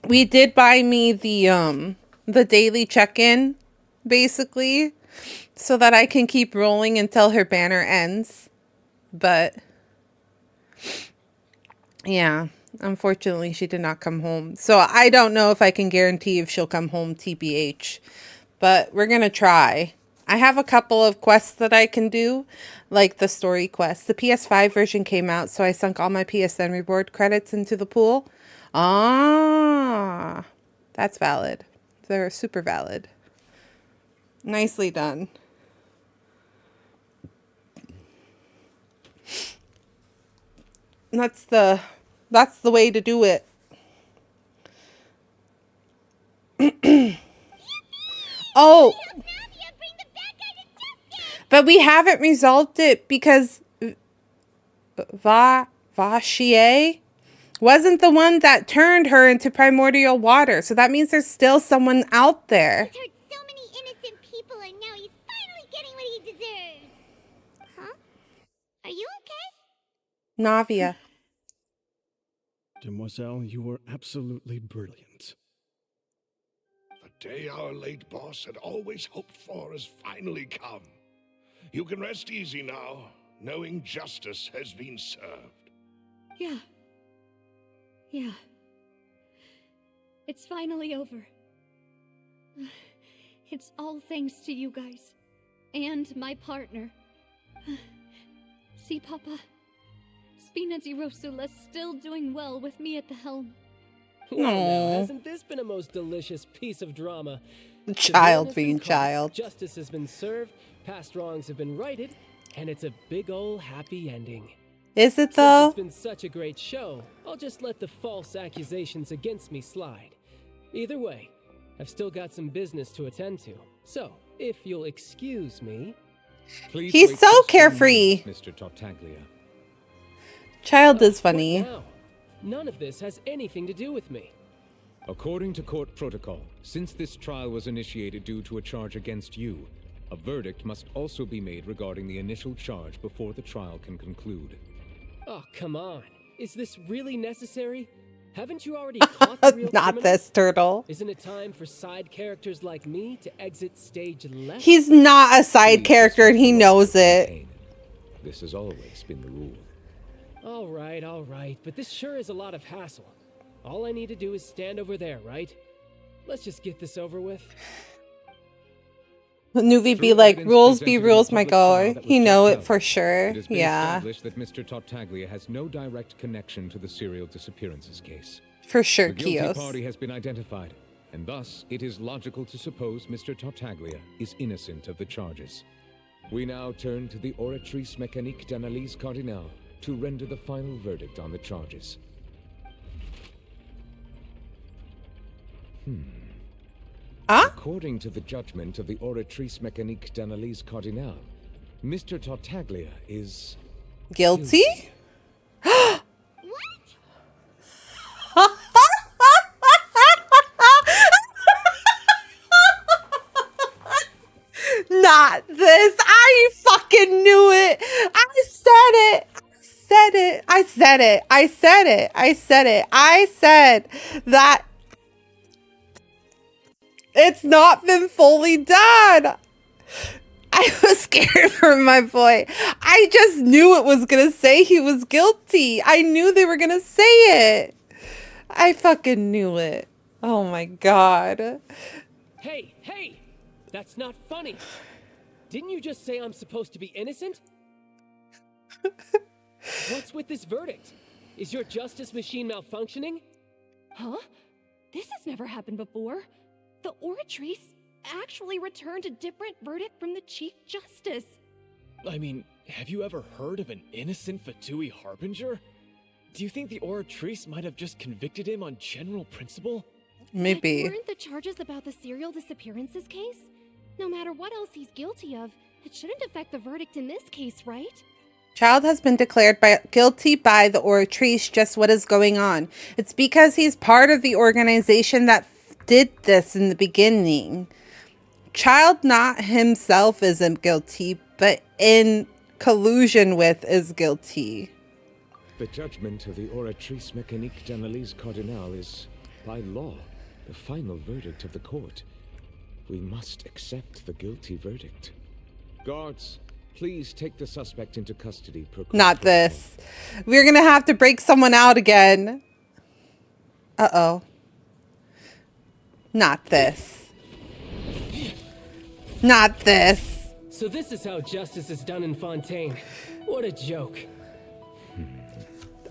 We did buy me the daily check-in, basically, so that I can keep rolling until her banner ends. But yeah, unfortunately she did not come home. So I don't know if I can guarantee if she'll come home TBH, but we're gonna try. I have a couple of quests that I can do, like the story quests. The PS5 version came out, so I sunk all my PSN reward credits into the pool. Ah, that's valid. They're super valid. Nicely done. That's the way to do it. Oh, but we haven't resolved it because Vashie wasn't the one that turned her into primordial water. So that means there's still someone out there. He's hurt so many innocent people, and now he's finally getting what he deserves. Huh? Are you okay? Navia. Demoiselle, you were absolutely brilliant. The day our late boss had always hoped for has finally come. You can rest easy now, knowing justice has been served. Yeah. Yeah. It's finally over. It's all thanks to you guys. And my partner. See, Papa? Spina di Rosula's still doing well with me at the helm. Well, now, Aww. hasn't this been a most delicious piece of drama? Child The villain has being been caught, child. Justice has been served, past wrongs have been righted, and it's a big ol' happy ending. Is it Since though? it's been such a great show, I'll just let the false accusations against me slide. Either way, I've still got some business to attend to. So, if you'll excuse me... Please He's wait so just a carefree. moment, Mr. Tartaglia. Child is What funny. now? None of this has anything to do with me. According to court protocol, since this trial was initiated due to a charge against you, a verdict must also be made regarding the initial charge before the trial can conclude. Oh, come on. Is this really necessary? Haven't you already caught the real Not criminal? this turtle. Isn't it time for side characters like me to exit stage left? He's not a side character and he knows it. This has always been the rule. All right, but this sure is a lot of hassle. All I need to do is stand over there, right? Let's just get this over with. Nuvi be like, rules be rules, my guy. He know it for sure. It has been Yeah, established that Mr. Tartaglia has no direct connection to the serial disappearances case. for sure, The guilty Kios. party has been identified, and thus it is logical to suppose Mr. Tartaglia is innocent of the charges. We now turn to the Oratrice Mécanique d'Analyse Cardinale to render the final verdict on the charges. According to the judgment of the Oratrice Mécanique d'Analyse Cardinale, Mr. Tartaglia is... Guilty? Not this. I fucking knew it. I said it. I said that it's not been fully done. I was scared for my boy. I just knew it was going to say he was guilty. I knew they were going to say it. I fucking knew it. Oh my god. Hey! That's not funny! Didn't you just say I'm supposed to be innocent? What's with this verdict? Is your justice machine malfunctioning? Huh? This has never happened before. The Oratrice actually returned a different verdict from the Chief Justice. I mean, have you ever heard of an innocent Fatui Harbinger? Do you think the Oratrice might have just convicted him on general principle? Maybe. Weren't the charges about the serial disappearances case? No matter what else he's guilty of, it shouldn't affect the verdict in this case, right? Child has been declared guilty by the Oratrice. Just what is going on? It's because he's part of the organization that did this in the beginning. Child not himself isn't guilty, but in collusion with is guilty. The judgment of the Oratrice Mécanique d'Analyse Cardinale is, by law, the final verdict of the court. We must accept the guilty verdict. Guards, please take the suspect into custody. Not this. We're gonna have to break someone out again. Uh-oh. Not this. Not this. So this is how justice is done in Fontaine. What a joke.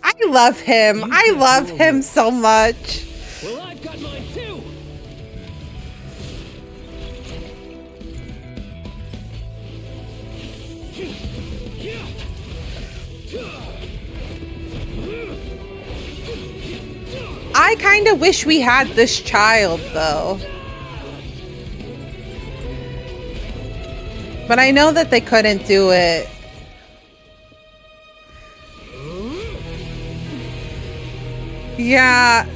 I love him. I love him so much. Well, I've got mine too. I kind of wish we had this child, though. But I know that they couldn't do it. Yeah.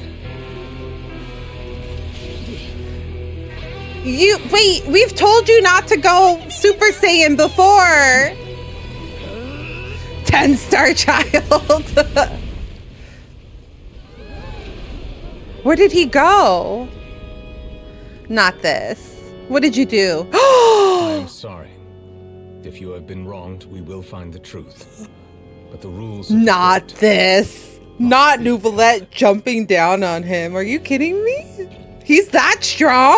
Wait, we've told you not to go Super Saiyan before. 10-star child. Where did he go? Not this. What did you do? I'm sorry. If you have been wronged, we will find the truth. But the rules... Not this. Not Nouvellette jumping down on him. Are you kidding me? He's that strong?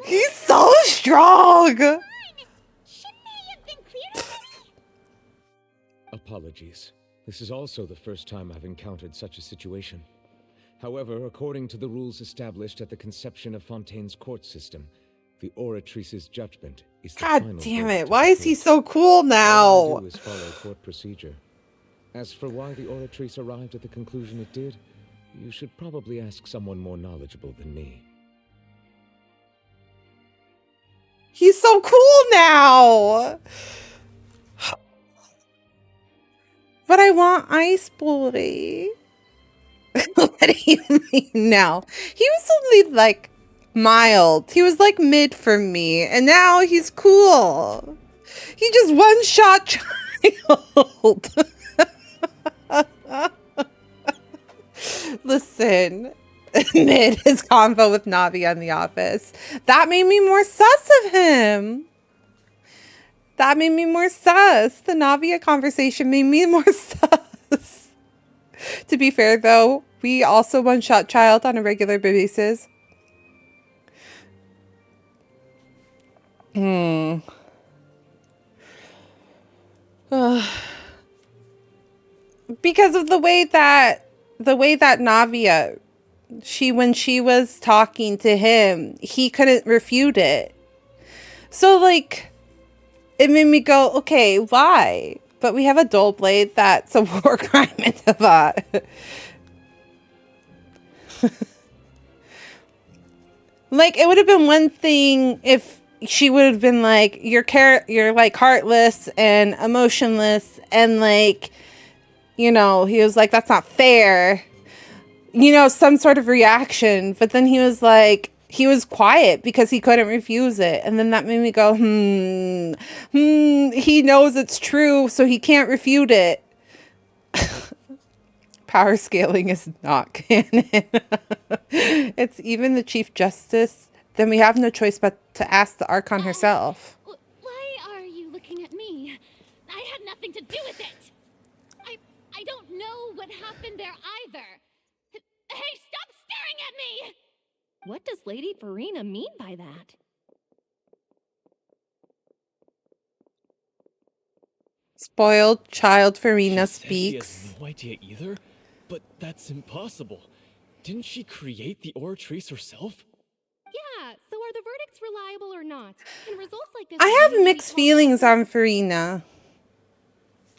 He's so strong. Apologies. This is also the first time I've encountered such a situation. However, according to the rules established at the conception of Fontaine's court system, the Oratrice's judgment is the final God damn verdict it. of Why the is he case. so cool now? All I do is follow court procedure. As for why the Oratrice arrived at the conclusion it did, you should probably ask someone more knowledgeable than me. He's so cool now. But I want Ice Boy. What do you mean now? He was only like mild. He was like mid for me. And now he's cool. He just one-shot child. Listen. Mid his convo with Navi in the office. That made me more sus of him. That made me more sus. The Navia conversation made me more sus. To be fair, though, we also one-shot child on a regular basis. Because of the way that Navia, when she was talking to him, he couldn't refute it. So, like, it made me go, okay, why? But we have a dual blade that's a war crime into that. Like, it would have been one thing if she would have been like, you're like heartless and emotionless, and like, you know, he was like, that's not fair. You know, some sort of reaction. But then he was like, he was quiet because he couldn't refuse it. And then that made me go, he knows it's true, so he can't refute it. Power scaling is not canon. It's even the Chief Justice. Then we have no choice but to ask the Archon herself. Why are you looking at me? I had nothing to do with it. I don't know what happened there either. Hey, stop staring at me! What does Lady Farina mean by that? Spoiled child Farina She speaks. has no idea either, but that's impossible. Didn't she create the Oratrice herself? Yeah, so are the verdicts reliable or not? Can results like this... I have mixed feelings on Farina.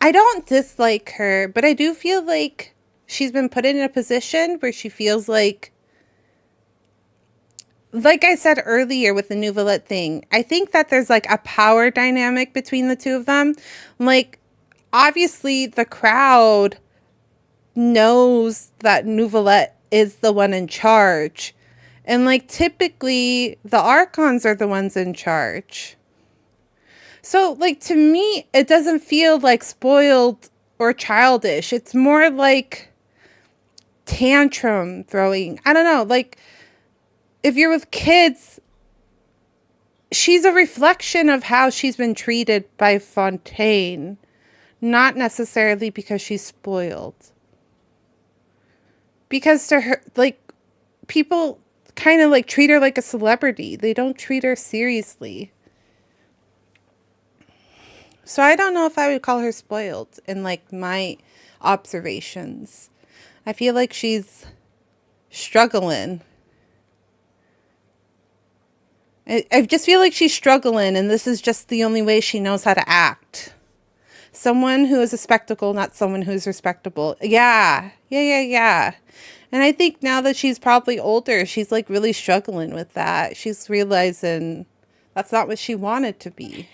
I don't dislike her, but I do feel like she's been put in a position where she feels like I said earlier with the Nouvellette thing, I think that there's like a power dynamic between the two of them. Like, obviously the crowd knows that Nouvellette is the one in charge. And like, typically the Archons are the ones in charge. So, like, to me, it doesn't feel like spoiled or childish. It's more like tantrum throwing. I don't know. Like, if you're with kids, she's a reflection of how she's been treated by Fontaine. Not necessarily because she's spoiled. Because to her, like, people kind of like treat her like a celebrity. They don't treat her seriously. So I don't know if I would call her spoiled in like my observations. I feel like she's struggling. I just feel like she's struggling, and this is just the only way she knows how to act. Someone who is a spectacle, not someone who's respectable. Yeah. And I think now that she's probably older, she's like really struggling with that. She's realizing that's not what she wanted to be.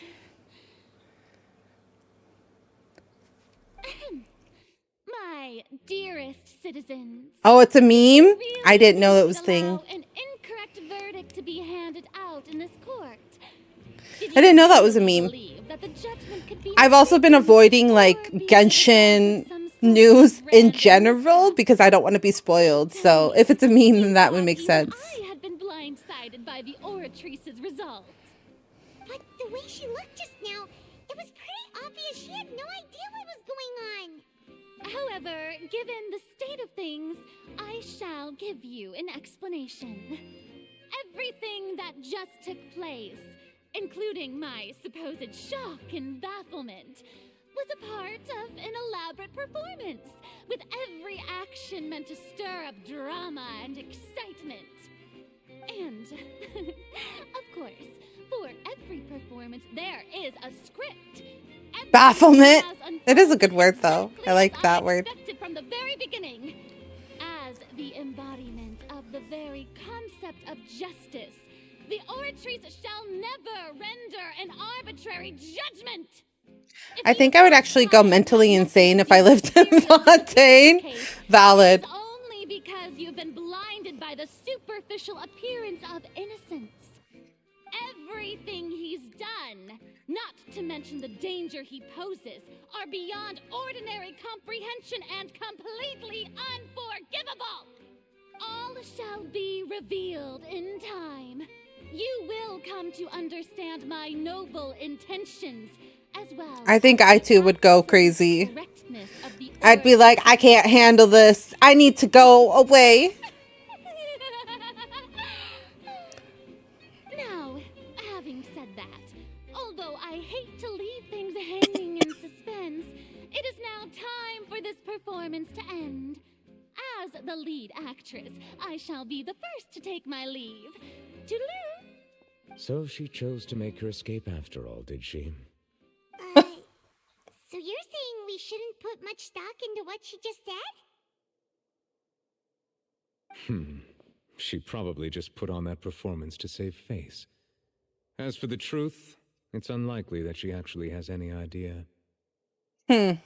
My dearest citizens. Oh, it's a meme? I didn't know it was a thing. An incorrect verdict to be handed out in this court. I didn't know that was a meme. I've also been avoiding like Genshin news in general because I don't want to be spoiled. So if it's a meme, then that would make sense. I had been blindsided by the Oratrice's result. But the way she looked just now, it was pretty obvious she had no idea what was going on. However, given the state of things, I shall give you an explanation. Everything that just took place, including my supposed shock and bafflement, was a part of an elaborate performance, with every action meant to stir up drama and excitement. And, of course, for every performance, there is a script. Bafflement. It is a good word, though. I like that word. From the very beginning, as the embodiment of the very concept of justice, the Oratrice shall never render an arbitrary judgment. I think I would actually go mentally insane if I lived in Fontaine. Valid. Only because you've been blinded by the superficial appearance of innocence. Everything he's done, not to mention the danger he poses, are beyond ordinary comprehension and completely unforgivable. All shall be revealed in time. You will come to understand my noble intentions as well. I think I too would go crazy. I'd be like, I can't handle this. I need to go away. Now, having said that, although I hate to leave things hanging in suspense, it is now time for this performance to end. As the lead actress, I shall be the first to take my leave. Toodaloo! So she chose to make her escape after all, did she? So you're saying we shouldn't put much stock into what she just said? She probably just put on that performance to save face. As for the truth, it's unlikely that she actually has any idea. I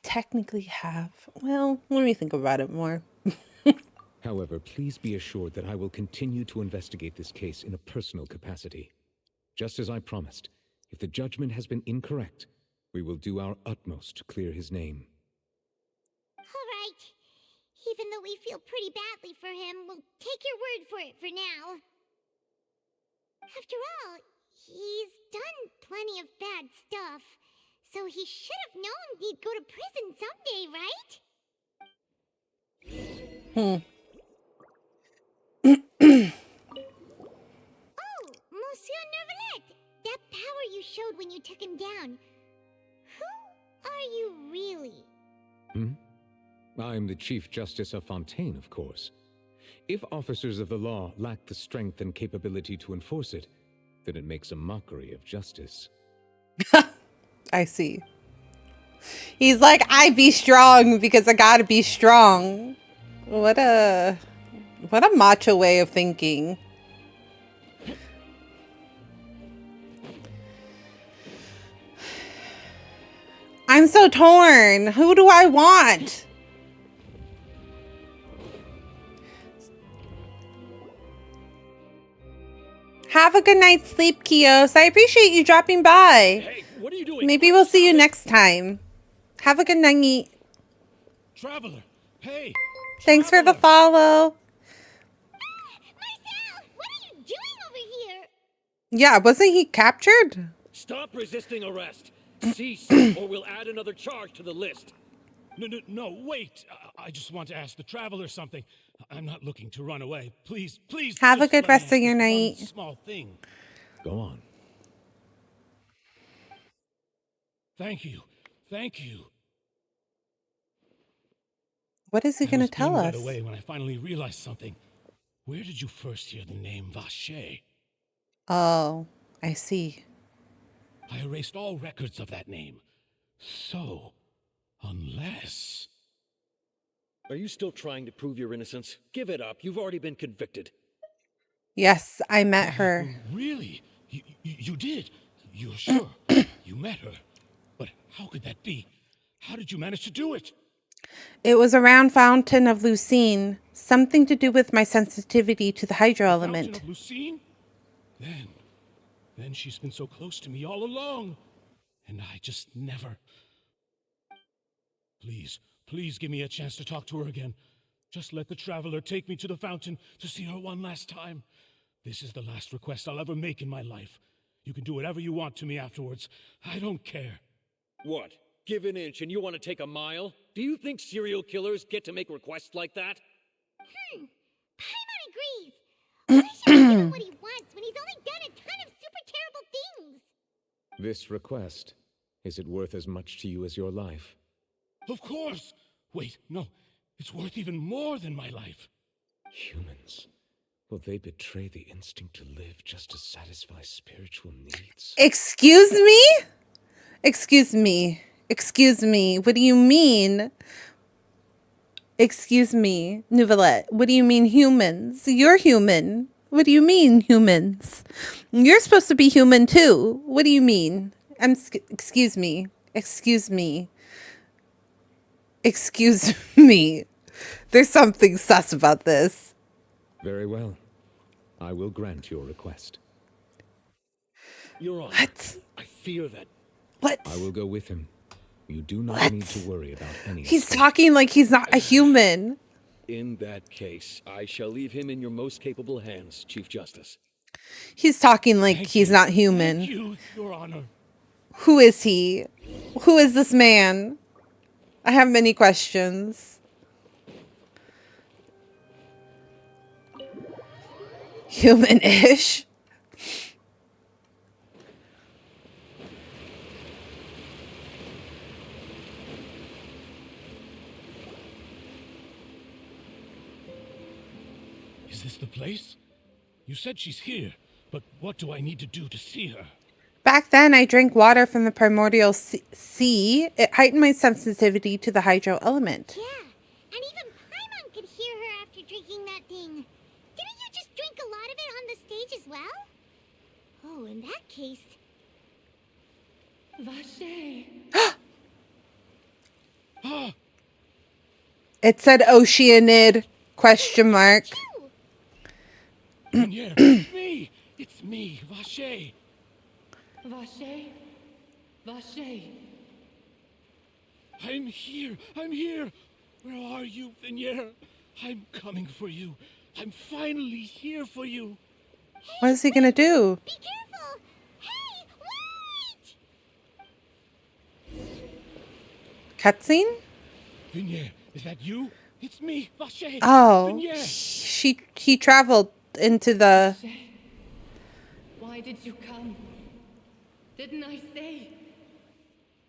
technically have. Well, let me think about it more. However, please be assured that I will continue to investigate this case in a personal capacity. Just as I promised, if the judgment has been incorrect, we will do our utmost to clear his name. All right. Even though we feel pretty badly for him, we'll take your word for it for now. After all, he's done plenty of bad stuff, so he should have known he'd go to prison someday, right? Oh, Monsieur Nervalette! That power you showed when you took him down. Who are you really? I'm the Chief Justice of Fontaine, of course. If officers of the law lack the strength and capability to enforce it, then it makes a mockery of justice. I see. He's like, I be strong because I gotta be strong. What a macho way of thinking. I'm so torn. Who do I want? Have a good night's sleep, Kios. I appreciate you dropping by. Hey, what are you doing? Maybe we'll see you next time. Have a good night. Traveler, hey. Thanks for the follow. Marcel, what are you doing over here? Yeah, wasn't he captured? Stop resisting arrest. Cease, or we'll add another charge to the list. No, wait. I just want to ask the traveler something. I'm not looking to run away. Please, Have a just good let me rest ask of your this one night. small thing. Go on. Thank you. What is he going to tell I was us? being led away when I finally realized something. Where did you first hear the name Vache? Oh, I see. I erased all records of that name. So, unless... Are you still trying to prove your innocence? Give it up. You've already been convicted. Yes, I met her. Really? You did? You're sure? You met her? But how could that be? How did you manage to do it? It was around Fontaine of Lucine. Something to do with my sensitivity to the hydro element. Fountain of Lucine? Then she's been so close to me all along. And I just never... Please give me a chance to talk to her again. Just let the traveler take me to the fountain to see her one last time. This is the last request I'll ever make in my life. You can do whatever you want to me afterwards. I don't care. What? Give an inch and you want to take a mile? Do you think serial killers get to make requests like that? Paimon agrees. Why should we give him what he wants when he's only done a ton of super terrible things? This request, is it worth as much to you as your life? Of course! Wait, no. It's worth even more than my life. Humans. Will they betray the instinct to live just to satisfy spiritual needs? Excuse me? Excuse me. Excuse me. What do you mean? Excuse me, Nouvellette. What do you mean humans? You're human. What do you mean humans? You're supposed to be human too. What do you mean? Excuse me. Excuse me. Excuse me. There's something sus about this. Very well. I will grant your request. Your Honor, what? I fear that... What? I will go with him. You do not need to worry about anything. He's talking like he's not a human. In that case, I shall leave him in your most capable hands, Chief Justice. He's talking like he's not human. Thank you, Your Honor. Who is he? Who is this man? I have many questions. Human-ish. Is this the place? You said she's here, but what do I need to do to see her? Back then, I drank water from the primordial sea. It heightened my sensitivity to the hydro element. Yeah, and even Paimon could hear her after drinking that thing. Didn't you just drink a lot of it on the stage as well? Oh, in that case... Vache. It said Oceanid, question mark. It's me, Vache. Vache? Vache? I'm here. Where are you, Vignier? I'm coming for you. I'm finally here for you. What is he gonna do? Be careful! Hey, wait! Cutscene? Vignier, is that you? It's me, Vache. Oh, Vignier. he traveled into the... Why did you come? Didn't I say?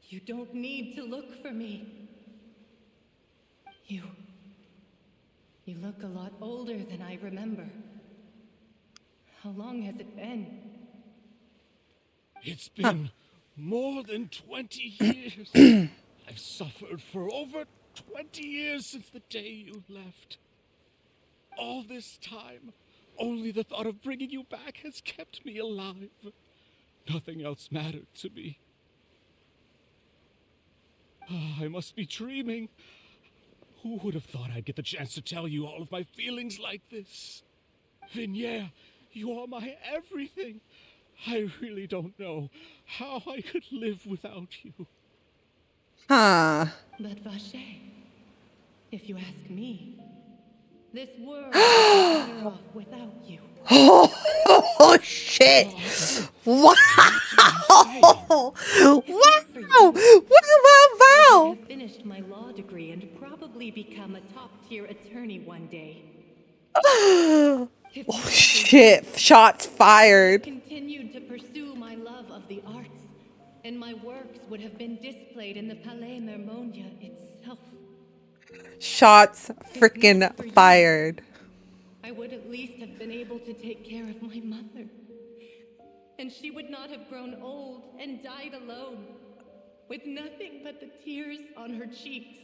You don't need to look for me. You look a lot older than I remember. How long has it been? It's been more than 20 years. I've suffered for over 20 years since the day you left. All this time, only the thought of bringing you back has kept me alive. Nothing else mattered to me. I must be dreaming. Who would have thought I'd get the chance to tell you all of my feelings like this? Vignier, you are my everything. I really don't know how I could live without you. Huh. But Vache, if you ask me, This world is better off without you. Oh shit! Wow! Wow! Wow! I Wow! have finished my law degree and probably become a top-tier attorney one day. Oh shit! Shots fired. Continued to pursue my love of the arts, and my works would have been displayed in the Palais Mermonia itself. Shots freaking fired. I would at least have been able to take care of my mother. And she would not have grown old and died alone, with nothing but the tears on her cheeks.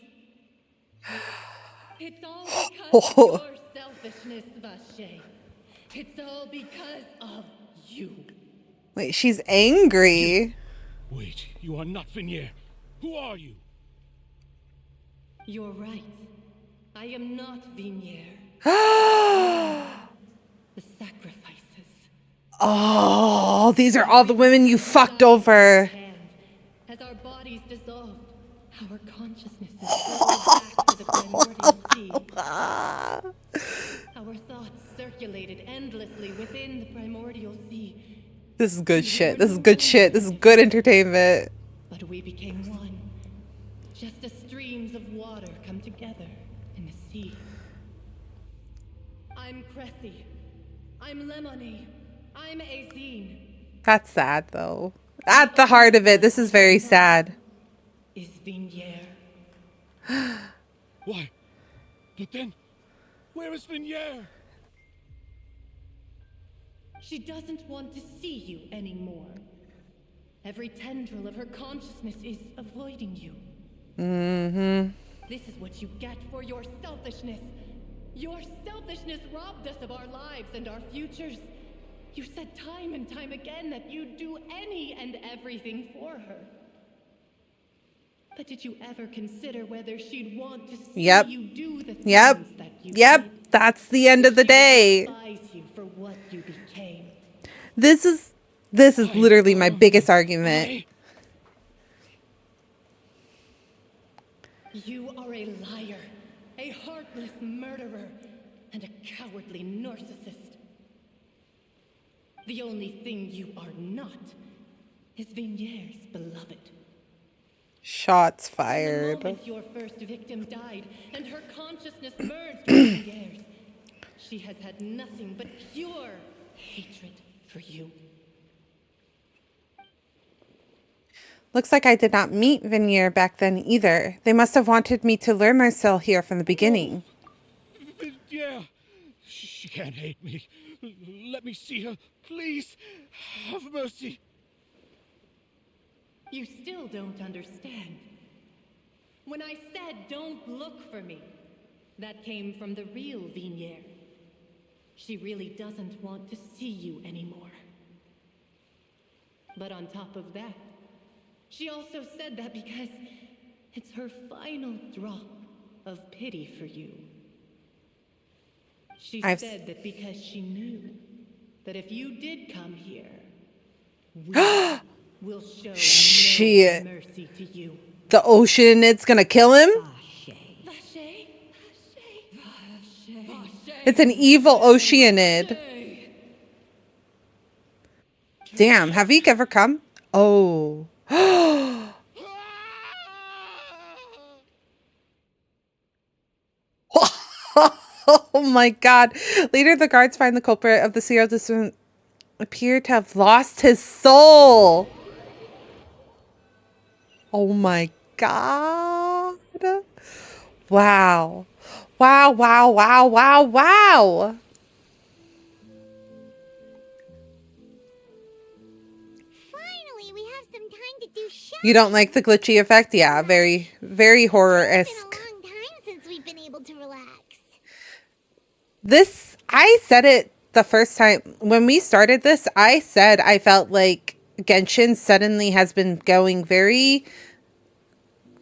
It's all because of your selfishness, Vache. It's all because of you. Wait, she's angry. Wait, you are not Venier. Who are you? You're right. I am not Venier. The sacrifices. Oh, these are all the women you fucked over. As our bodies dissolved, our consciousnesses floated back to the primordial sea. Our thoughts circulated endlessly within the primordial sea. This is good shit. This is good shit. This is good entertainment. But we became one. Just as streams of water come together in the sea. I'm Cressy. I'm Lemony. I'm Azine. That's sad, though. At the heart of it, this is very sad. Is Venier. Why? But then, where is Venier? She doesn't want to see you anymore. Every tendril of her consciousness is avoiding you. Mm-hmm. This is what you get for your selfishness. Your selfishness robbed us of our lives and our futures. You said time and time again that you'd do any and everything for her. But did you ever consider whether she'd want to see you do the things that you did? That's the end of the day. Despise you for what you became. This is literally my biggest argument. You are a liar, a heartless murderer, and a cowardly narcissist. The only thing you are not is Venier's beloved. Shots The fired. moment your first victim died and her consciousness merged with Venier's, she has had nothing but pure hatred for you. Looks like I did not meet Venier back then either. They must have wanted me to learn Marcel here from the beginning. Yeah, she can't hate me. Let me see her, please. Have mercy. You still don't understand. When I said don't look for me, that came from the real Venier. She really doesn't want to see you anymore. But on top of that, she also said that because it's her final drop of pity for you. She said that because she knew that if you did come here, we will show no mercy to you. The Oceanid's gonna kill him? It's an evil Oceanid. Damn, have you ever come? Oh. Oh my god. Later, the guards find the culprit of the serial disappearance appear to have lost his soul. Oh my god. Wow. Wow, wow, wow, wow, wow. Finally, we have some time to do shopping. You don't like the glitchy effect? Yeah, very, very horror-esque. It's been a long time since we've been able to relax. This, I said it the first time when we started this, I said I felt like Genshin suddenly has been going very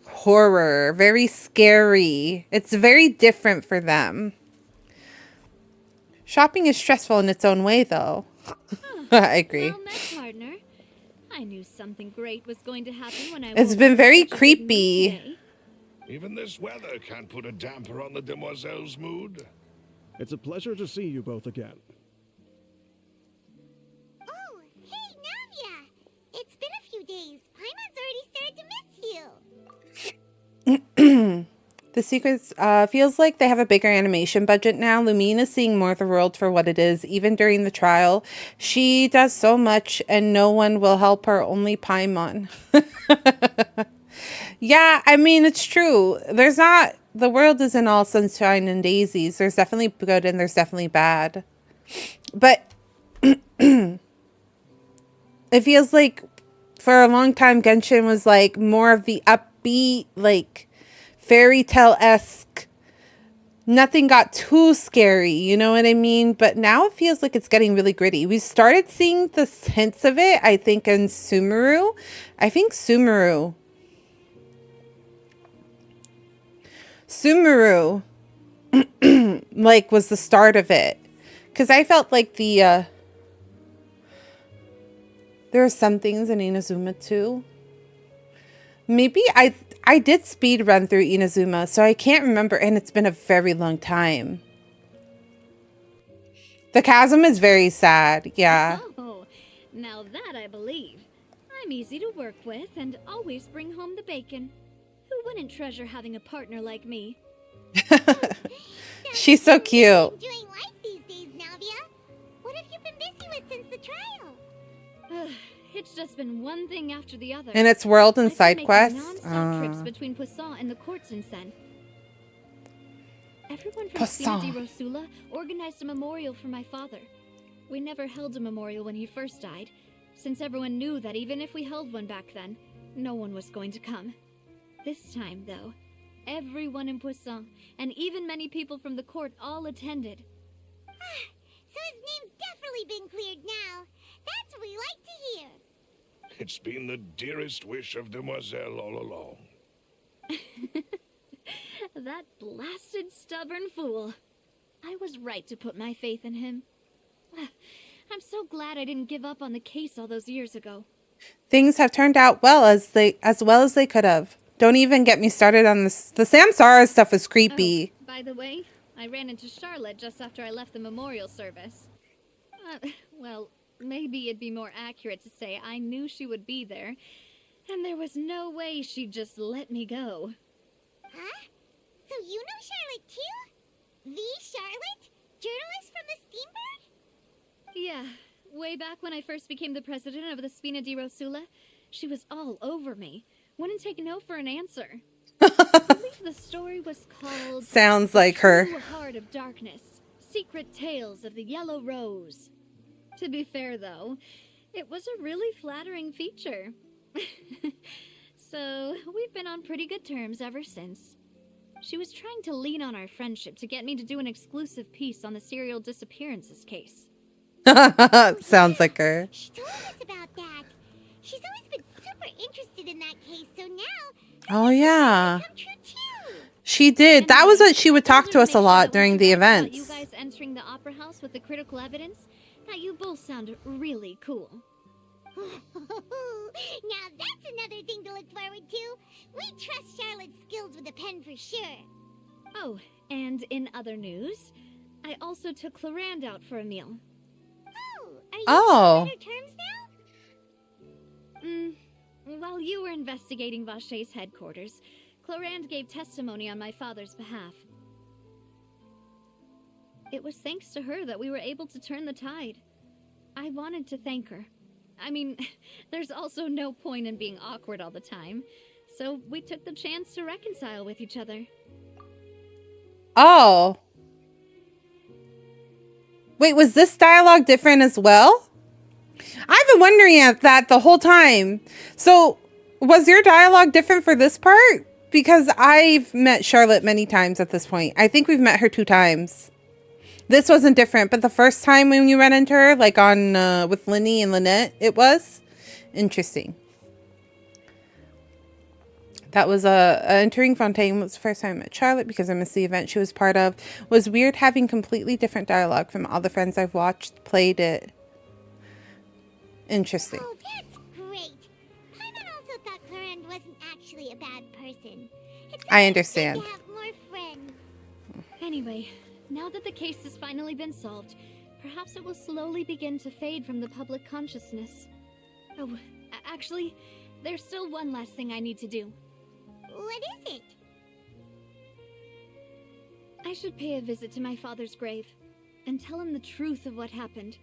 horror, very scary. It's very different for them. Shopping is stressful in its own way, though. I agree. Well met, partner. I knew something great was going to happen when I It's been very creepy. Even this weather can't put a damper on the demoiselle's mood. It's a pleasure to see you both again. Oh, hey, Navia! It's been a few days. Paimon's already started to miss you. The secrets feels like they have a bigger animation budget now. Lumine is seeing more of the world for what it is, even during the trial. She does so much and no one will help her, only Paimon. Yeah, I mean, it's true. The world isn't all sunshine and daisies. There's definitely good and there's definitely bad. But it feels like for a long time, Genshin was like more of the upbeat, like fairy tale-esque. Nothing got too scary, you know what I mean? But now it feels like it's getting really gritty. We started seeing the hints of it, I think, in Sumeru. I think Sumeru, like, was the start of it. Because I felt like there are some things in Inazuma too. Maybe I did speed run through Inazuma, so I can't remember, and it's been a very long time. The chasm is very sad, yeah. Oh, now that I believe. I'm easy to work with and always bring home the bacon. Who wouldn't treasure having a partner like me? She's so cute. Enjoying life these days, Navia. What have you been busy with since the trial? It's just been one thing after the other. And it's world and I've been side making quests. non-stop trips between Poisson and the courts in Sen. Everyone from Spina di Rosula organized a memorial for my father. We never held a memorial when he first died, since everyone knew that even if we held one back then, no one was going to come. This time, though, everyone in Poisson, and even many people from the court, all attended. So his name's definitely been cleared now. That's what we like to hear. It's been the dearest wish of Demoiselle all along. That blasted stubborn fool. I was right to put my faith in him. I'm so glad I didn't give up on the case all those years ago. Things have turned out well as they could have. Don't even get me started on this. The Samsara stuff is creepy. Oh, by the way, I ran into Charlotte just after I left the memorial service. Well, maybe it'd be more accurate to say I knew she would be there, and there was no way she'd just let me go. Huh? So you know Charlotte too? The Charlotte? Journalist from the Steambird? Yeah, way back when I first became the president of the Spina di Rosula, she was all over me. Wouldn't take no for an answer. I believe the story was called... Sounds like her. True Heart of Darkness. Secret Tales of the Yellow Rose. To be fair, though, it was a really flattering feature. So, we've been on pretty good terms ever since. She was trying to lean on our friendship to get me to do an exclusive piece on the serial disappearances case. Sounds like her. She told us about that. She's always been super interested in that case, so now... Oh, yeah. She did. That was what she would talk to us a lot during the events. You guys entering the opera house with the critical evidence? That you both sound really cool. Now that's another thing to look forward to. We trust Charlotte's skills with a pen for sure. Oh, and in other news, I also took Clarand out for a meal. Oh, are you on better terms now? While you were investigating Vaché's headquarters, Clarand gave testimony on my father's behalf. It was thanks to her that we were able to turn the tide. I wanted to thank her. I mean, there's also no point in being awkward all the time, so we took the chance to reconcile with each other. Oh. Wait, was this dialogue different as well? I've been wondering that the whole time. So, was your dialogue different for this part? Because I've met Charlotte many times at this point. I think we've met her 2 times. This wasn't different, but the first time when you ran into her, like on with Linny and Lynette, it was interesting. That was entering Fontaine was the first time I met Charlotte because I missed the event she was part of. It was weird having completely different dialogue from all the friends I've watched played it. Interesting. Oh, that's great. Paimon also thought Clarand wasn't actually a bad person. I understand. To have more friends. Anyway, Now that the case has finally been solved, perhaps it will slowly begin to fade from the public consciousness. Oh, actually, there's still one last thing I need to do. What is it? I should pay a visit to my father's grave and tell him the truth of what happened,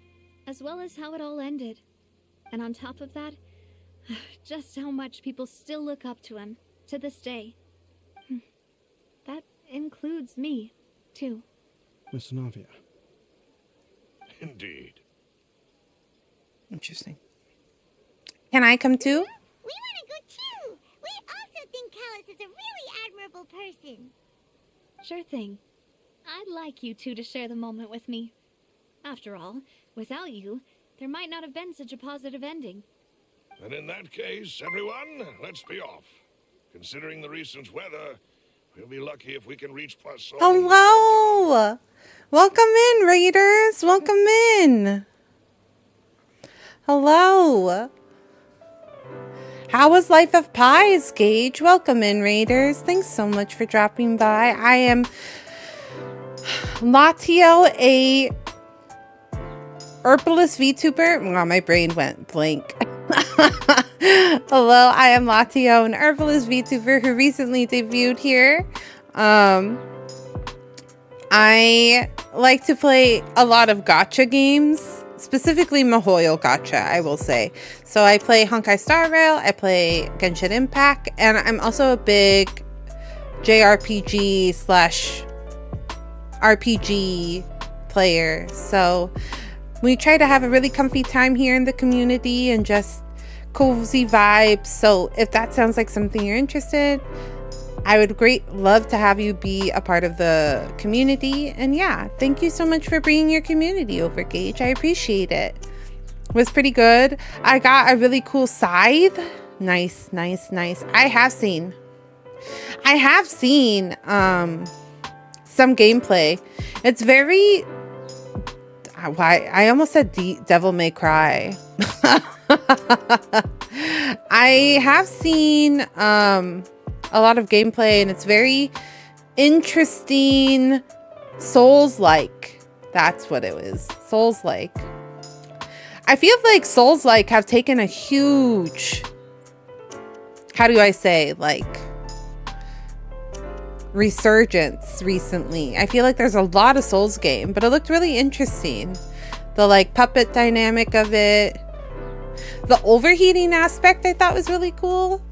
as well as how it all ended. And on top of that, just how much people still look up to him to this day. That includes me, too. Miss Navia. Indeed. Interesting. Can I come too? We want to go too! We also think Callus is a really admirable person. Sure thing. I'd like you two to share the moment with me. After all, without you, there might not have been such a positive ending. And in that case, everyone, let's be off. Considering the recent weather, we'll be lucky if we can reach Poisson. Hello! Welcome in, Raiders! Welcome in! Hello! How was Life of Pies, Gage? Welcome in, Raiders. Thanks so much for dropping by. I am Lottieo, a Herbalist VTuber. Wow, my brain went blank. Hello, I am Lottieo, an Herbalist VTuber who recently debuted here. I like to play a lot of gacha games, specifically Mihoyo gacha, I will say. So I play Honkai Star Rail, I play Genshin Impact, and I'm also a big JRPG / RPG player. So we try to have a really comfy time here in the community and just cozy vibes. So if that sounds like something you're interested, I would love to have you be a part of the community. And yeah, thank you so much for bringing your community over, Gage. I appreciate it. It was pretty good. I got a really cool scythe. Nice, nice, nice. I have seen some gameplay. It's very, I almost said Devil May Cry. I have seen a lot of gameplay, and it's very interesting, Souls-like. That's what it was, Souls-like. I feel like Souls-like have taken a huge, how do I say, like, resurgence recently. I feel like there's a lot of Souls game, but it looked really interesting. The like puppet dynamic of it, the overheating aspect I thought was really cool.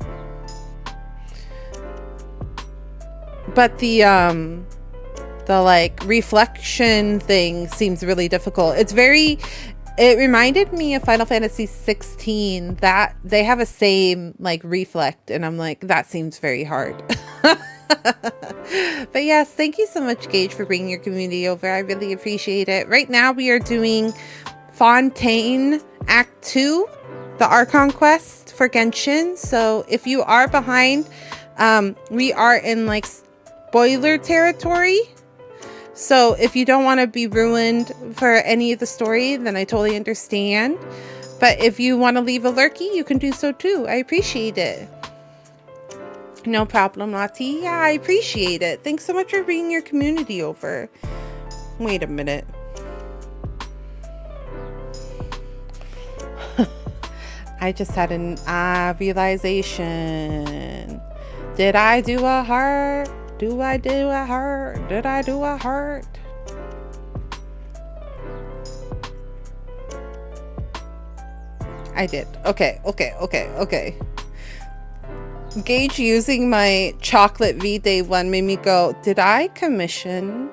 But the like reflection thing seems really difficult. It reminded me of Final Fantasy 16, that they have a same like reflect, and I'm like, that seems very hard. But yes, thank you so much, Gage, for bringing your community over. I really appreciate it. Right now we are doing Fontaine Act 2, the Archon quest for Genshin. So if you are behind, we are in like spoiler territory. So if you don't want to be ruined for any of the story, then I totally understand. But if you want to leave a lurky, you can do so too. I appreciate it. No problem, Lottie. Yeah, I appreciate it. Thanks so much for bringing your community over. Wait a minute. I just had an realization. Did I do a heart? Do I do a heart? Did I do a heart? I did. Okay. Gage using my chocolate V-Day one made me go, did I commission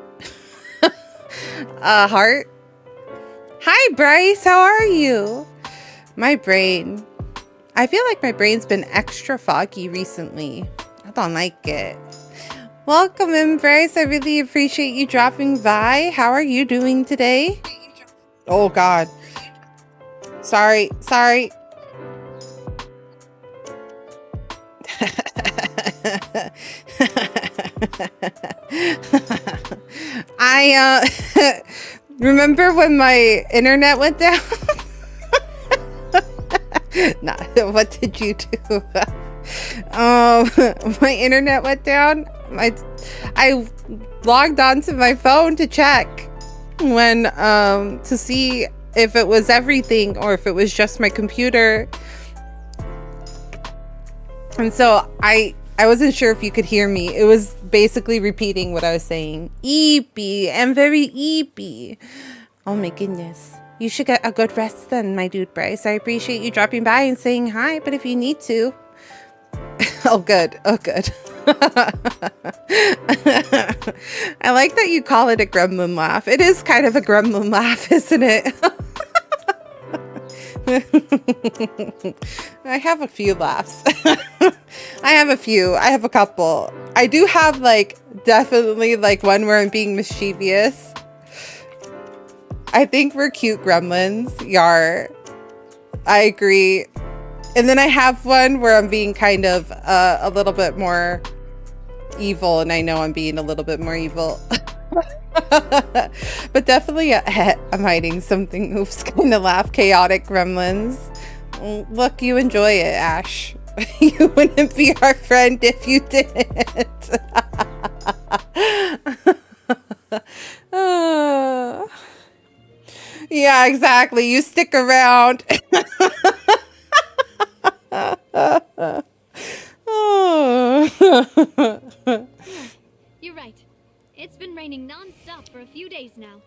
a heart? Hi, Bryce. How are you? My brain. I feel like my brain's been extra foggy recently. I don't like it. Welcome in, Bryce. I really appreciate you dropping by. How are you doing today? Oh, God. Sorry. I remember when my internet went down? Nah, what did you do? My internet went down I logged onto my phone to check when to see if it was everything or if it was just my computer. And so I wasn't sure if you could hear me. It was basically repeating what I was saying. Eepy. I'm very eepy. Oh my goodness. You should get a good rest then, my dude Bryce. I appreciate you dropping by and saying hi, but if you need to. Oh, good. Oh, good. I like that you call it a gremlin laugh. It is kind of a gremlin laugh, isn't it? I have a few laughs. I have a few. I have a couple. I do have like definitely like one where I'm being mischievous. I think we're cute gremlins. Yar. I agree. And then I have one where I'm being kind of a little bit more evil, and I know I'm being a little bit more evil. But definitely I'm hiding something. Oops, kind of laugh. Chaotic gremlins. Look, you enjoy it, Ash. You wouldn't be our friend if you didn't. Yeah, exactly. You stick around. You're right. It's been raining non-stop for a few days now.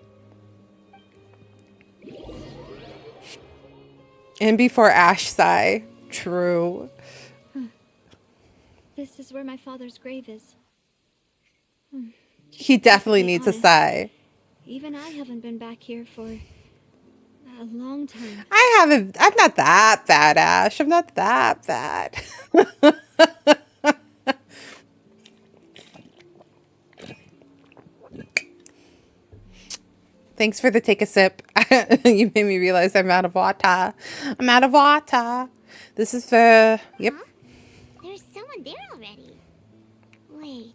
And before Ash sigh. True. This is where my father's grave is. He definitely needs a sigh. Even I haven't been back here for a long time. I'm not that bad, Ash. I'm not that bad. Thanks for the take a sip. You made me realize I'm out of water. I'm out of water. This is for... Yep. Huh? There's someone there already. Wait.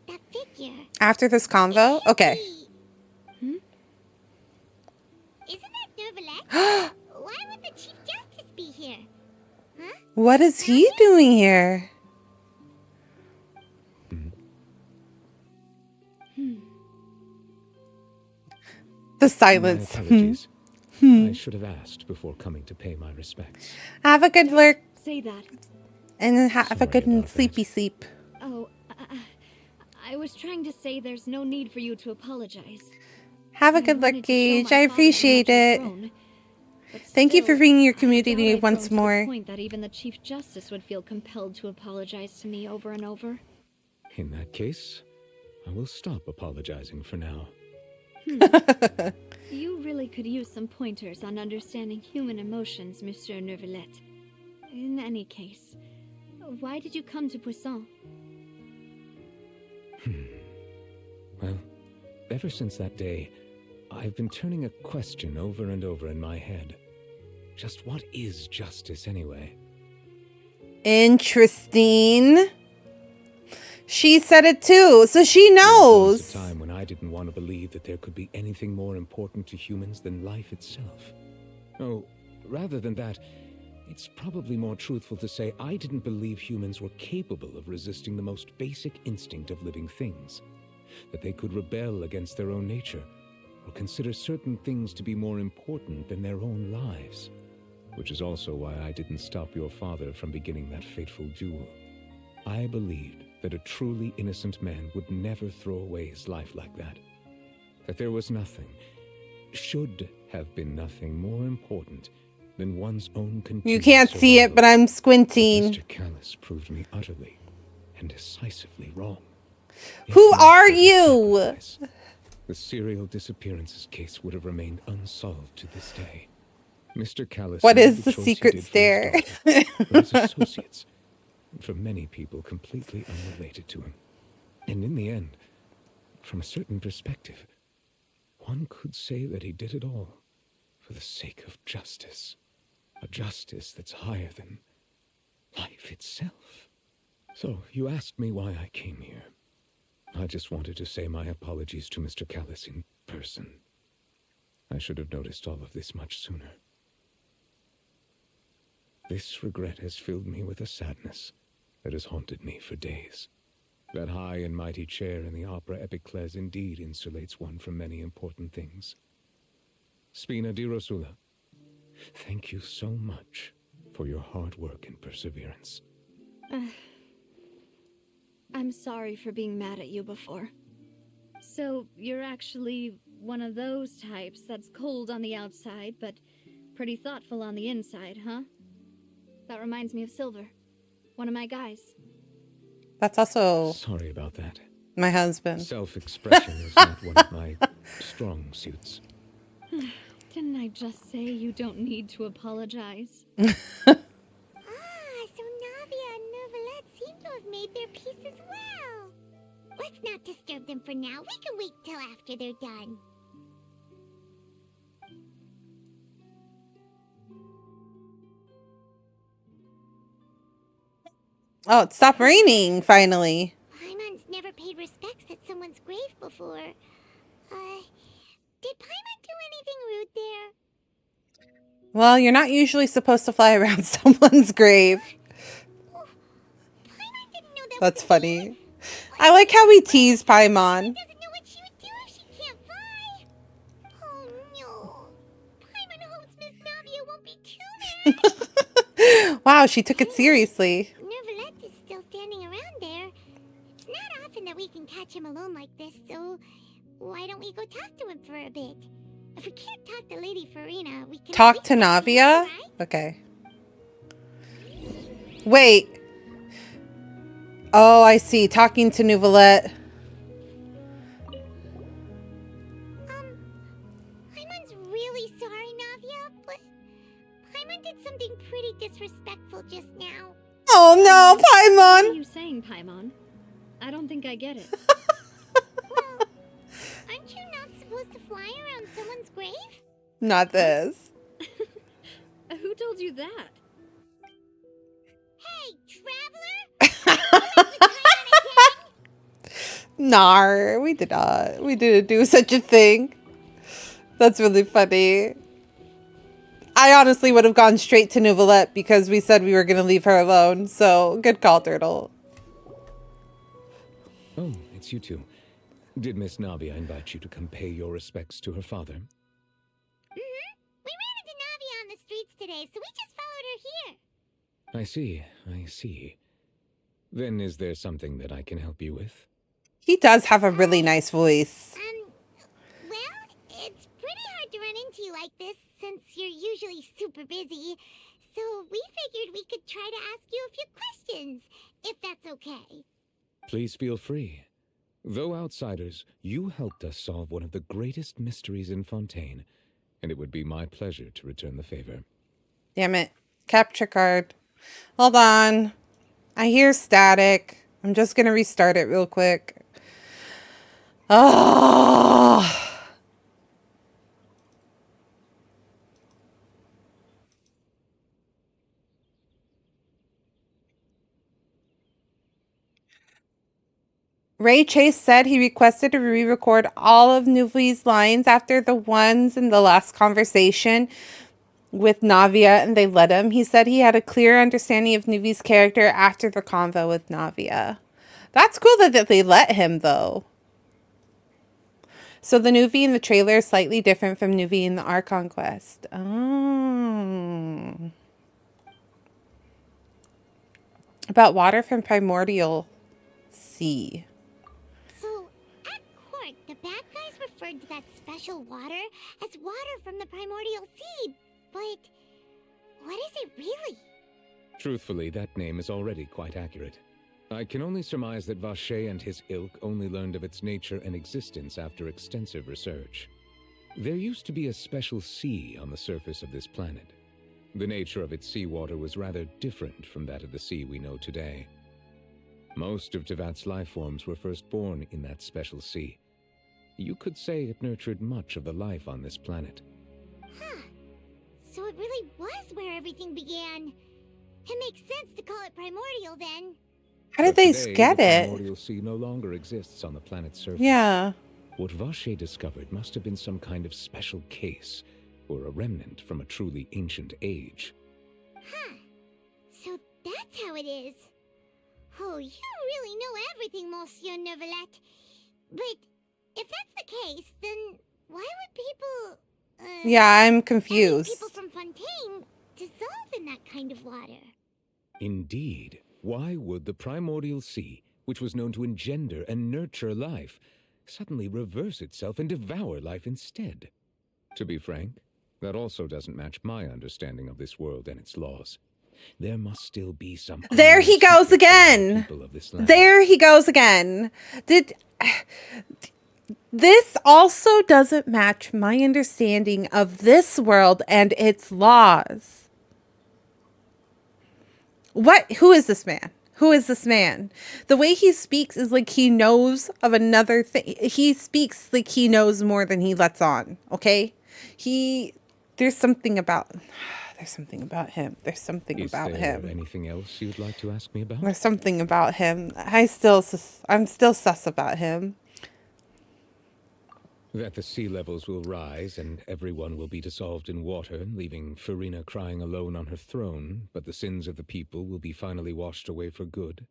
That figure. After this convo? Okay. Isn't that Neuvillette? Why would the Chief Justice be here? Huh? What is he doing here? The silence. My apologies. I should have asked before coming to pay my respects. Have a good lurk. Say that. And then have a good and sleepy sleep. Oh, I was trying to say there's no need for you to apologize. Have a good lurk, Gage. I appreciate it. Thank you for bringing your community once more. Point that even the Chief Justice would feel compelled to apologize to me over and over. In that case, I will stop apologizing for now. You really could use some pointers on understanding human emotions, Monsieur Neuvillette. In any case, why did you come to Poisson? Well, ever since that day, I've been turning a question over and over in my head. Just what is justice anyway? Interesting. She said it too, so she knows. There was a time when I didn't want to believe that there could be anything more important to humans than life itself. Oh, rather than that, it's probably more truthful to say I didn't believe humans were capable of resisting the most basic instinct of living things. That they could rebel against their own nature, or consider certain things to be more important than their own lives. Which is also why I didn't stop your father from beginning that fateful duel. I believed that a truly innocent man would never throw away his life like that. That there was nothing, should have been nothing more important than one's own continued You can't see it, but I'm squinting. Mr. Callis proved me utterly and decisively wrong. Who are you? The serial disappearances case would have remained unsolved to this day. Mr. Callis. What is the secret stare? His associates, and for many people completely unrelated to him. And in the end, from a certain perspective, one could say that he did it all for the sake of justice. A justice that's higher than life itself. So, you asked me why I came here. I just wanted to say my apologies to Mr. Callis in person. I should have noticed all of this much sooner. This regret has filled me with a sadness that has haunted me for days. That high and mighty chair in the Opera Epiclese indeed insulates one from many important things. Spina di Rosula, thank you so much for your hard work and perseverance. I'm sorry for being mad at you before. So, you're actually one of those types that's cold on the outside, but pretty thoughtful on the inside, huh? That reminds me of Silver, one of my guys. That's also Sorry about that. my husband. Self-expression is not one of my strong suits. Didn't I just say you don't need to apologize? So Navia and Novelette seem to have made their peace as well. Let's not disturb them for now. We can wait till after they're done. Oh, it stopped raining, finally. Paimon's never paid respects at someone's grave before. Did Paimon do anything rude there? Well, you're not usually supposed to fly around someone's grave. That's funny. I like how we tease Paimon. Wow, she took it seriously. Novelette is still standing around there. It's not often that we can catch him alone like this, so why don't we go talk to him for a bit? If we can't talk to Lady Farina, we can Talk to Navia? Okay. Wait. Oh, I see. Talking to Novelette. Paimon's really sorry, Navia, but Paimon did something pretty disrespectful just now. Oh no, Paimon! What are you saying, Paimon? I don't think I get it. Well, aren't you not supposed to fly around someone's grave? Not this. Who told you that? Hey, traveler! Nar, we did not. We didn't do such a thing. That's really funny. I honestly would have gone straight to Novelette because we said we were going to leave her alone. So, good call, Turtle. Oh, it's you two. Did Miss Navia invite you to come pay your respects to her father? We ran into Navia on the streets today, so we just followed her here. I see. Then is there something that I can help you with? He does have a really nice voice. Well, it's pretty hard to run into you like this since you're usually super busy. So we figured we could try to ask you a few questions, if that's okay. Please feel free. Though outsiders, you helped us solve one of the greatest mysteries in Fontaine, and it would be my pleasure to return the favor. Damn it. Capture card. Hold on. I hear static. I'm just going to restart it real quick. Oh. Ray Chase said he requested to re-record all of Nuvi's lines after the ones in the last conversation with Navia, and they let him. He said he had a clear understanding of Nuvi's character after the convo with Navia. That's cool that they let him, though. So the Nuvi in the trailer is slightly different from Nuvi in the Archon quest. Oh. About water from Primordial Sea. So, at court, the bad guys referred to that special water as water from the Primordial Sea. But what is it really? Truthfully, that name is already quite accurate. I can only surmise that Vacher and his ilk only learned of its nature and existence after extensive research. There used to be a special sea on the surface of this planet. The nature of its seawater was rather different from that of the sea we know today. Most of Tevat's life forms were first born in that special sea. You could say it nurtured much of the life on this planet. Huh. So it really was where everything began. It makes sense to call it primordial then. How did they Today, get the it? primordial sea no longer exists on the planet's surface. Yeah. What Vacher discovered must have been some kind of special case, or a remnant from a truly ancient age. Huh. So that's how it is. Oh, you really know everything, Monsieur Neuvillette. But if that's the case, then why would people... Yeah, I'm at least confused. people from Fontaine dissolve in that kind of water? Indeed. Why would the primordial sea, which was known to engender and nurture life, suddenly reverse itself and devour life instead? To be frank, that also doesn't match my understanding of this world and its laws. There must still be some... There he goes again. People of this land. There he goes again. This also doesn't match my understanding of this world and its laws. What? Who is this man? Who is this man? The way he speaks is like he knows of another thing. He speaks like he knows more than he lets on. Okay? There's something about him. There's something about him. Is there anything else you'd like to ask me about? There's something about him. I'm still sus about him. That the sea levels will rise and everyone will be dissolved in water, leaving Farina crying alone on her throne, but the sins of the people will be finally washed away for good.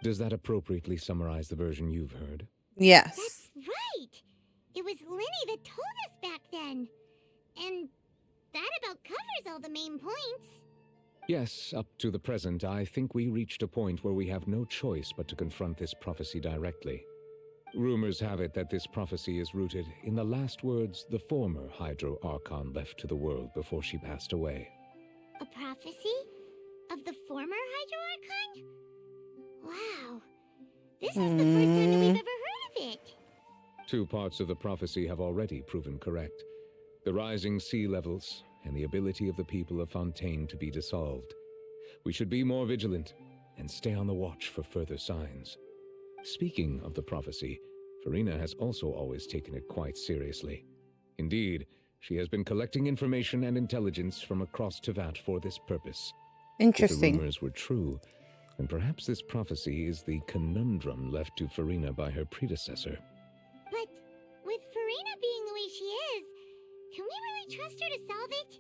Does that appropriately summarize the version you've heard? Yes. That's right. It was Lenny that told us back then. And that about covers all the main points. Yes, up to the present, I think we reached a point where we have no choice but to confront this prophecy directly. Rumors have it that this prophecy is rooted in the last words the former Hydro Archon left to the world before she passed away. A prophecy? Of the former Hydro Archon? Wow. This is the first time that we've ever heard of it. 2 parts of the prophecy have already proven correct. The rising sea levels and the ability of the people of Fontaine to be dissolved. We should be more vigilant and stay on the watch for further signs. Speaking of the prophecy, Farina has also always taken it quite seriously. Indeed, she has been collecting information and intelligence from across Tevat for this purpose. Interesting. If the rumors were true, then perhaps this prophecy is the conundrum left to Farina by her predecessor. But with Farina being the way she is, can we really trust her to solve it?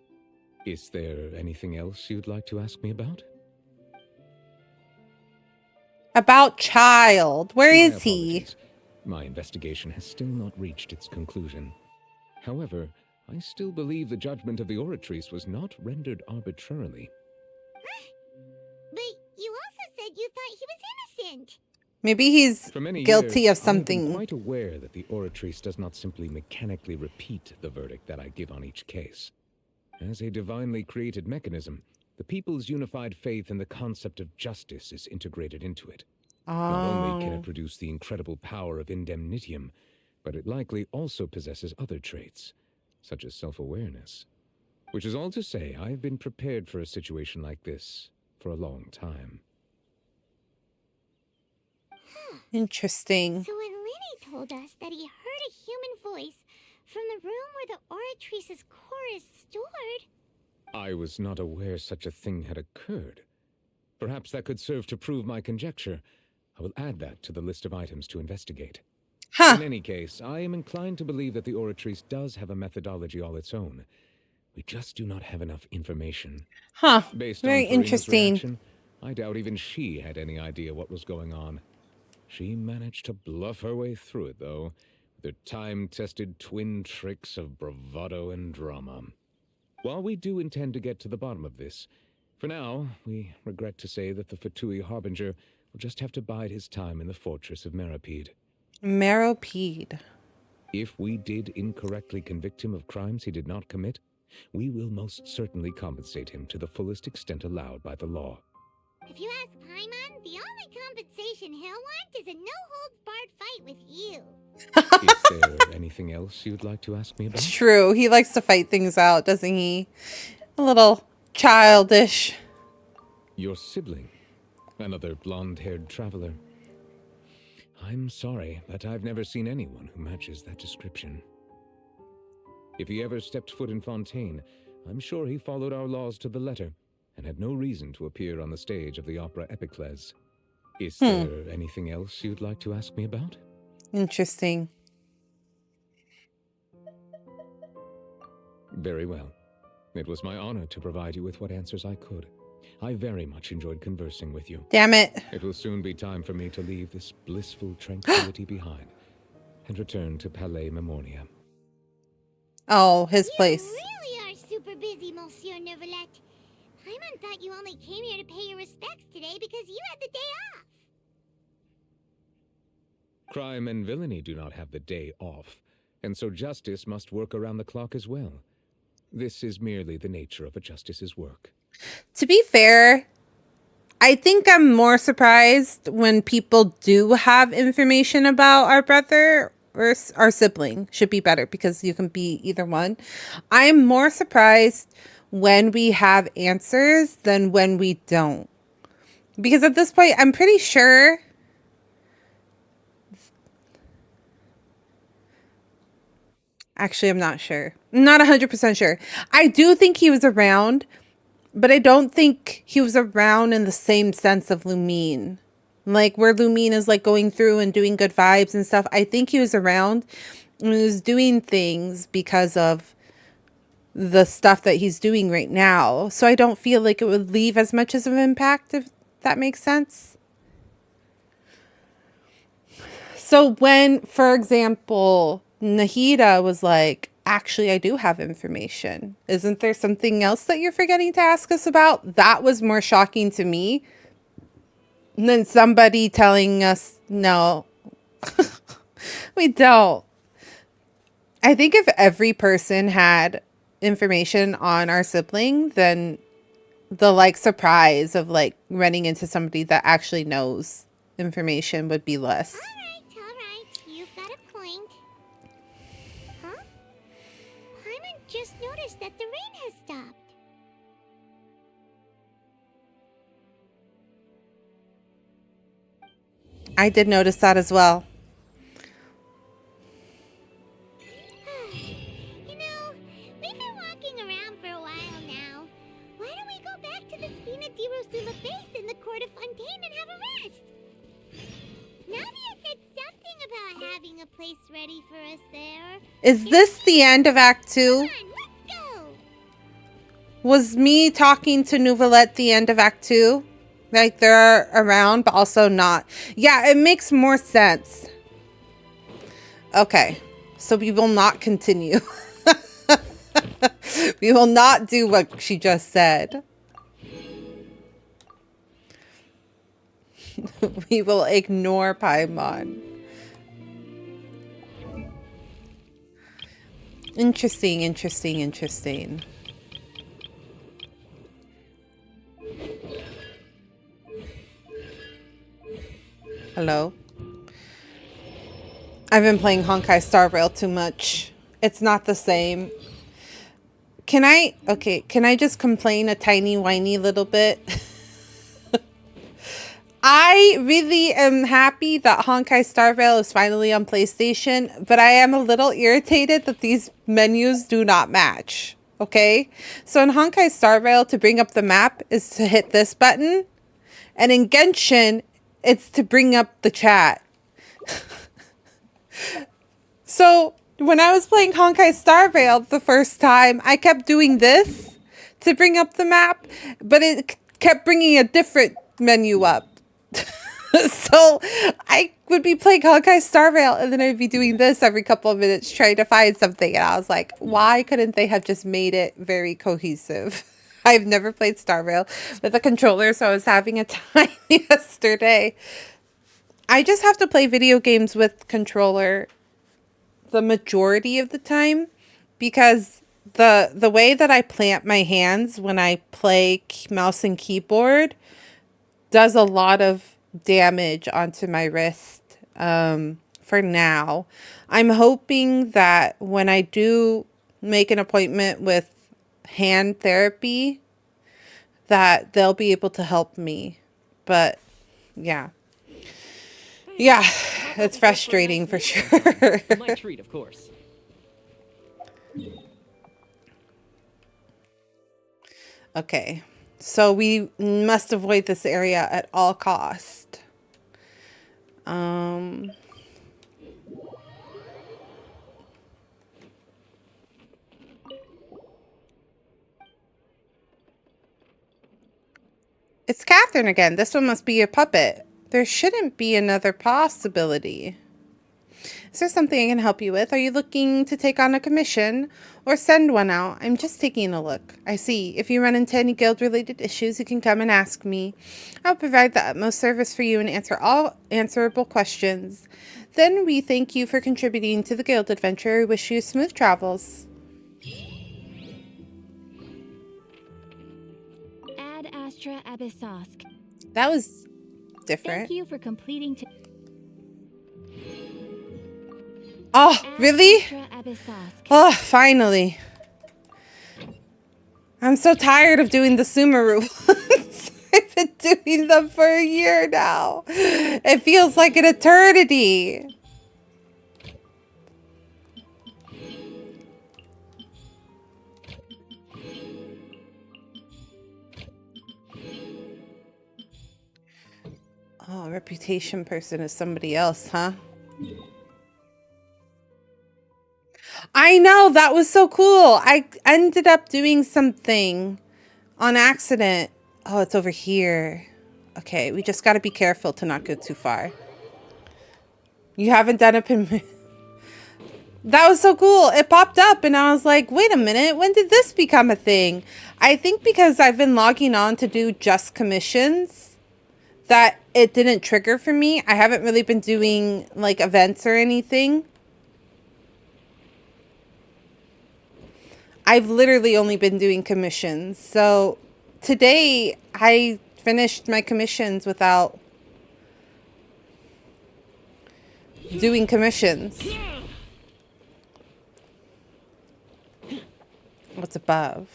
Is there anything else you'd like to ask me about? About Child. Where is he? My investigation has still not reached its conclusion. However, I still believe the judgment of the Oratrice was not rendered arbitrarily. But you also said you thought he was innocent. Maybe he's For many guilty years, of something. I've been quite aware that the Oratrice does not simply mechanically repeat the verdict that I give on each case. As a divinely created mechanism, the people's unified faith in the concept of justice is integrated into it. Not only can it produce the incredible power of indemnitium, but it likely also possesses other traits, such as self-awareness. Which is all to say, I've been prepared for a situation like this for a long time. Interesting. So when Lenny told us that he heard a human voice from the room where the Oratrice's core is stored... I was not aware such a thing had occurred. Perhaps that could serve to prove my conjecture. I will add that to the list of items to investigate. In any case, I am inclined to believe that the Oratrice does have a methodology all its own. We just do not have enough information. Based Very on Farina's interesting. reaction, I doubt even she had any idea what was going on. She managed to bluff her way through it, though, with her time-tested twin tricks of bravado and drama. While we do intend to get to the bottom of this, for now, we regret to say that the Fatui Harbinger will just have to bide his time in the fortress of Meripede. Meripede. If we did incorrectly convict him of crimes he did not commit, we will most certainly compensate him to the fullest extent allowed by the law. If you ask Paimon, the only compensation he'll want is a no-holds-barred fight with you. Is there anything else you'd like to ask me about? It's true. He likes to fight things out, doesn't he? A little childish. Your sibling, another blonde-haired traveler. I'm sorry, but I've never seen anyone who matches that description. If he ever stepped foot in Fontaine, I'm sure he followed our laws to the letter and had no reason to appear on the stage of the opera Epicles. Is there anything else you'd like to ask me about? Interesting. Very well. It was my honor to provide you with what answers I could. I very much enjoyed conversing with you. Damn it. It will soon be time for me to leave this blissful tranquility behind and return to Palais Memornia. Oh, his place. You really are super busy, Monsieur Neuvillette. Paimon thought you only came here to pay your respects today because you had the day off. Crime and villainy do not have the day off, and so justice must work around the clock as well. This is merely the nature of a justice's work. To be fair, I think I'm more surprised when people do have information about our brother or our sibling. Should be better because you can be either one. I'm more surprised when we have answers than when we don't. Because at this point, I'm pretty sure actually, I'm not sure. I'm not 100% sure. I do think he was around, but I don't think he was around in the same sense of Lumine. Like, where Lumine is, like, going through and doing good vibes and stuff. I think he was around and he was doing things because of the stuff that he's doing right now. So I don't feel like it would leave as much of an impact, if that makes sense. So when, for example, Nahida was like, actually, I do have information. Isn't there something else that you're forgetting to ask us about? That was more shocking to me than somebody telling us, no, we don't. I think if every person had information on our sibling, then the like surprise of like running into somebody that actually knows information would be less. All right. You've got a point. Huh? Paimon just noticed that the rain has stopped. I did notice that as well. You know, we've been walking around for a while now. Why don't we go back to the Spina di Rosula base in the court of Fontaine and have a rest? Navia said something about having a place ready for us there. Is this the end of Act 2? Come on, let's go. Was me talking to Neuvillette the end of Act 2? Like they're around, but also not. Yeah, it makes more sense. Okay, so we will not continue. We will not do what she just said. We will ignore Paimon. Interesting. Hello? I've been playing Honkai Star Rail too much. It's not the same. Can I just complain a tiny whiny little bit? I really am happy that Honkai Star Rail is finally on PlayStation, but I am a little irritated that these menus do not match. Okay? So in Honkai Star Rail, to bring up the map is to hit this button, and in Genshin, it's to bring up the chat. So when I was playing Honkai Star Rail the first time, I kept doing this to bring up the map, but it kept bringing a different menu up. So I would be playing Honkai Star Rail and then I'd be doing this every couple of minutes trying to find something. And I was like, why couldn't they have just made it very cohesive? I've never played Star Rail with a controller, so I was having a time yesterday. I just have to play video games with controller the majority of the time because the way that I plant my hands when I play mouse and keyboard does a lot of damage onto my wrist for now. I'm hoping that when I do make an appointment with hand therapy that they'll be able to help me. But yeah, it's frustrating for sure. My treat, of course. Okay, so we must avoid this area at all cost. It's Catherine again. This one must be a puppet. There shouldn't be another possibility. Is there something I can help you with? Are you looking to take on a commission or send one out? I'm just taking a look. I see. If you run into any guild-related issues, you can come and ask me. I'll provide the utmost service for you and answer all answerable questions. Then we thank you for contributing to the guild adventure. We wish you smooth travels. Ad Astra Abyssosk. That was different. Thank you for completing. Oh, really? Oh, finally. I'm so tired of doing the Sumeru ones. I've been doing them for a year now. It feels like an eternity. Oh, reputation person is somebody else, huh? I know, that was so cool. I ended up doing something on accident. Oh, it's over here. Okay, we just got to be careful to not go too far. You haven't done it in... That was so cool. It popped up and I was like, wait a minute, when did this become a thing? I think because I've been logging on to do just commissions that it didn't trigger for me. I haven't really been doing like events or anything. I've literally only been doing commissions. So today I finished my commissions without doing commissions. What's above?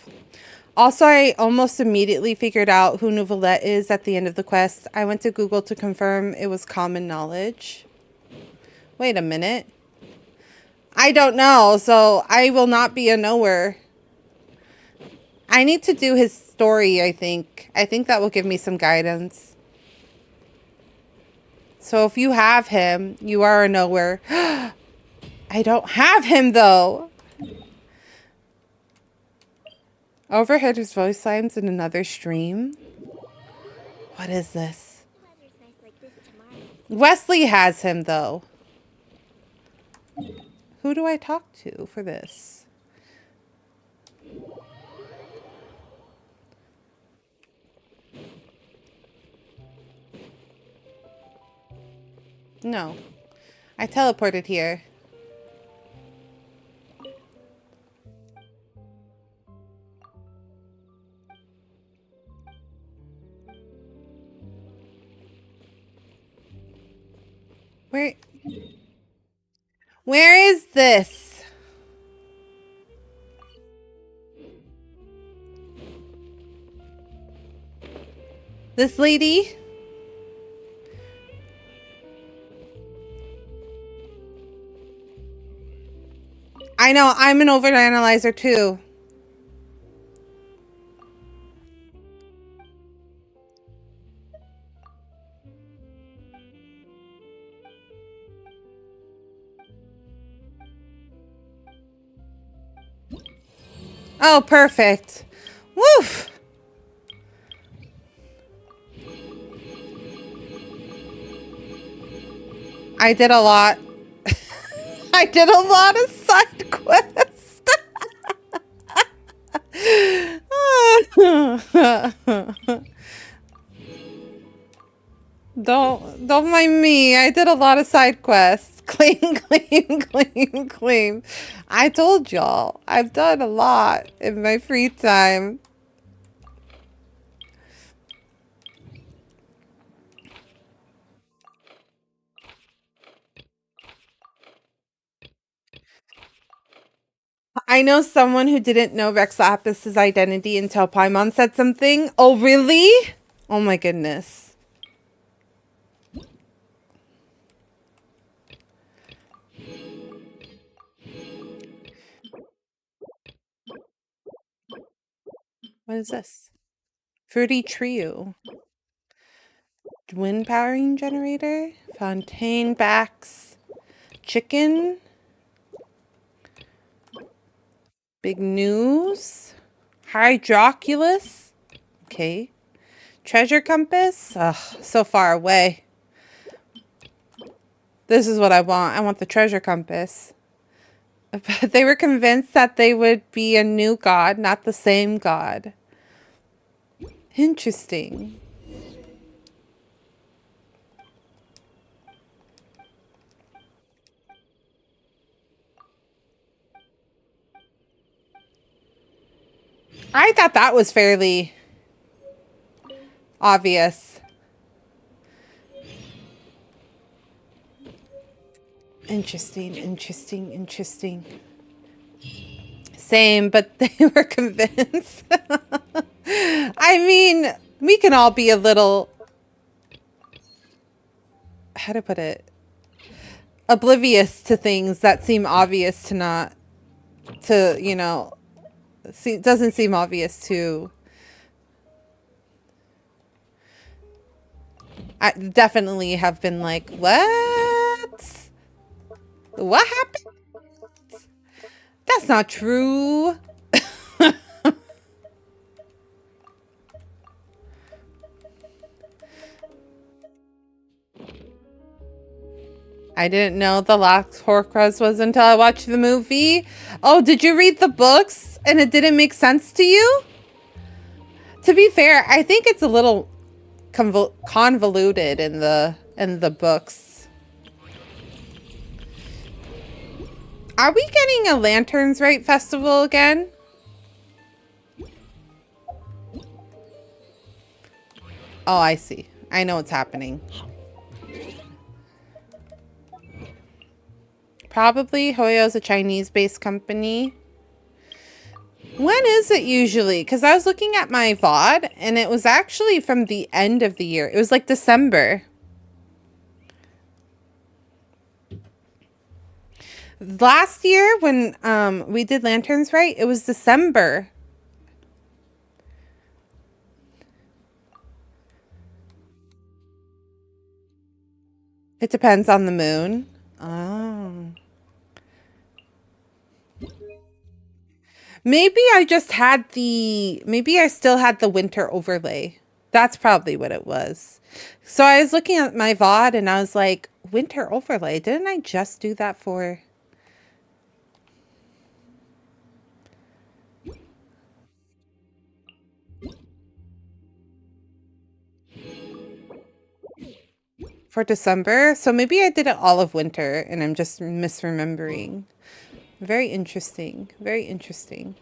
Also, I almost immediately figured out who Nouvellette is at the end of the quest. I went to Google to confirm it was common knowledge. Wait a minute. I don't know, so I will not be a knower. I need to do his story, I think. I think that will give me some guidance. So if you have him, you are a knower. I don't have him, though. Overheard his voice lines in another stream. What is this? Wesley has him, though. Who do I talk to for this? No. I teleported here. Where is this? This lady? I know, I'm an overanalyzer too. Oh, perfect. Woof! I did a lot. I did a lot of side quests. Don't mind me. I did a lot of side quests. Claim, claim, claim, claim. I told y'all. I've done a lot in my free time. I know someone who didn't know Rex Lapis' identity until Paimon said something. Oh, really? Oh my goodness. What is this? Fruity Trio. Wind powering generator. Fontaine backs. Chicken. Big news. Hydroculus. Okay. Treasure compass? Ugh, so far away. This is what I want. I want the treasure compass. But they were convinced that they would be a new god, not the same god. Interesting. I thought that was fairly obvious. Interesting, interesting, interesting. Same, but they were convinced. I mean, we can all be a little, how to put it, oblivious to things that seem obvious to not, to, you know, doesn't seem obvious to. I definitely have been like, what? What happened? That's not true. I didn't know the last Horcrux was until I watched the movie. Oh, did you read the books and it didn't make sense to you? To be fair, I think it's a little convoluted in the books. Are we getting a Lanterns Right festival again? Oh, I see. I know what's happening. Probably Hoyo's a Chinese-based company. When is it usually? Because I was looking at my VOD and it was actually from the end of the year. It was like December. Last year when we did Lanterns Right, it was December. It depends on the moon. Oh. Maybe I just had maybe I still had the winter overlay. That's probably what it was. So I was looking at my VOD and I was like, winter overlay? Didn't I just do that for... For December? So maybe I did it all of winter and I'm just misremembering. Very interesting. Very interesting.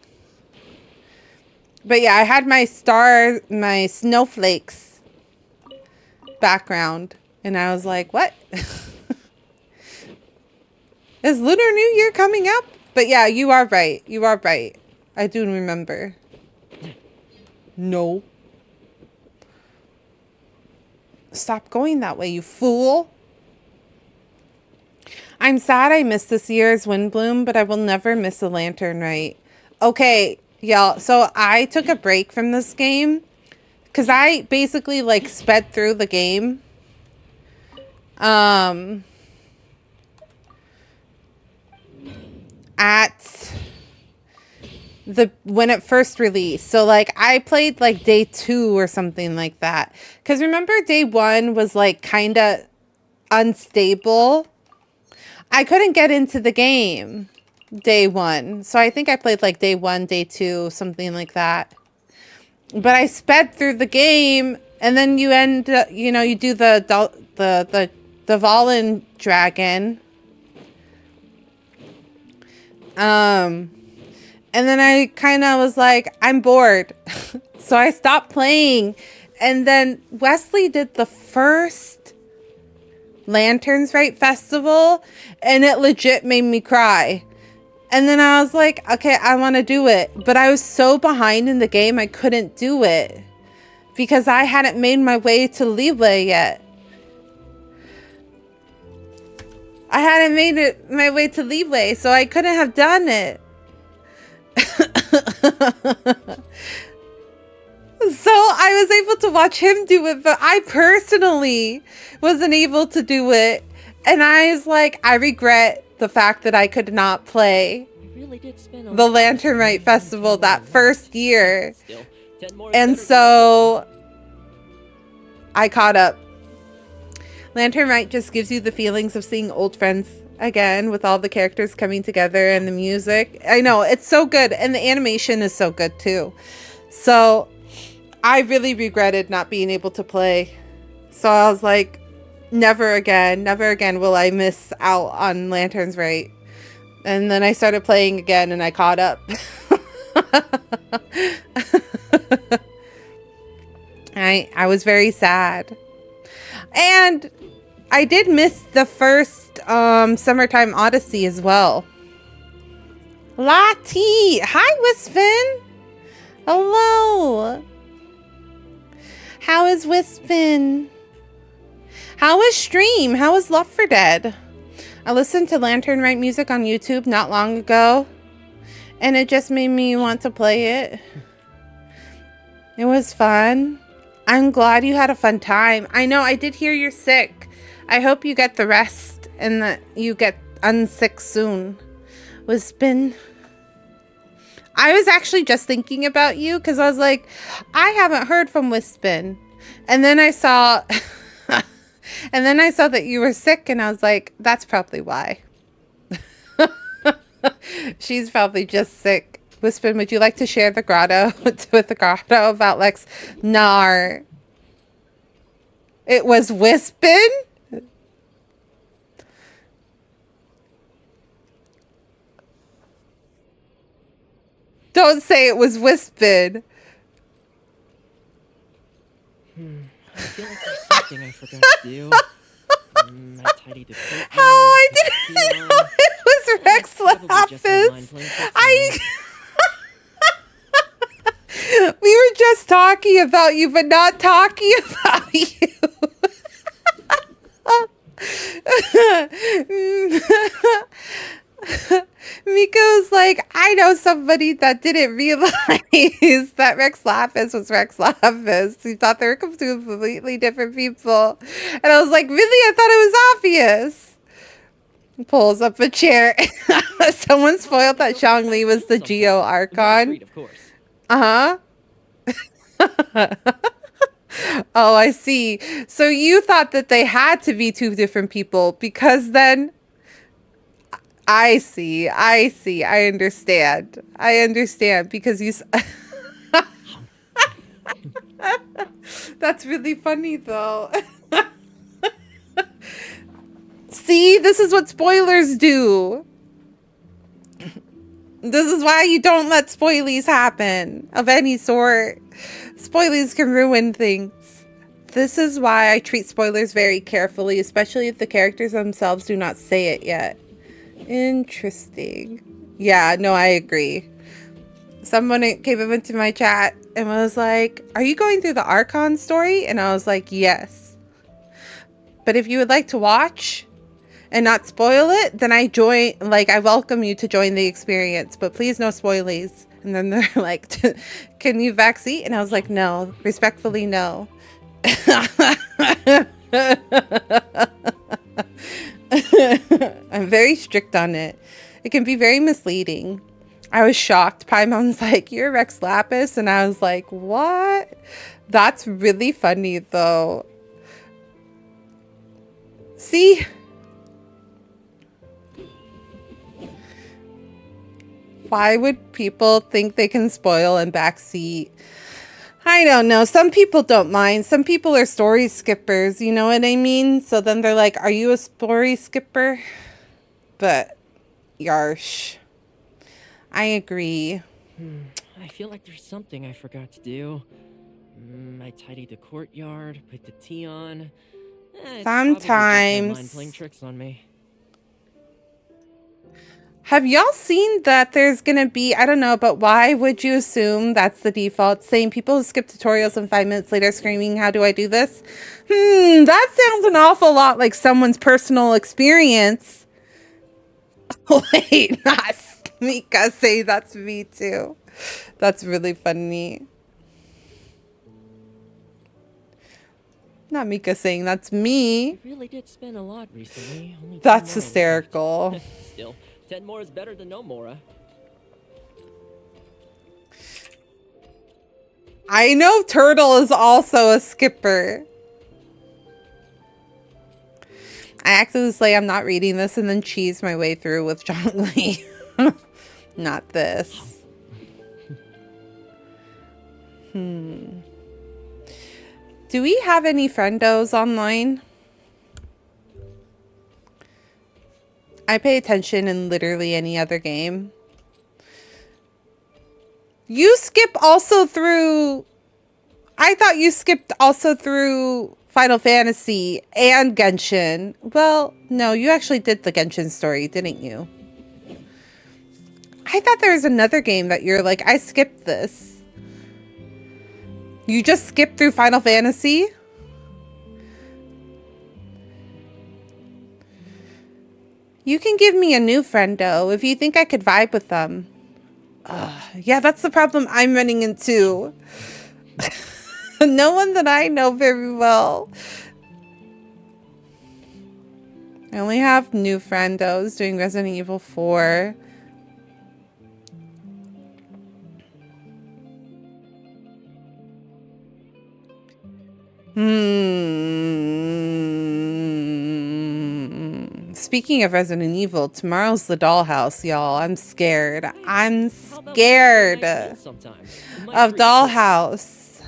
But yeah, I had my snowflakes background. And I was like, what? Is Lunar New Year coming up? But yeah, you are right. You are right. I do remember. No. Stop going that way, you fool. I'm sad I missed this year's Windbloom, but I will never miss a Lantern Right. Okay, y'all. So I took a break from this game because I basically like sped through the game. When it first released. So like I played like day 2 or something like that. Because remember day 1 was like kind of unstable. I couldn't get into the game day 1. So I think I played like day 1, day 2, something like that. But I sped through the game and then you you do the Valen dragon. And then I kind of was like, I'm bored. So I stopped playing. And then Wesley did the first Lanterns Right festival. And it legit made me cry. And then I was like, okay, I want to do it. But I was so behind in the game, I couldn't do it. Because I hadn't made my way to Leeway yet. I hadn't made my way to Leeway, so I couldn't have done it. So I was able to watch him do it, but I personally wasn't able to do it. And I was like, I regret the fact that I could not play the Lantern Right Festival that first year. And so I caught up. Lantern Rite just gives you the feelings of seeing old friends again with all the characters coming together and the music. I know, it's so good. And the animation is so good too. So I really regretted not being able to play. So I was like, never again will I miss out on Lantern's Rite. And then I started playing again and I caught up. I was very sad. And I did miss the first Summertime Odyssey as well. Lottie! Hi, Wispin! Hello! How is Wispin? How is stream? How is Left 4 Dead? I listened to Lantern Rite music on YouTube not long ago, and it just made me want to play it. It was fun. I'm glad you had a fun time. I know, I did hear you're sick. I hope you get the rest and that you get unsick soon. Wispin. I was actually just thinking about you because I was like, I haven't heard from Wispin. And then I saw that you were sick and I was like, that's probably why. She's probably just sick. Wispin, would you like to share the grotto with the grotto about Lex? Nar. It was Wispin? Don't say it was Wispin. I feel like there's something I forgot to do. I tidied the courtyard. How I didn't know it was Rex Lapis. We were just talking about you, but not talking about you. Miko's like, I know somebody that didn't realize that Rex Lapis was Rex Lapis. He thought they were completely different people. And I was like, really? I thought it was obvious. Pulls up a chair. Someone spoiled that Zhongli was the Geo Archon. Uh-huh. Oh, I see. So you thought that they had to be two different people because then... I see. I understand. Because you... That's really funny, though. See? This is what spoilers do. This is why you don't let spoilies happen of any sort. Spoilies can ruin things. This is why I treat spoilers very carefully, especially if the characters themselves do not say it yet. Interesting. Yeah, no, I agree. Someone came into my chat and was like, are you going through the Archon story? And I was like, yes. But if you would like to watch and not spoil it, then I welcome you to join the experience, but please no spoilies. And then they're like, can you backseat? And I was like, no, respectfully, no. I'm very strict on it. It can be very misleading. I was shocked. Paimon's like, you're Rex Lapis? And I was like, what? That's really funny, though. See? Why would people think they can spoil and backseat? I don't know. Some people don't mind. Some people are story skippers. You know what I mean? So then they're like, are you a story skipper? But, yarsh. I agree. I feel like there's something I forgot to do. I tidied the courtyard, put the tea on. It's probably just my mind playing tricks on me. Have y'all seen that there's gonna be, I don't know, but why would you assume that's the default? Saying people who skip tutorials and 5 minutes later screaming, how do I do this? That sounds an awful lot like someone's personal experience. Wait, not Mika say that's me too. That's really funny. Not Mika saying that's me. I really did spend a lot recently. Only that's hysterical. Still, 10 more is better than no more. I know Turtle is also a skipper. I actively say I'm not reading this and then cheese my way through with John Lee. Not this. Do we have any friendos online? I pay attention in literally any other game. You skip also through... I thought you skipped also through Final Fantasy and Genshin. Well, no, you actually did the Genshin story, didn't you? I thought there was another game that you're like, I skipped this. You just skipped through Final Fantasy? You can give me a new friendo if you think I could vibe with them. Yeah, that's the problem I'm running into. No one that I know very well. I only have new friendos doing Resident Evil 4. Speaking of Resident Evil, tomorrow's the Dollhouse, y'all. I'm scared. I'm scared of Dollhouse.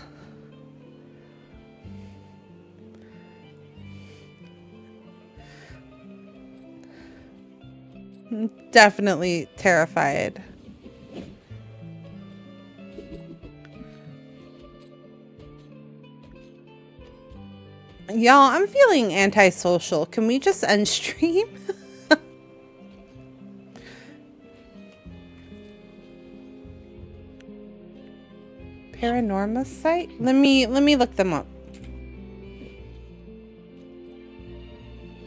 I'm definitely terrified. Y'all, I'm feeling antisocial. Can we just end stream? Paranormal site? Let me look them up.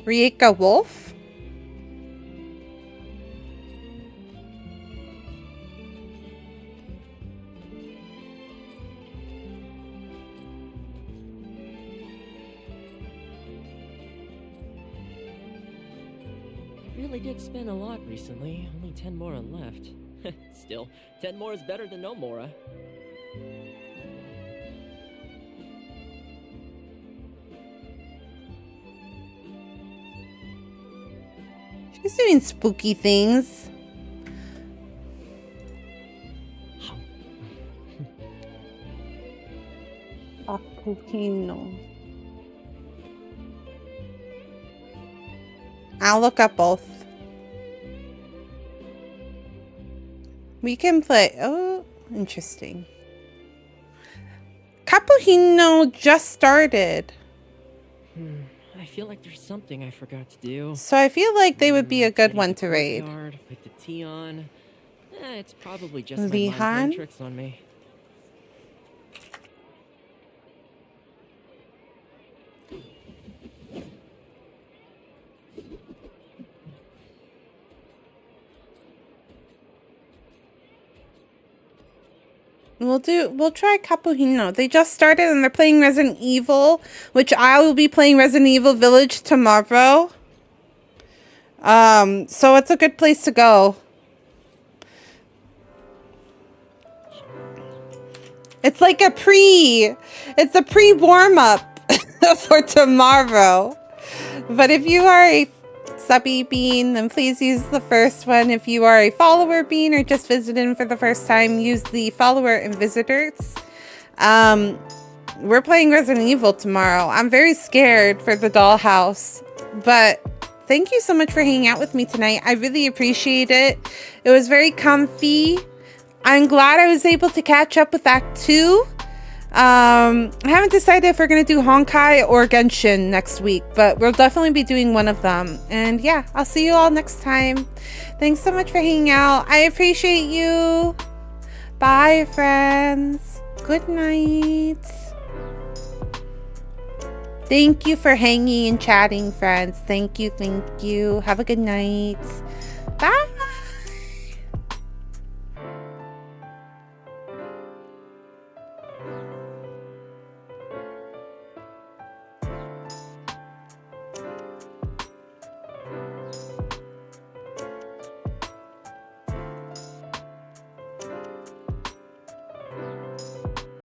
Rieka Wolf? Really did spend a lot recently. Only 10 more on left. Still, 10 more is better than no more. She's doing spooky things. Acupino. I'll look up both. We can play. Oh, interesting. Capuchino just started. I feel like there's something I forgot to do. So I feel like they would be a good one to raid. Put the tea on. It's probably just my mind Lihan? playing tricks on me. We'll try Capuchino. They just started and they're playing Resident Evil, which I will be playing Resident Evil Village tomorrow. So it's a good place to go. It's like a pre-warm-up for tomorrow. But if you are a subby bean, then please use the first one. If you are a follower bean or just visiting for the first time, use the follower and visitors. We're playing Resident Evil tomorrow. I'm very scared for the Dollhouse, but thank you so much for hanging out with me tonight. I really appreciate it. It was very comfy. I'm glad I was able to catch up with Act 2. I haven't decided if we're going to do Honkai or Genshin next week, but we'll definitely be doing one of them. And yeah, I'll see you all next time. Thanks so much for hanging out. I appreciate you. Bye, friends. Good night. Thank you for hanging and chatting, friends. Thank you. Thank you. Have a good night. Bye.